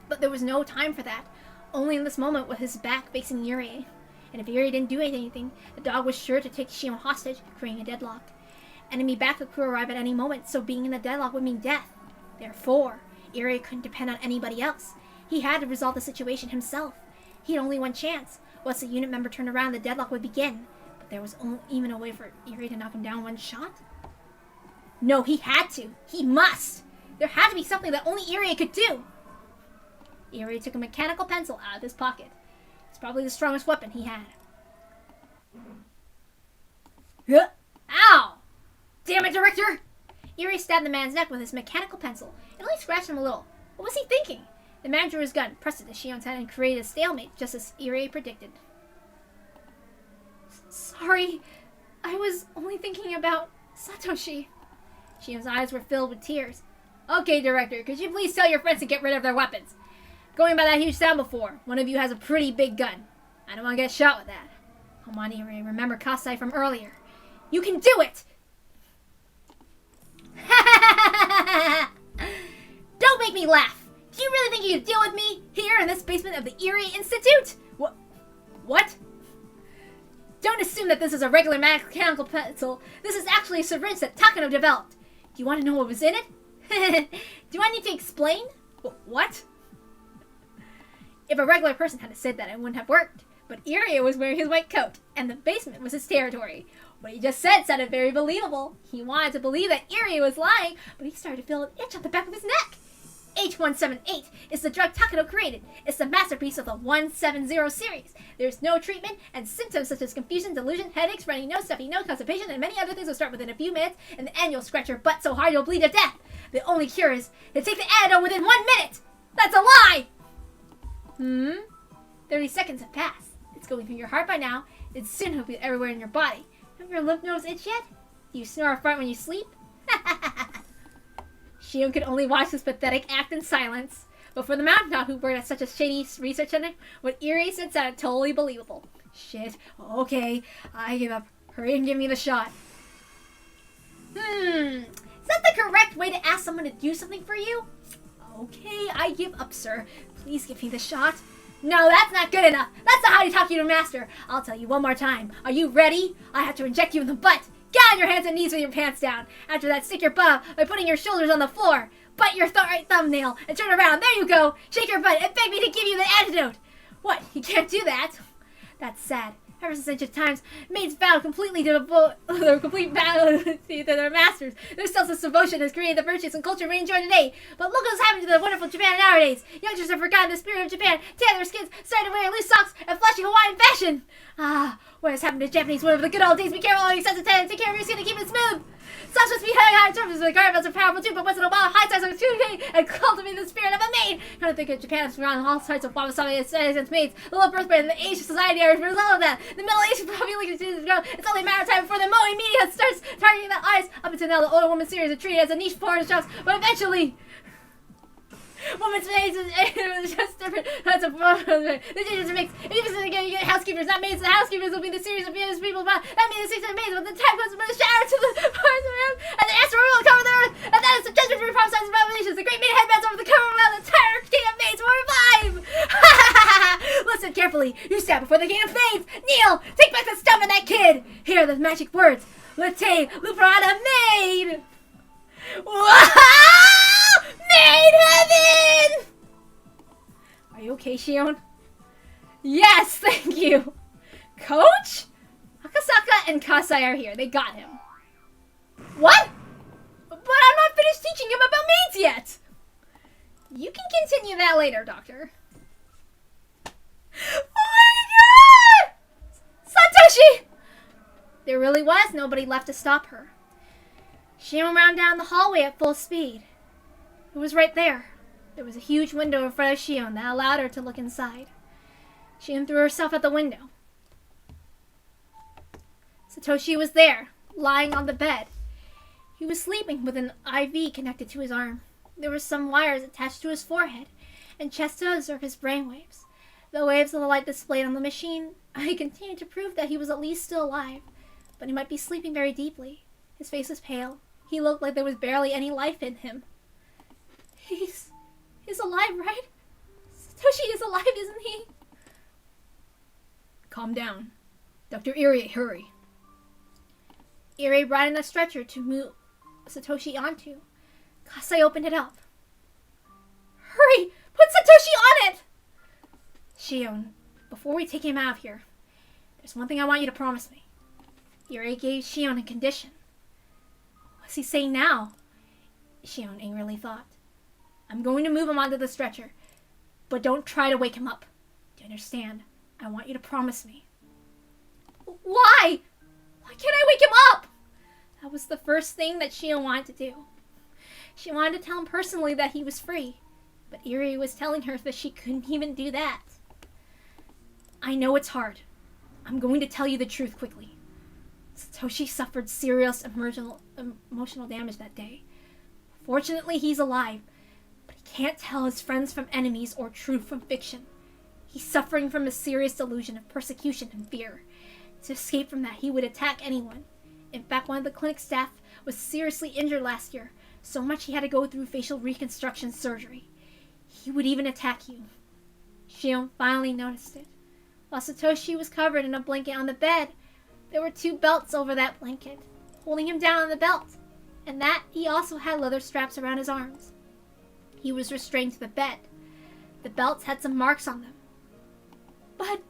But there was no time for that. Only in this moment with his back facing Irie. And if Irie didn't do anything, the dog was sure to take Shion hostage, creating a deadlock. Enemy backup could arrive at any moment, so being in a deadlock would mean death. Therefore, Irie couldn't depend on anybody else. He had to resolve the situation himself. He had only one chance. Once the unit member turned around, the deadlock would begin. But there was even a way for Irie to knock him down one shot? No, he had to. He must. There had to be something that only Irie could do. Irie took a mechanical pencil out of his pocket. It's probably the strongest weapon he had. Ow! Damn it, Director! Irie stabbed the man's neck with his mechanical pencil. It only scratched him a little. What was he thinking? The man drew his gun, pressed it to Shion's head, and created a stalemate, just as Irie predicted. Sorry, I was only thinking about Satoshi. Shion's eyes were filled with tears. Okay, Director, could you please tell your friends to get rid of their weapons? Going by that huge sound before, one of you has a pretty big gun. I don't want to get shot with that. Come on, Irie, remember Kasai from earlier. You can do it! Don't make me laugh! Do you really think you can deal with me here in this basement of the Irie Institute? What? Don't assume that this is a regular mechanical pencil. This is actually a syringe that Takano developed. Do you want to know what was in it? Do I need to explain? What? If a regular person had said that, it wouldn't have worked. But Irie was wearing his white coat, and the basement was his territory. What he just said sounded very believable. He wanted to believe that Irie was lying, but he started to feel an itch on the back of his neck. H178 is the drug Takano created. It's the masterpiece of the 170 series. There's no treatment, and symptoms such as confusion, delusion, headaches, runny nose, stuffy nose, constipation, and many other things will start within a few minutes, and the end you'll scratch your butt so hard you'll bleed to death. The only cure is to take the antidote within 1 minute. That's a lie! 30 seconds have passed. It's going through your heart by now. It soon will be everywhere in your body. Have your lymph nodes itch yet? Do you snore or fart when you sleep? Shion could only watch this pathetic act in silence. But for the mountain dog who worked at such a shady research center, what Irie said sounded totally believable. Shit. Okay, I give up. Hurry and give me the shot. Is that the correct way to ask someone to do something for you? Okay, I give up, sir. Please give me the shot. No, that's not good enough. That's not how you talk to your master. I'll tell you one more time. Are you ready? I have to inject you in the butt. Get on your hands and knees with your pants down. After that, stick your butt up by putting your shoulders on the floor. Bite your right thumbnail and turn around. There you go. Shake your butt and beg me to give you the antidote. What? You can't do that? That's sad. Ever since ancient times, maids vowed completely to devote their complete battle to their masters. Their selfless devotion has created the virtues and culture we enjoy today. But look what's happened to the wonderful Japan nowadays. Youngsters have forgotten the spirit of Japan, tan their skins, started wearing loose socks, and flashy Hawaiian fashion. Ah, what has happened to Japanese women of the good old days? Be careful all your sensitive and take care of your skin and keep it smooth. Socks must be high surface with garments are powerful too, but once in a while, high size are too and cultivate the spirit of a maid. Kind of think of Japan as around all sorts of wabi-sabi and maids. The low birth rate in the Asian society are a result of that. The Middle Asian population continues to grow. It's only a matter of time before the Moe media starts targeting the eyes. Up until now, the older woman series are treated as a niche porn shops, but eventually, woman's face is just different. That's a the changes mix. If you get housekeepers, not maids, the housekeepers will be the series of famous people. But that means the 6 maids, but the time comes from the shower to the parts around, and the asteroid will cover the earth, and that is the judgment for prophesied revelations. The great maid headbands over the cover around the entire king of maids will revive. Listen carefully. You stand before the king of maids. Kneel. Take back the stump of that kid. Hear the magic words. Lete Luprana maid. Whoa! Maid heaven! Are you okay, Shion? Yes, thank you. Coach? Akasaka and Kasai are here. They got him. What? But I'm not finished teaching him about maids yet. You can continue that later, Doctor. Oh my god! Satoshi! There really was nobody left to stop her. She ran down the hallway at full speed. It was right there. There was a huge window in front of Shion that allowed her to look inside. She threw herself at the window. Satoshi was there, lying on the bed. He was sleeping with an IV connected to his arm. There were some wires attached to his forehead and chest to observe his brainwaves. The waves of the light displayed on the machine continued to prove that he was at least still alive, but he might be sleeping very deeply. His face was pale. He looked like there was barely any life in him. He's alive, right? Satoshi is alive, isn't he? Calm down. Dr. Irie, hurry. Irie brought in a stretcher to move Satoshi onto. Kasai opened it up. Hurry! Put Satoshi on it! Shion, before we take him out of here, there's one thing I want you to promise me. Irie gave Shion a condition. What's he saying now? Shion angrily thought. I'm going to move him onto the stretcher, but don't try to wake him up. Do you understand? I want you to promise me. Why? Why can't I wake him up? That was the first thing that Shion wanted to do. She wanted to tell him personally that he was free, but Irie was telling her that she couldn't even do that. I know it's hard. I'm going to tell you the truth quickly. Satoshi suffered serious emotional damage that day. Fortunately, he's alive, but he can't tell his friends from enemies or truth from fiction. He's suffering from a serious delusion of persecution and fear. To escape from that, he would attack anyone. In fact, one of the clinic staff was seriously injured last year, so much he had to go through facial reconstruction surgery. He would even attack you. Shion finally noticed it. While Satoshi was covered in a blanket on the bed, there were 2 belts over that blanket, holding him down on the belt, and that he also had leather straps around his arms. He was restrained to the bed. The belts had some marks on them. But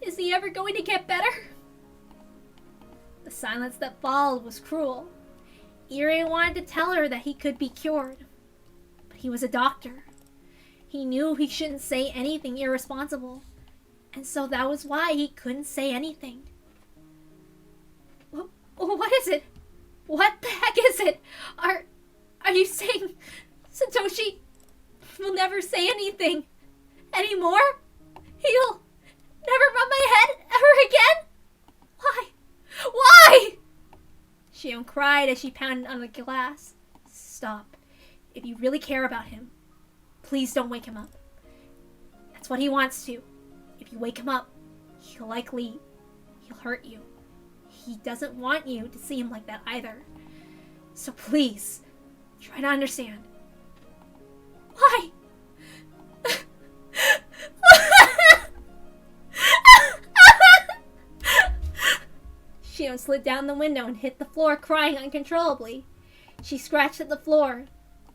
is he ever going to get better? The silence that followed was cruel. Irie wanted to tell her that he could be cured, but he was a doctor. He knew he shouldn't say anything irresponsible, and so that was why he couldn't say anything. What is it? What the heck is it? Are you saying Satoshi will never say anything anymore? He'll never rub my head ever again? Why? Why? Shion cried as she pounded on the glass. Stop. If you really care about him, please don't wake him up. That's what he wants to. If you wake him up, he'll hurt you. He doesn't want you to see him like that either. So please, try to understand. Why? Shion slid down the window and hit the floor, crying uncontrollably. She scratched at the floor.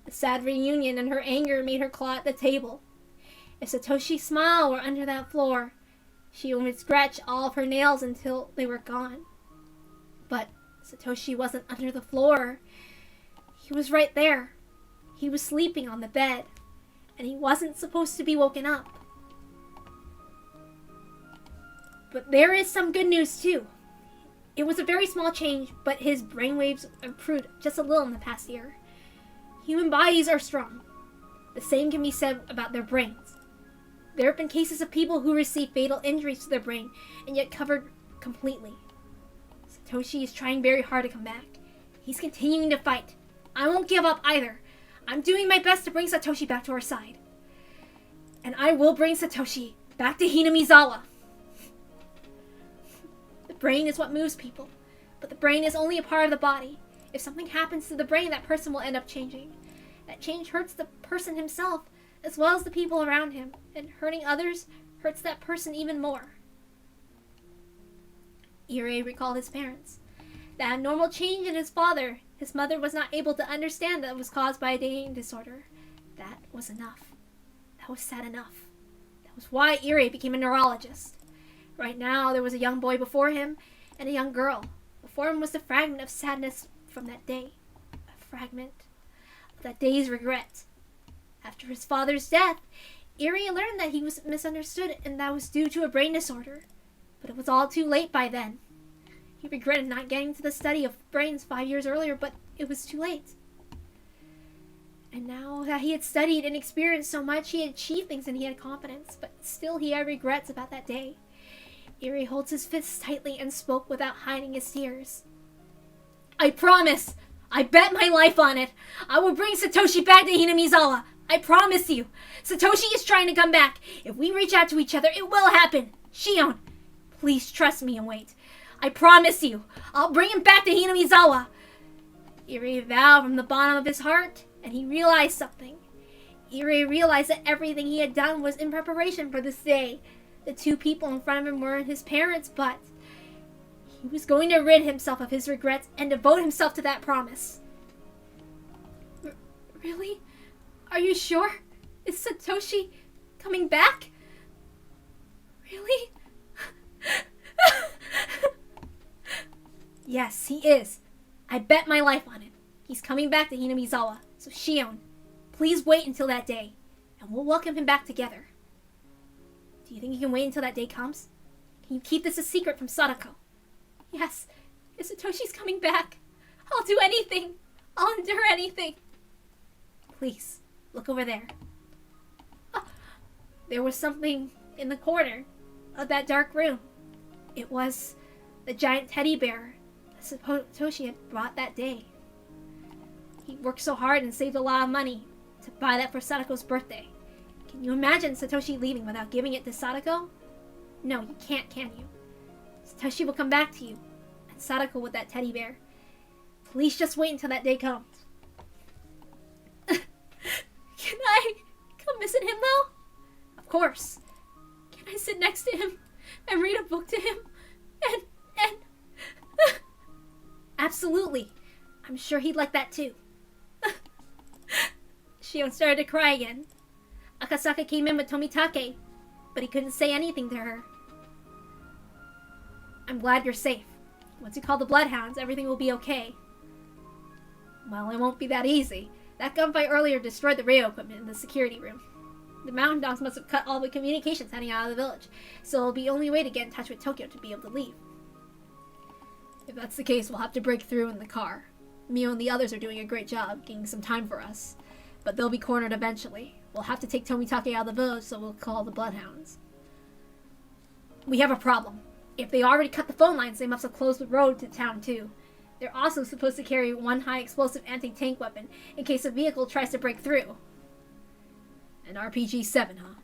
The sad reunion and her anger made her claw at the table. If Satoshi's smile were under that floor, she would scratch all of her nails until they were gone. But Satoshi wasn't under the floor. He was right there. He was sleeping on the bed, and he wasn't supposed to be woken up. But there is some good news too. It was a very small change, but his brainwaves improved just a little in the past year. Human bodies are strong. The same can be said about their brains. There have been cases of people who received fatal injuries to their brain and yet recovered completely. Satoshi is trying very hard to come back. He's continuing to fight. I won't give up either. I'm doing my best to bring Satoshi back to our side. And I will bring Satoshi back to Hinamizawa. The brain is what moves people, but the brain is only a part of the body. If something happens to the brain, that person will end up changing. That change hurts the person himself as well as the people around him, and hurting others hurts that person even more. Irie recalled his parents. That abnormal change in his father, his mother was not able to understand that it was caused by a dating disorder. That was enough. That was sad enough. That was why Irie became a neurologist. Right now, there was a young boy before him and a young girl. Before him was the fragment of sadness from that day. A fragment of that day's regret. After his father's death, Irie learned that he was misunderstood and that was due to a brain disorder. But it was all too late by then. He regretted not getting to the study of brains 5 years earlier, but it was too late. And now that he had studied and experienced so much, he had achieved things and he had confidence, but still he had regrets about that day. Irie holds his fists tightly and spoke without hiding his tears. I promise! I bet my life on it! I will bring Satoshi back to Hinamizawa! I promise you! Satoshi is trying to come back! If we reach out to each other, it will happen! Shion! Please trust me and wait. I promise you! I'll bring him back to Hinamizawa! Irie vowed from the bottom of his heart, and he realized something. Irie realized that everything he had done was in preparation for this day. The two people in front of him weren't his parents, but he was going to rid himself of his regrets and devote himself to that promise. Really? Are you sure? Is Satoshi coming back? Really? Yes, he is. I bet my life on it. He's coming back to Hinamizawa. So Shion, please wait until that day, and we'll welcome him back together. Do you think you can wait until that day comes? Can you keep this a secret from Sadako? Yes, if Satoshi's coming back, I'll do anything. I'll endure anything. Please, look over there. Oh, there was something in the corner of that dark room. It was the giant teddy bear that Satoshi had brought that day. He worked so hard and saved a lot of money to buy that for Sadako's birthday. Can you imagine Satoshi leaving without giving it to Sadako? No, you can't, can you? Satoshi will come back to you, and Sadako with that teddy bear. Please just wait until that day comes. Can I come visit him, though? Of course. Can I sit next to him and read a book to him? And... Absolutely. I'm sure he'd like that, too. Shion started to cry again. Akasaka came in with Tomitake, but he couldn't say anything to her. I'm glad you're safe. Once you call the Bloodhounds, everything will be okay. Well, it won't be that easy. That gunfight earlier destroyed the radio equipment in the security room. The mountain dogs must have cut all the communications heading out of the village, so it'll be the only way to get in touch with Tokyo to be able to leave. If that's the case, we'll have to break through in the car. Mio and the others are doing a great job, gaining some time for us. But they'll be cornered eventually. We'll have to take Tomitake out of the village, so we'll call the Bloodhounds. We have a problem. If they already cut the phone lines, they must have closed the road to town too. They're also supposed to carry one high-explosive anti-tank weapon in case a vehicle tries to break through. An RPG-7, huh?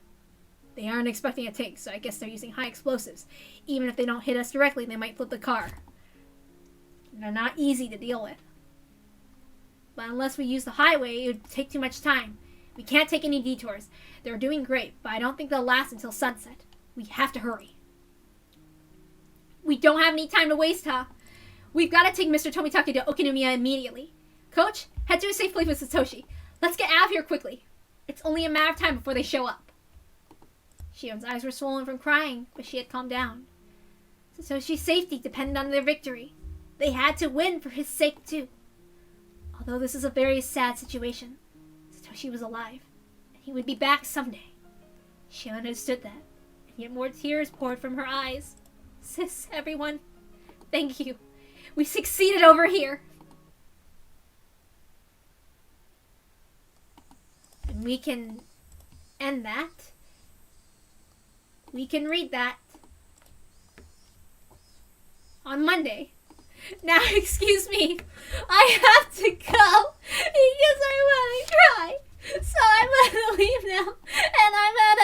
They aren't expecting a tank, so I guess they're using high explosives. Even if they don't hit us directly, they might flip the car. They're not easy to deal with. But unless we use the highway, it would take too much time. We can't take any detours. They're doing great, but I don't think they'll last until sunset. We have to hurry. We don't have any time to waste, huh? We've got to take Mr. Tomitake to Okinomiya immediately. Coach, head to a safe place with Satoshi. Let's get out of here quickly. It's only a matter of time before they show up. Shion's eyes were swollen from crying, but she had calmed down. Satoshi's safety depended on their victory. They had to win for his sake, too. Although this is a very sad situation, Satoshi was alive, and he would be back someday. She understood that, and yet more tears poured from her eyes. Sis, everyone, thank you. We succeeded over here. And we can end that. We can read that on Monday. Now, excuse me, I have to